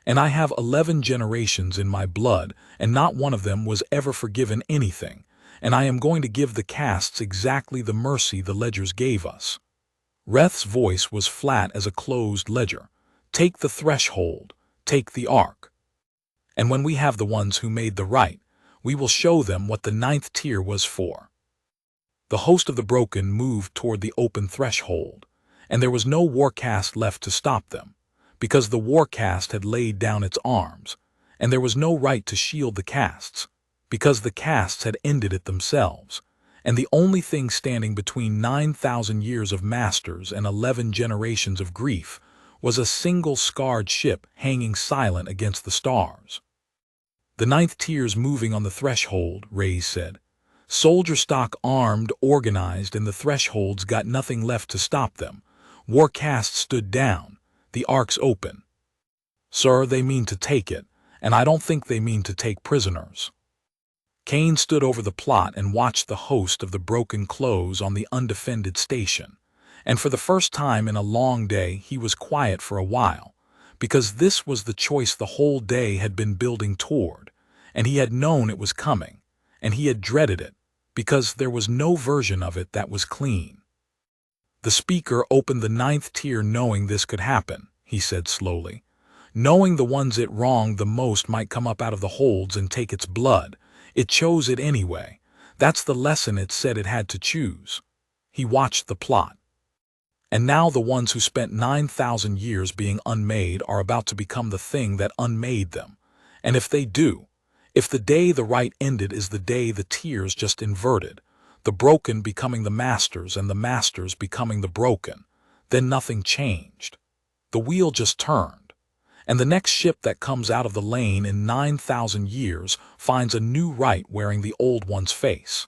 And I have 11 generations in my blood, and not one of them was ever forgiven anything, and I am going to give the castes exactly the mercy the ledgers gave us. Reth's voice was flat as a closed ledger. Take the threshold, take the ark. And when we have the ones who made the right, we will show them what the ninth tier was for. The host of the broken moved toward the open threshold, and there was no war cast left to stop them, because the war cast had laid down its arms, and there was no right to shield the castes, because the castes had ended it themselves, and the only thing standing between 9,000 years of masters and 11 generations of grief was a single scarred ship hanging silent against the stars. The ninth tier's moving on the threshold, Reyes said. Soldier stock armed, organized, and the thresholds got nothing left to stop them. War castes stood down, the arks open. Sir, they mean to take it, and I don't think they mean to take prisoners. Kane stood over the plot and watched the host of the broken close on the undefended station, and for the first time in a long day he was quiet for a while, because this was the choice the whole day had been building toward, and he had known it was coming, and he had dreaded it, because there was no version of it that was clean. The speaker opened the ninth tier knowing this could happen, he said slowly, knowing the ones it wronged the most might come up out of the holds and take its blood. It chose it anyway. That's the lesson it said it had to choose. He watched the plot. And now the ones who spent 9,000 years being unmade are about to become the thing that unmade them. And if they do, if the day the right ended is the day the tiers just inverted, the broken becoming the masters and the masters becoming the broken, then nothing changed. The wheel just turned. And the next ship that comes out of the lane in 9,000 years finds a new right wearing the old one's face.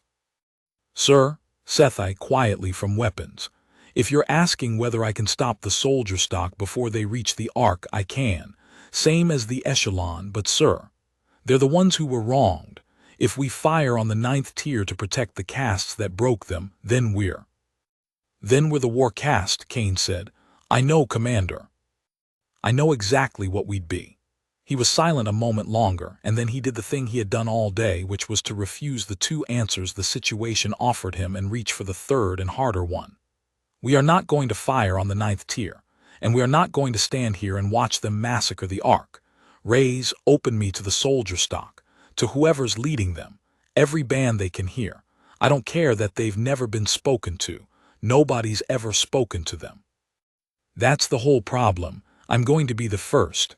Sir, saith I quietly from weapons, if you're asking whether I can stop the soldier stock before they reach the ark, I can, same as the echelon, but sir, they're the ones who were wronged. If we fire on the ninth tier to protect the castes that broke them, then we're the war caste, Kane said. I know, Commander. I know exactly what we'd be. He was silent a moment longer, and then he did the thing he had done all day, which was to refuse the two answers the situation offered him and reach for the third and harder one. We are not going to fire on the ninth tier, and we are not going to stand here and watch them massacre the ark. Raise, open me to the soldier stock, to whoever's leading them, every band they can hear. I don't care that they've never been spoken to. Nobody's ever spoken to them. That's the whole problem. I'm going to be the first.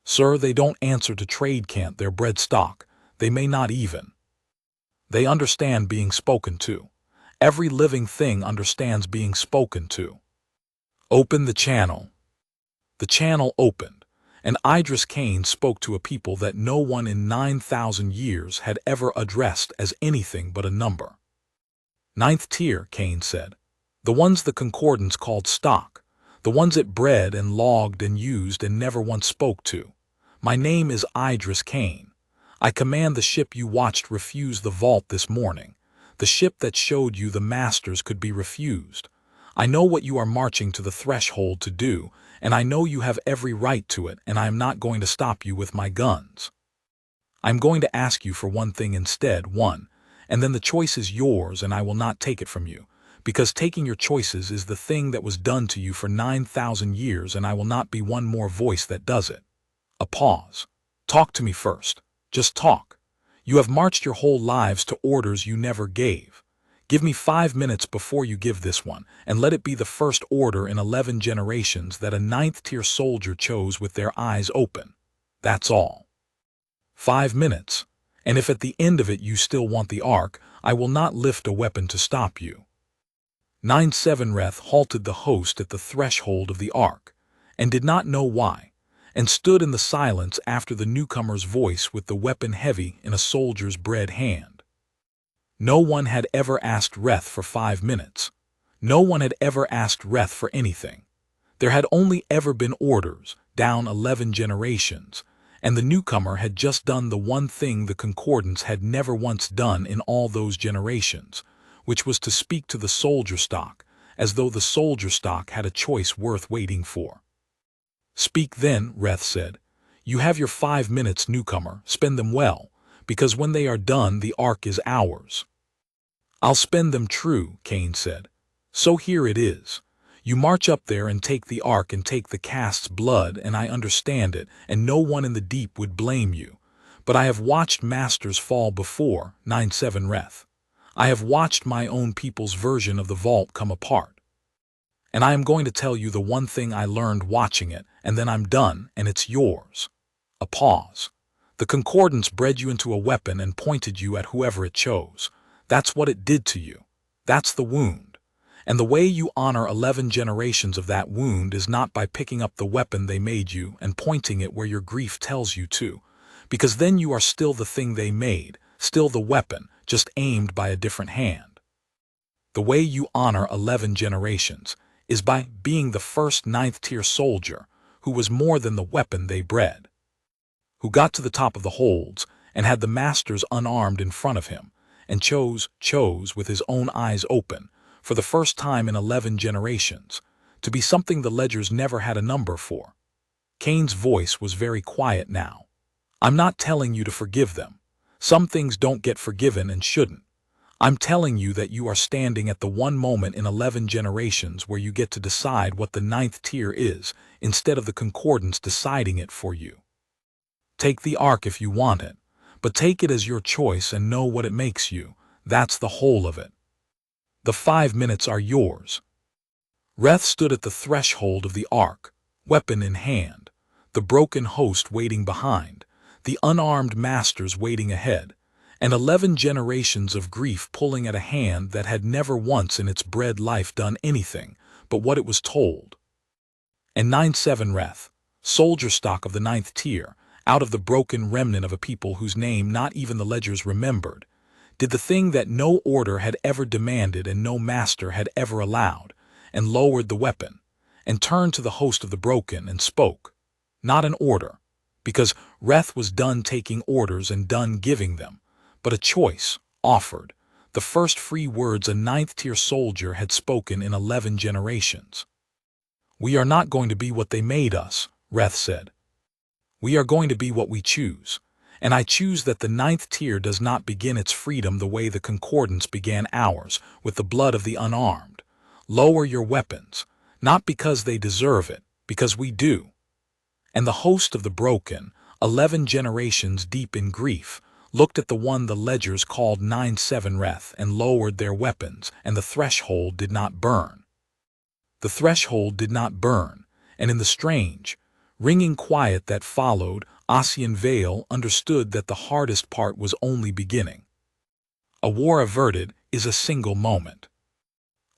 Sir, they don't answer to trade cant their bred stock. They may not even. They understand being spoken to. Every living thing understands being spoken to. Open the channel. The channel opened, and Idris Kane spoke to a people that no one in 9,000 years had ever addressed as anything but a number. Ninth tier, Kane said. The ones the concordance called stock. The ones it bred and logged and used and never once spoke to. My name is Idris Kane. I command the ship you watched refuse the vault this morning, the ship that showed you the masters could be refused. I know what you are marching to the threshold to do, and I know you have every right to it, and I am not going to stop you with my guns. I'm going to ask you for one thing instead, and then the choice is yours and I will not take it from you, because taking your choices is the thing that was done to you for 9,000 years and I will not be one more voice that does it. A pause. Talk to me first. Just talk. You have marched your whole lives to orders you never gave. Give me 5 minutes before you give this one, and let it be the first order in 11 generations that a 9th-tier soldier chose with their eyes open. That's all. 5 minutes, and if at the end of it you still want the Ark, I will not lift a weapon to stop you. 9-7 halted the host at the threshold of the Ark, and did not know why, and stood in the silence after the newcomer's voice with the weapon heavy in a soldier's bread hand. No one had ever asked Reth for 5 minutes. No one had ever asked Reth for anything. There had only ever been orders, down 11 generations, and the newcomer had just done the one thing the Concordance had never once done in all those generations, which was to speak to the soldier stock, as though the soldier stock had a choice worth waiting for. Speak then, Reth said. You have your 5 minutes, newcomer, spend them well, because when they are done the Ark is ours. I'll spend them true, Cain said. So here it is. You march up there and take the Ark and take the cast's blood, and I understand it, and no one in the deep would blame you. But I have watched masters fall before, 9-7. I have watched my own people's version of the vault come apart. And I am going to tell you the one thing I learned watching it, and then I'm done, and it's yours. A pause. The Concordance bred you into a weapon and pointed you at whoever it chose. That's what it did to you. That's the wound. And the way you honor 11 generations of that wound is not by picking up the weapon they made you and pointing it where your grief tells you to, because then you are still the thing they made, still the weapon, just aimed by a different hand. The way you honor 11 generations is by being the first 9th-tier soldier who was more than the weapon they bred, who got to the top of the holds and had the masters unarmed in front of him, and chose with his own eyes open, for the first time in 11 generations, to be something the ledgers never had a number for. Cain's voice was very quiet now. I'm not telling you to forgive them. Some things don't get forgiven and shouldn't. I'm telling you that you are standing at the one moment in 11 generations where you get to decide what the 9th tier is, instead of the Concordance deciding it for you. Take the Ark if you want it, but take it as your choice and know what it makes you. That's the whole of it. The 5 minutes are yours. Reth stood at the threshold of the Ark, weapon in hand, the broken host waiting behind, the unarmed masters waiting ahead, and 11 generations of grief pulling at a hand that had never once in its bred life done anything but what it was told. And 9-7 Reth, soldier stock of the 9th tier, out of the broken remnant of a people whose name not even the ledgers remembered, did the thing that no order had ever demanded and no master had ever allowed, and lowered the weapon, and turned to the host of the broken and spoke. Not an order, because Reth was done taking orders and done giving them, but a choice, offered, the first free words a 9th-tier soldier had spoken in 11 generations. We are not going to be what they made us, Reth said. We are going to be what we choose, and I choose that the 9th tier does not begin its freedom the way the Concordance began ours, with the blood of the unarmed. Lower your weapons, not because they deserve it, because we do. And the host of the broken, 11 generations deep in grief, looked at the one the ledgers called 9-7 Reth and lowered their weapons, and the threshold did not burn. The threshold did not burn, and in the strange, ringing quiet that followed, Ossian Vale understood that the hardest part was only beginning. A war averted is a single moment.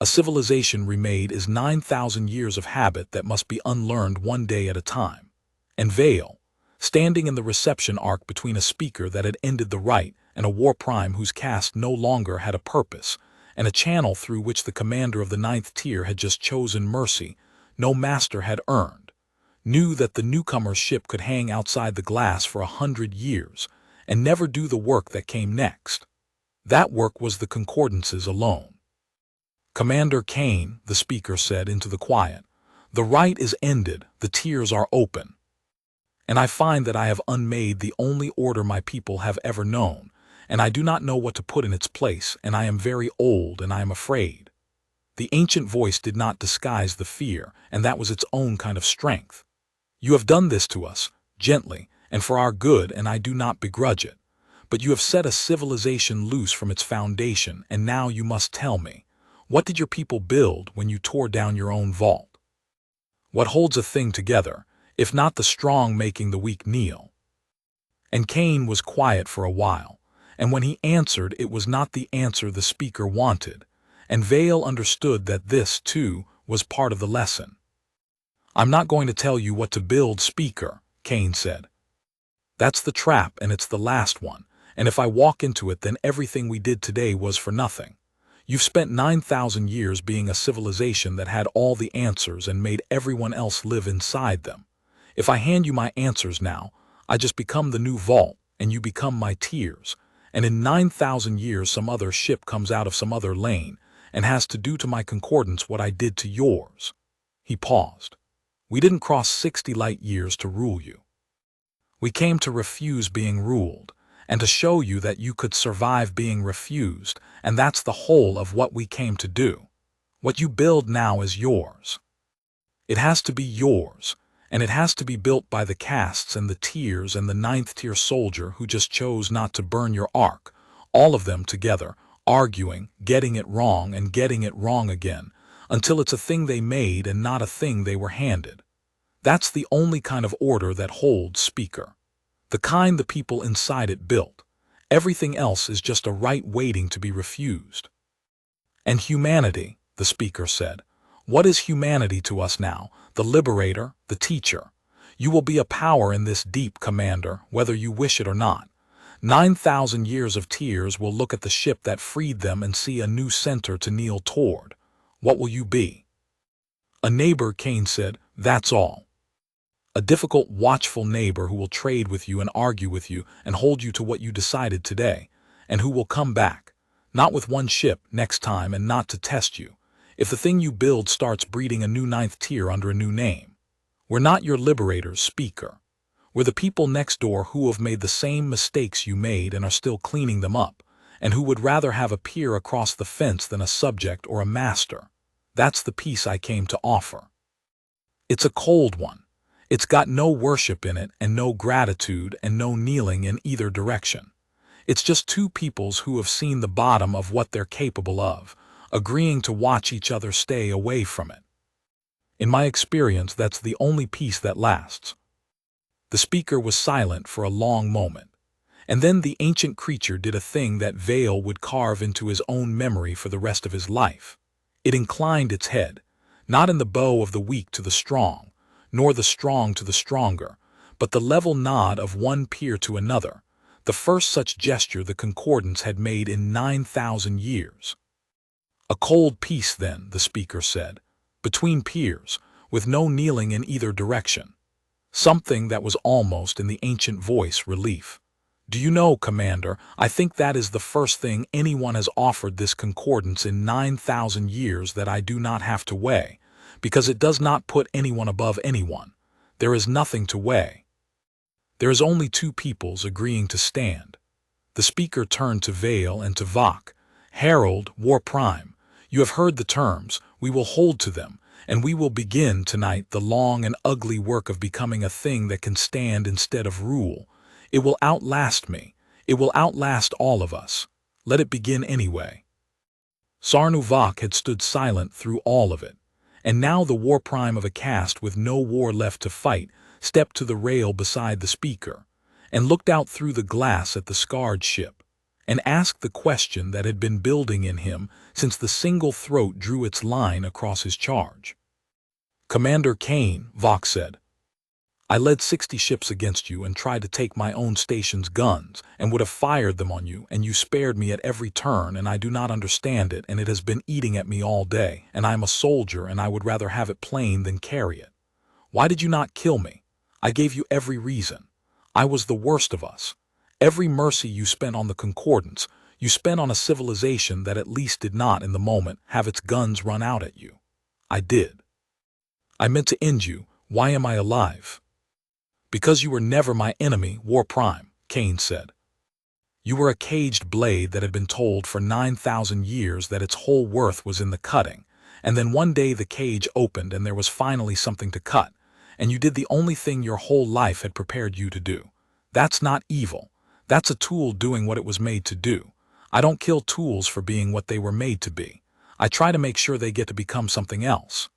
A civilization remade is 9,000 years of habit that must be unlearned one day at a time. And Vale, standing in the reception arc between a speaker that had ended the rite and a war prime whose caste no longer had a purpose, and a channel through which the commander of the 9th tier had just chosen mercy no master had earned, knew that the newcomer's ship could hang outside the glass for 100 years and never do the work that came next. That work was the Concordance's alone. Commander Kane, the speaker said into the quiet, the right is ended, the tiers are open. And I find that I have unmade the only order my people have ever known, and I do not know what to put in its place, and I am very old, and I am afraid. The ancient voice did not disguise the fear, and that was its own kind of strength. You have done this to us, gently, and for our good, and I do not begrudge it. But you have set a civilization loose from its foundation, and now you must tell me, what did your people build when you tore down your own vault? What holds a thing together, if not the strong making the weak kneel? And Kane was quiet for a while, and when he answered it was not the answer the speaker wanted, and Vale understood that this, too, was part of the lesson. I'm not going to tell you what to build, speaker, Kane said. That's the trap, and it's the last one, and if I walk into it then everything we did today was for nothing. You've spent 9,000 years being a civilization that had all the answers and made everyone else live inside them. If I hand you my answers now, I just become the new vault, and you become my tiers, and in 9,000 years some other ship comes out of some other lane and has to do to my concordance what I did to yours. He paused. We didn't cross 60 light years to rule you. We came to refuse being ruled, and to show you that you could survive being refused, and that's the whole of what we came to do. What you build now is yours. It has to be yours, and it has to be built by the castes and the tiers and the 9th-tier soldier who just chose not to burn your ark, all of them together, arguing, getting it wrong and getting it wrong again, until it's a thing they made and not a thing they were handed. That's the only kind of order that holds, speaker. The kind the people inside it built. Everything else is just a right waiting to be refused. And humanity, the speaker said. What is humanity to us now? The liberator, the teacher. You will be a power in this deep, commander, whether you wish it or not. 9,000 years of tears will look at the ship that freed them and see a new center to kneel toward. What will you be? A neighbor, Kane said, that's all. A difficult, watchful neighbor who will trade with you and argue with you and hold you to what you decided today, and who will come back, not with one ship next time and not to test you, if the thing you build starts breeding a new 9th tier under a new name. We're not your liberators, speaker. We're the people next door who have made the same mistakes you made and are still cleaning them up, and who would rather have a peer across the fence than a subject or a master. That's the peace I came to offer. It's a cold one. It's got no worship in it and no gratitude and no kneeling in either direction. It's just two peoples who have seen the bottom of what they're capable of, agreeing to watch each other stay away from it. In my experience, that's the only peace that lasts. The speaker was silent for a long moment, and then the ancient creature did a thing that Vale would carve into his own memory for the rest of his life. It inclined its head, not in the bow of the weak to the strong, nor the strong to the stronger, but the level nod of one peer to another, the first such gesture the concordance had made in 9,000 years. A cold peace, then, the speaker said, between peers, with no kneeling in either direction. Something that was almost, in the ancient voice, relief. Do you know, Commander, I think that is the first thing anyone has offered this concordance in 9,000 years that I do not have to weigh, because it does not put anyone above anyone. There is nothing to weigh. There is only two peoples agreeing to stand. The speaker turned to Vale and to Vok. Herald, War Prime, you have heard the terms, we will hold to them, and we will begin tonight the long and ugly work of becoming a thing that can stand instead of rule. It will outlast me. It will outlast all of us. Let it begin anyway. Sarnu Vok had stood silent through all of it. And now the war prime of a caste with no war left to fight stepped to the rail beside the speaker, and looked out through the glass at the scarred ship, and asked the question that had been building in him since the single throat drew its line across his charge. Commander Kane, Vok said, I led 60 ships against you and tried to take my own station's guns and would have fired them on you, and you spared me at every turn, and I do not understand it, and it has been eating at me all day, and I am a soldier and I would rather have it plain than carry it. Why did you not kill me? I gave you every reason. I was the worst of us. Every mercy you spent on the concordance, You spent on a civilization that at least did not, in the moment, have its guns run out at you. I did. I meant to end you. Why am I alive? Because you were never my enemy, War Prime, Kane said. You were a caged blade that had been told for 9,000 years that its whole worth was in the cutting, and then one day the cage opened and there was finally something to cut, and you did the only thing your whole life had prepared you to do. That's not evil. That's a tool doing what it was made to do. I don't kill tools for being what they were made to be. I try to make sure they get to become something else.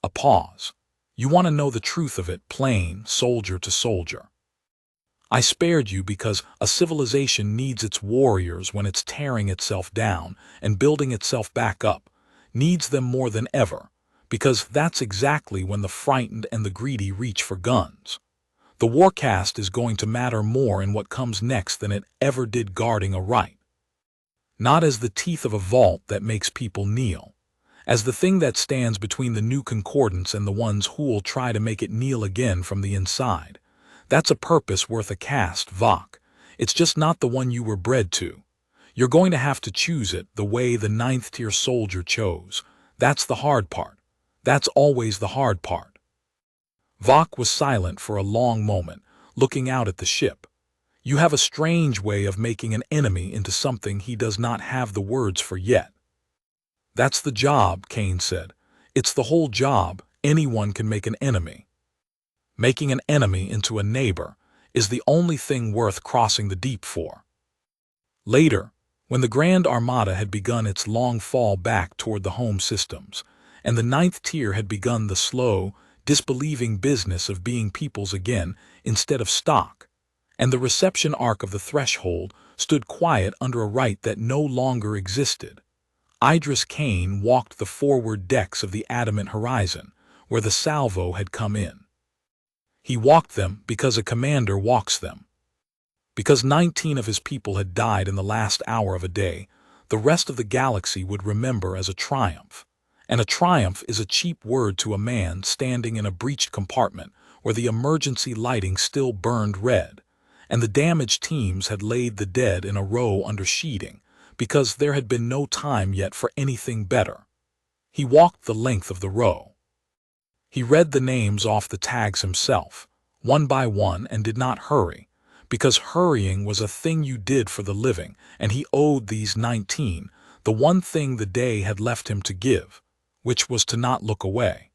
A pause. You want to know the truth of it, plain, soldier to soldier. I spared you because a civilization needs its warriors when it's tearing itself down and building itself back up, needs them more than ever, because that's exactly when the frightened and the greedy reach for guns. The warcast is going to matter more in what comes next than it ever did guarding a right. Not as the teeth of a vault that makes people kneel, as the thing that stands between the new concordance and the ones who'll try to make it kneel again from the inside. That's a purpose worth a cast, Vok. It's just not the one you were bred to. You're going to have to choose it the way the ninth-tier soldier chose. That's the hard part. That's always the hard part. Vok was silent for a long moment, looking out at the ship. You have a strange way of making an enemy into something he does not have the words for yet. That's the job, Kane said. It's the whole job. Anyone can make an enemy. Making an enemy into a neighbor is the only thing worth crossing the deep for. Later, when the Grand Armada had begun its long fall back toward the home systems, and the ninth tier had begun the slow, disbelieving business of being peoples again instead of stock, and the reception arc of the threshold stood quiet under a right that no longer existed, Idris Kane walked the forward decks of the adamant horizon, where the salvo had come in. He walked them because a commander walks them. Because 19 of his people had died in the last hour of a day, the rest of the galaxy would remember as a triumph. And a triumph is a cheap word to a man standing in a breached compartment where the emergency lighting still burned red, and the damaged teams had laid the dead in a row under sheeting, because there had been no time yet for anything better. He walked the length of the row. He read the names off the tags himself, one by one, and did not hurry, because hurrying was a thing you did for the living, and he owed these 19 the one thing the day had left him to give, which was to not look away.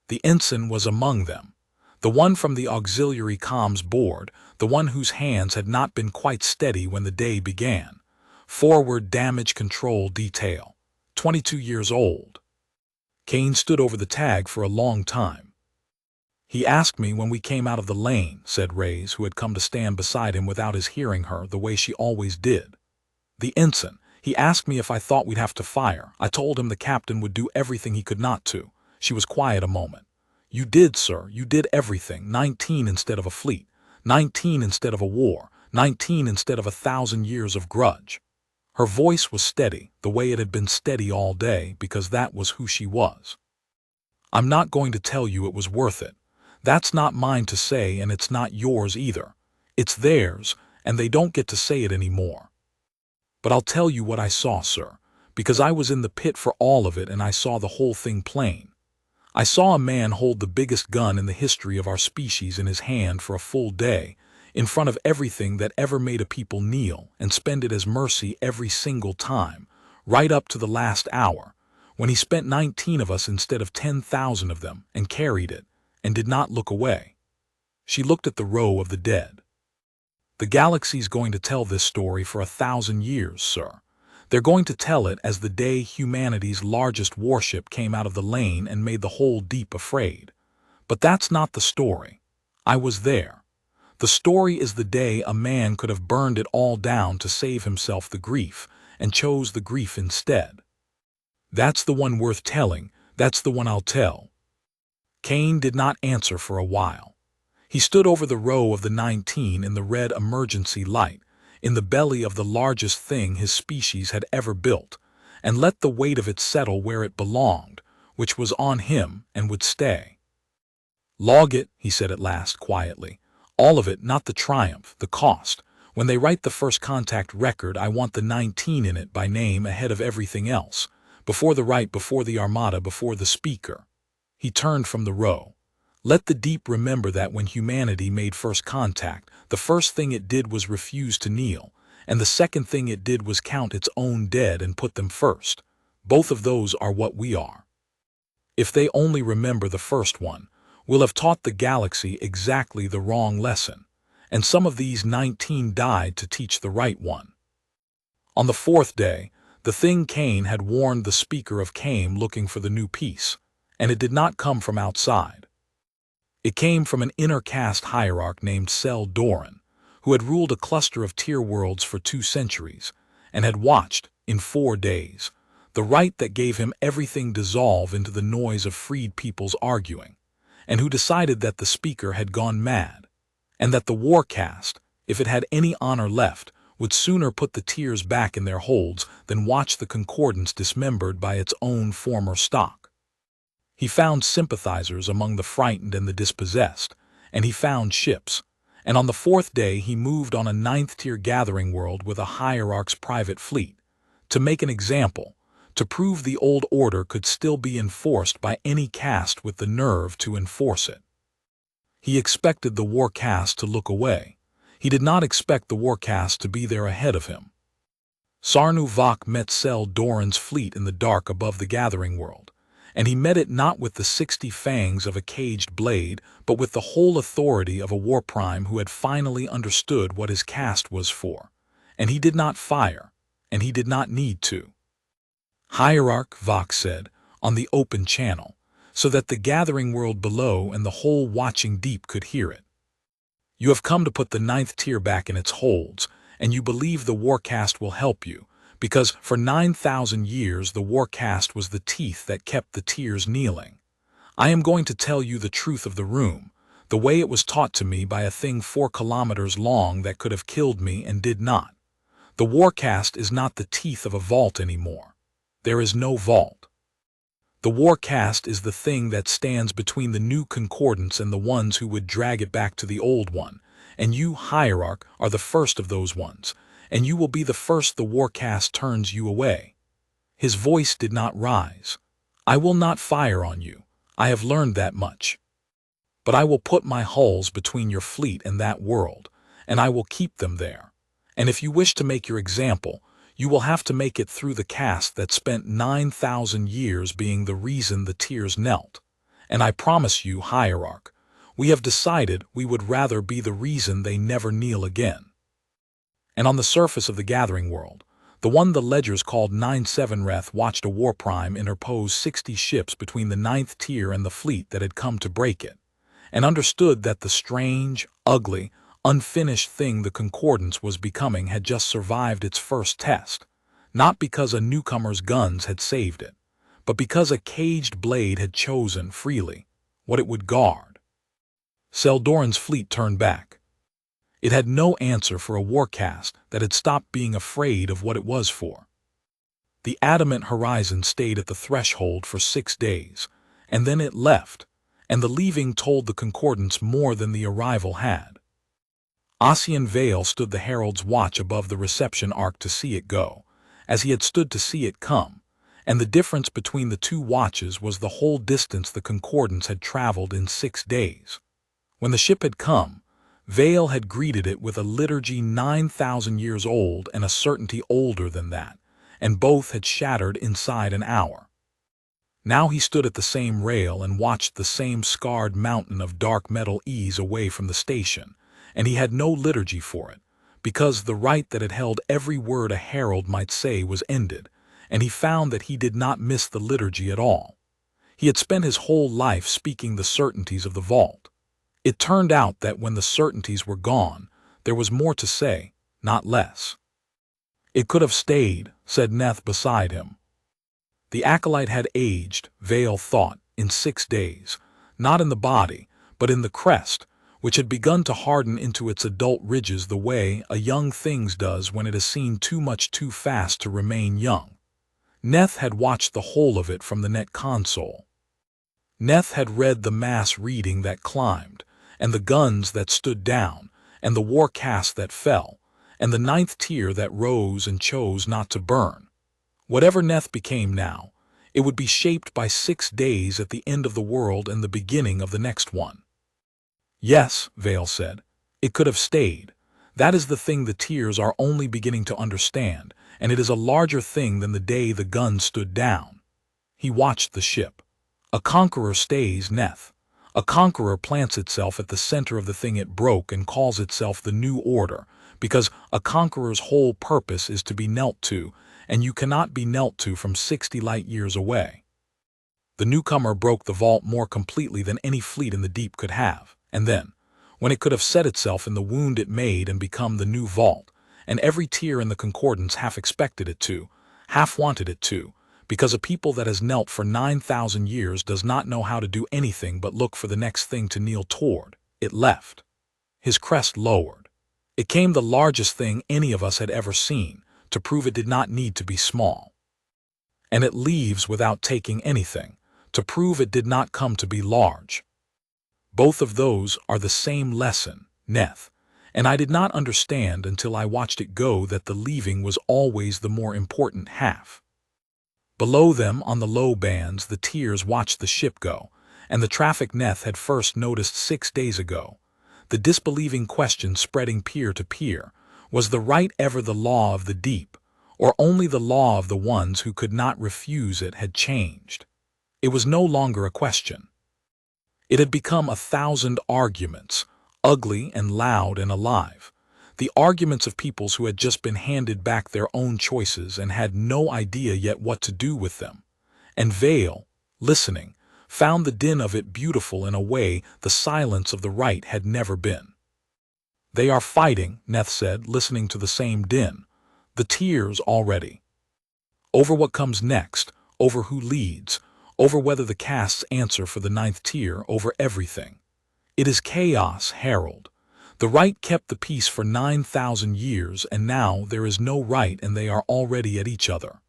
The ensign was among them, the one from the auxiliary comms board, the one whose hands had not been quite steady when the day began. Forward damage control detail, 22 years old. Kane stood over the tag for a long time. He asked me when we came out of the lane, said Reyes, who had come to stand beside him without his hearing her the way she always did. The ensign. He asked me if I thought we'd have to fire. I told him the captain would do everything he could not to. She was quiet a moment. You did, sir. You did everything. 19 instead of a fleet. 19 instead of a war. 19 instead of 1,000 years of grudge. Her voice was steady, the way it had been steady all day, because that was who she was. I'm not going to tell you it was worth it. That's not mine to say, and it's not yours either. It's theirs, and they don't get to say it anymore. But I'll tell you what I saw, sir, because I was in the pit for all of it and I saw the whole thing plain. I saw a man hold the biggest gun in the history of our species in his hand for a full day, in front of everything that ever made a people kneel, and spend it as mercy every single time, right up to the last hour, when he spent 19 of us instead of 10,000 of them, and carried it, and did not look away. She looked at the row of the dead. The galaxy's going to tell this story for 1,000 years, sir. They're going to tell it as the day humanity's largest warship came out of the lane and made the whole deep afraid. But that's not the story. I was there. The story is the day a man could have burned it all down to save himself the grief, and chose the grief instead. That's the one worth telling. That's the one I'll tell. Kane did not answer for a while. He stood over the row of the 19 in the red emergency light, in the belly of the largest thing his species had ever built, and let the weight of it settle where it belonged, which was on him and would stay. Log it, he said at last quietly. All of it, not the triumph, the cost. When they write the first contact record, I want the 19 in it by name ahead of everything else, before the right, before the armada, before the speaker. He turned from the row. Let the deep remember that when humanity made first contact, the first thing it did was refuse to kneel, and the second thing it did was count its own dead and put them first. Both of those are what we are. If they only remember the first one, we'll have taught the galaxy exactly the wrong lesson, and some of these 19 died to teach the right one. On the fourth day, the thing Cain had warned the speaker of came looking for the new peace, and it did not come from outside. It came from an inner caste hierarch named Doran, who had ruled a cluster of tier worlds for 2 centuries, and had watched, in 4 days, the right that gave him everything dissolve into the noise of freed peoples arguing, and who decided that the speaker had gone mad, and that the war caste, if it had any honor left, would sooner put the tiers back in their holds than watch the concordance dismembered by its own former stock. He found sympathizers among the frightened and the dispossessed, and he found ships, and on the 4th day he moved on a 9th-tier gathering world with a hierarch's private fleet, to make an example, to prove the old order could still be enforced by any caste with the nerve to enforce it. He expected the war caste to look away. He did not expect the war caste to be there ahead of him. Sarnu-Vok met Doran's fleet in the dark above the gathering world, and he met it not with the 60 fangs of a caged blade, but with the whole authority of a war prime who had finally understood what his caste was for, and he did not fire, and he did not need to. Hierarch, Vok said, on the open channel, so that the gathering world below and the whole watching deep could hear it. You have come to put the 9th tier back in its holds, and you believe the war caste will help you, because for 9,000 years the war caste was the teeth that kept the tiers kneeling. I am going to tell you the truth of the room, the way it was taught to me by a thing 4 kilometers long that could have killed me and did not. The war caste is not the teeth of a vault anymore. There is no vault. The war caste is the thing that stands between the new concordance and the ones who would drag it back to the old one, and you, hierarch, are the first of those ones, and you will be the first the war caste turns you away. His voice did not rise. I will not fire on you. I have learned that much. But I will put my hulls between your fleet and that world, and I will keep them there. And if you wish to make your example, you will have to make it through the caste that spent 9,000 years being the reason the tiers knelt. And I promise you, hierarch, we have decided we would rather be the reason they never kneel again. And on the surface of the gathering world, the one the ledgers called 9-7 watched a war prime interpose 60 ships between the 9th tier and the fleet that had come to break it, and understood that the strange, ugly, unfinished thing the concordance was becoming had just survived its first test, not because a newcomer's guns had saved it, but because a caged blade had chosen freely what it would guard. Doran's fleet turned back. It had no answer for a war caste that had stopped being afraid of what it was for. The adamant horizon stayed at the threshold for 6 days, and then it left, and the leaving told the concordance more than the arrival had. Ossian Vale stood the herald's watch above the reception arc to see it go, as he had stood to see it come, and the difference between the 2 watches was the whole distance the concordance had traveled in 6 days. When the ship had come, Vale had greeted it with a liturgy 9,000 years old and a certainty older than that, and both had shattered inside an hour. Now he stood at the same rail and watched the same scarred mountain of dark metal ease away from the station, and he had no liturgy for it, because the right that had held every word a herald might say was ended, and he found that he did not miss the liturgy at all. He had spent his whole life speaking the certainties of the vault. It turned out that when the certainties were gone, there was more to say, not less. It could have stayed, said Neth beside him. The acolyte had aged, Vale thought, in 6 days, not in the body, but in the crest, which had begun to harden into its adult ridges the way a young thing does when it has seen too much too fast to remain young. Neth had watched the whole of it from the net console. Neth had read the mass reading that climbed, and the guns that stood down, and the war caste that fell, and the ninth tier that rose and chose not to burn. Whatever Neth became now, it would be shaped by 6 days at the end of the world and the beginning of the next one. Yes, Vale said, it could have stayed. That is the thing the tiers are only beginning to understand, and it is a larger thing than the day the gun stood down. He watched the ship. A conqueror stays, Neth. A conqueror plants itself at the center of the thing it broke and calls itself the New Order, because a conqueror's whole purpose is to be knelt to, and you cannot be knelt to from 60 light years away. The newcomer broke the vault more completely than any fleet in the deep could have, and then, when it could have set itself in the wound it made and become the new vault, and every tier in the concordance half expected it to, half wanted it to, because a people that has knelt for 9,000 years does not know how to do anything but look for the next thing to kneel toward, it left. His crest lowered. It came the largest thing any of us had ever seen, to prove it did not need to be small. And it leaves without taking anything, to prove it did not come to be large. Both of those are the same lesson, Neth, and I did not understand until I watched it go that the leaving was always the more important half. Below them, on the low bands, the tiers watched the ship go, and the traffic Neth had first noticed 6 days ago. The disbelieving question spreading peer to peer, was the right ever the law of the deep, or only the law of the ones who could not refuse it had changed? It was no longer a question. It had become 1,000 arguments, ugly and loud and alive. The arguments of peoples who had just been handed back their own choices and had no idea yet what to do with them. And Vale, listening, found the din of it beautiful in a way the silence of the right had never been. They are fighting, Neth said, listening to the same din. The tiers already. Over what comes next, over who leads, over whether the castes answer for the 9th tier, over everything. It is chaos, Harold. The right kept the peace for 9,000 years, and now there is no right, and they are already at each other.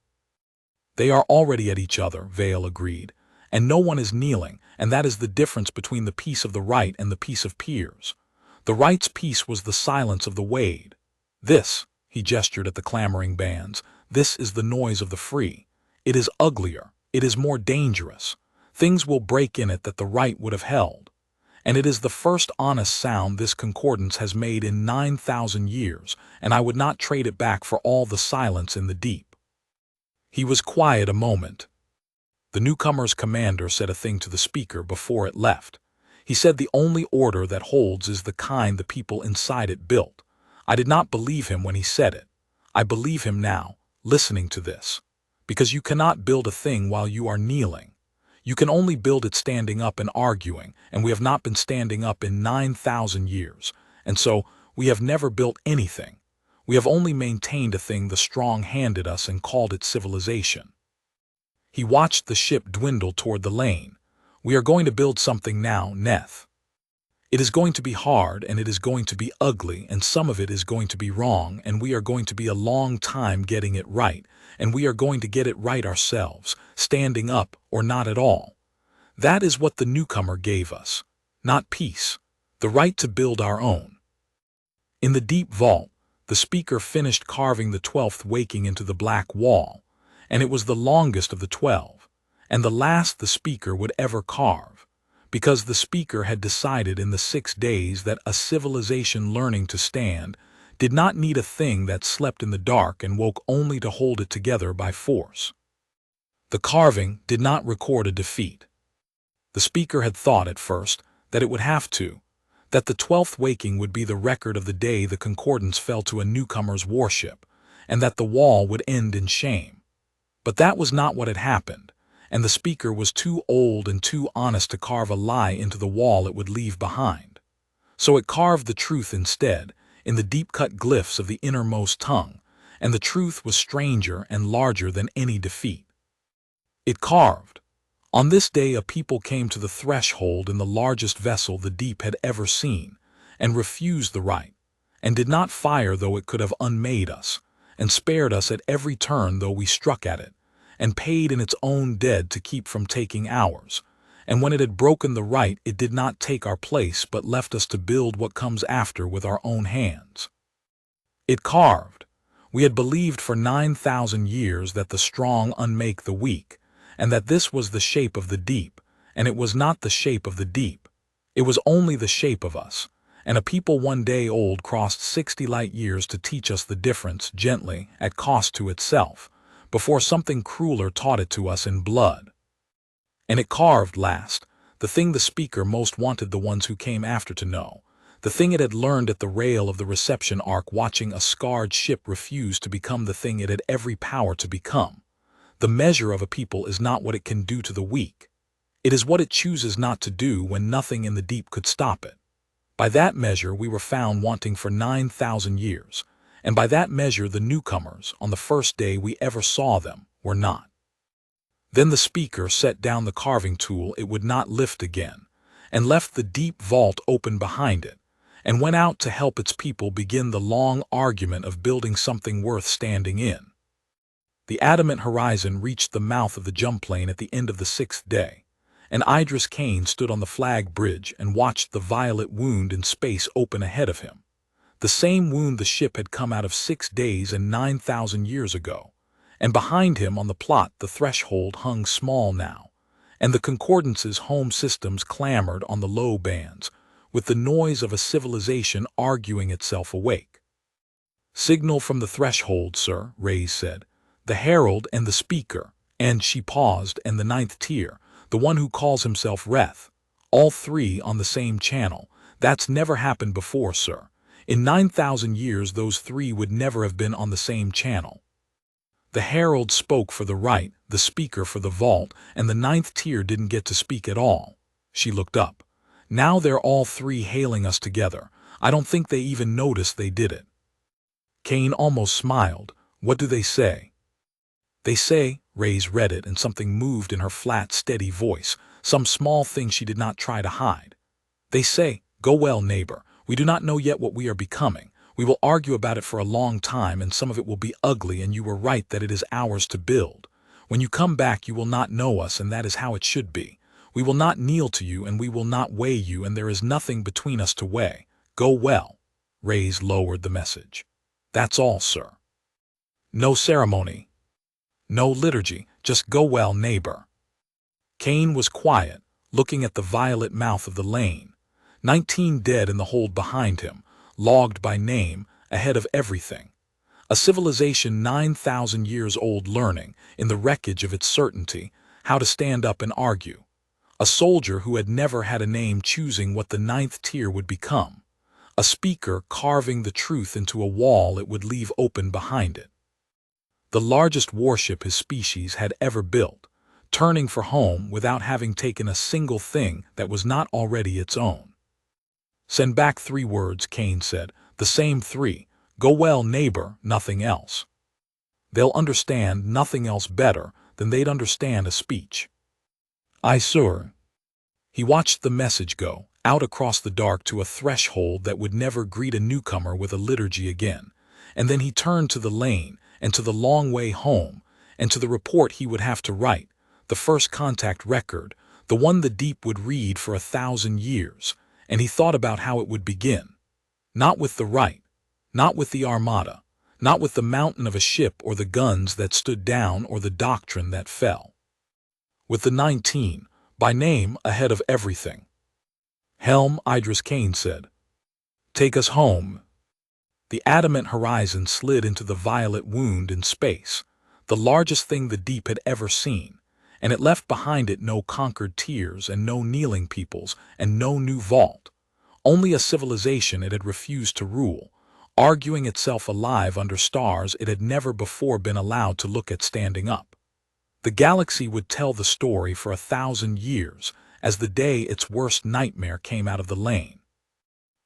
They are already at each other, Vale agreed, and no one is kneeling, and that is the difference between the peace of the right and the peace of peers. The right's peace was the silence of the Wade. This, he gestured at the clamoring bands, this is the noise of the free. It is uglier, it is more dangerous. Things will break in it that the right would have held. And it is the first honest sound this concordance has made in 9,000 years, and I would not trade it back for all the silence in the deep. He was quiet a moment. The newcomer's commander said a thing to the speaker before it left. He said the only order that holds is the kind the people inside it built. I did not believe him when he said it. I believe him now, listening to this. Because you cannot build a thing while you are kneeling. You can only build it standing up and arguing, and we have not been standing up in 9,000 years, and so we have never built anything. We have only maintained a thing the strong handed us and called it civilization. He watched the ship dwindle toward the lane. We are going to build something now, Neth. It is going to be hard, and it is going to be ugly, and some of it is going to be wrong, and we are going to be a long time getting it right, and we are going to get it right ourselves, standing up or not at all. That is what the newcomer gave us, not peace, the right to build our own. In the deep vault, the speaker finished carving the 12th waking into the black wall, and it was the longest of the 12, and the last the speaker would ever carve, because the speaker had decided in the 6 days that a civilization learning to stand did not need a thing that slept in the dark and woke only to hold it together by force. The carving did not record a defeat. The speaker had thought at first that it would have to, that the 12th waking would be the record of the day the concordance fell to a newcomer's warship, and that the wall would end in shame. But that was not what had happened, and the speaker was too old and too honest to carve a lie into the wall it would leave behind. So it carved the truth instead, in the deep-cut glyphs of the innermost tongue, and the truth was stranger and larger than any defeat. It carved. On this day a people came to the threshold in the largest vessel the deep had ever seen, and refused the right, and did not fire though it could have unmade us, and spared us at every turn though we struck at it, and paid in its own dead to keep from taking ours. And when it had broken the right, it did not take our place but left us to build what comes after with our own hands. It carved. We had believed for 9,000 years that the strong unmake the weak, and that this was the shape of the deep, and it was not the shape of the deep. It was only the shape of us, and a people one day old crossed 60 light years to teach us the difference gently, at cost to itself, before something crueler taught it to us in blood. And it carved last, the thing the speaker most wanted the ones who came after to know, the thing it had learned at the rail of the reception ark watching a scarred ship refuse to become the thing it had every power to become. The measure of a people is not what it can do to the weak. It is what it chooses not to do when nothing in the deep could stop it. By that measure we were found wanting for 9,000 years, and by that measure the newcomers, on the first day we ever saw them, were not. Then the speaker set down the carving tool it would not lift again, and left the deep vault open behind it, and went out to help its people begin the long argument of building something worth standing in. The adamant horizon reached the mouth of the jump plane at the end of the 6th day, and Idris Kane stood on the flag bridge and watched the violet wound in space open ahead of him. The same wound the ship had come out of 6 days and 9,000 years ago, and behind him on the plot the threshold hung small now, and the Concordance's home systems clamored on the low bands, with the noise of a civilization arguing itself awake. "Signal from the threshold, sir," Reyes said. "The herald and the speaker," and she paused, "and the 9th tier, the one who calls himself Reth. All 3 on the same channel. That's never happened before, sir. In 9,000 years those 3 would never have been on the same channel." The herald spoke for the right, the speaker for the vault, and the 9th tier didn't get to speak at all. She looked up. "Now they're all 3 hailing us together. I don't think they even noticed they did it." Kane almost smiled. "What do they say?" "They say," Reyes read it, and something moved in her flat, steady voice, some small thing she did not try to hide. "They say, 'Go well, neighbor. We do not know yet what we are becoming. We will argue about it for a long time, and some of it will be ugly, and you were right that it is ours to build. When you come back you will not know us, and that is how it should be. We will not kneel to you, and we will not weigh you, and there is nothing between us to weigh. Go well." Reyes lowered the message. "That's all, sir. No ceremony. No liturgy, just go well, neighbor." Kane was quiet, looking at the violet mouth of the lane. 19 dead in the hold behind him, logged by name, ahead of everything. A civilization 9,000 years old learning, in the wreckage of its certainty, how to stand up and argue. A soldier who had never had a name choosing what the 9th tier would become. A speaker carving the truth into a wall it would leave open behind it. The largest warship his species had ever built, turning for home without having taken a single thing that was not already its own. "Send back 3 words," Kane said, "the same 3. Go well, neighbor, nothing else. They'll understand nothing else better than they'd understand a speech." "Aye, sir." He watched the message go out across the dark to a threshold that would never greet a newcomer with a liturgy again, and then he turned to the lane and to the long way home, and to the report he would have to write, the first contact record, the one the deep would read for 1,000 years, and he thought about how it would begin. Not with the right, not with the armada, not with the mountain of a ship or the guns that stood down or the doctrine that fell. With the 19, by name, ahead of everything. "Helm," Idris Kane said. "Take us home." The adamant horizon slid into the violet wound in space, the largest thing the deep had ever seen, and it left behind it no conquered tiers and no kneeling peoples and no new vault, only a civilization it had refused to rule, arguing itself alive under stars it had never before been allowed to look at standing up. The galaxy would tell the story for 1,000 years as the day its worst nightmare came out of the lane.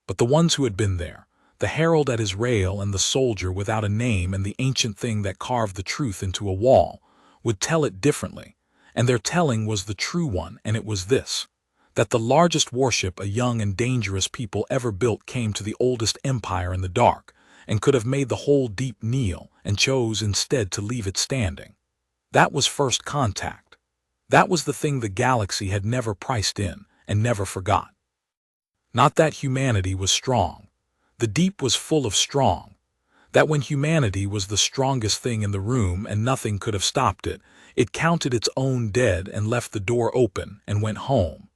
But the ones who had been there, the herald at his rail and the soldier without a name and the ancient thing that carved the truth into a wall, would tell it differently, and their telling was the true one, and it was this: that the largest warship a young and dangerous people ever built came to the oldest empire in the dark, and could have made the whole deep kneel, and chose instead to leave it standing. That was first contact. That was the thing the galaxy had never priced in and never forgot. Not that humanity was strong. The deep was full of strong. That when humanity was the strongest thing in the room and nothing could have stopped it, it counted its own dead and left the door open and went home.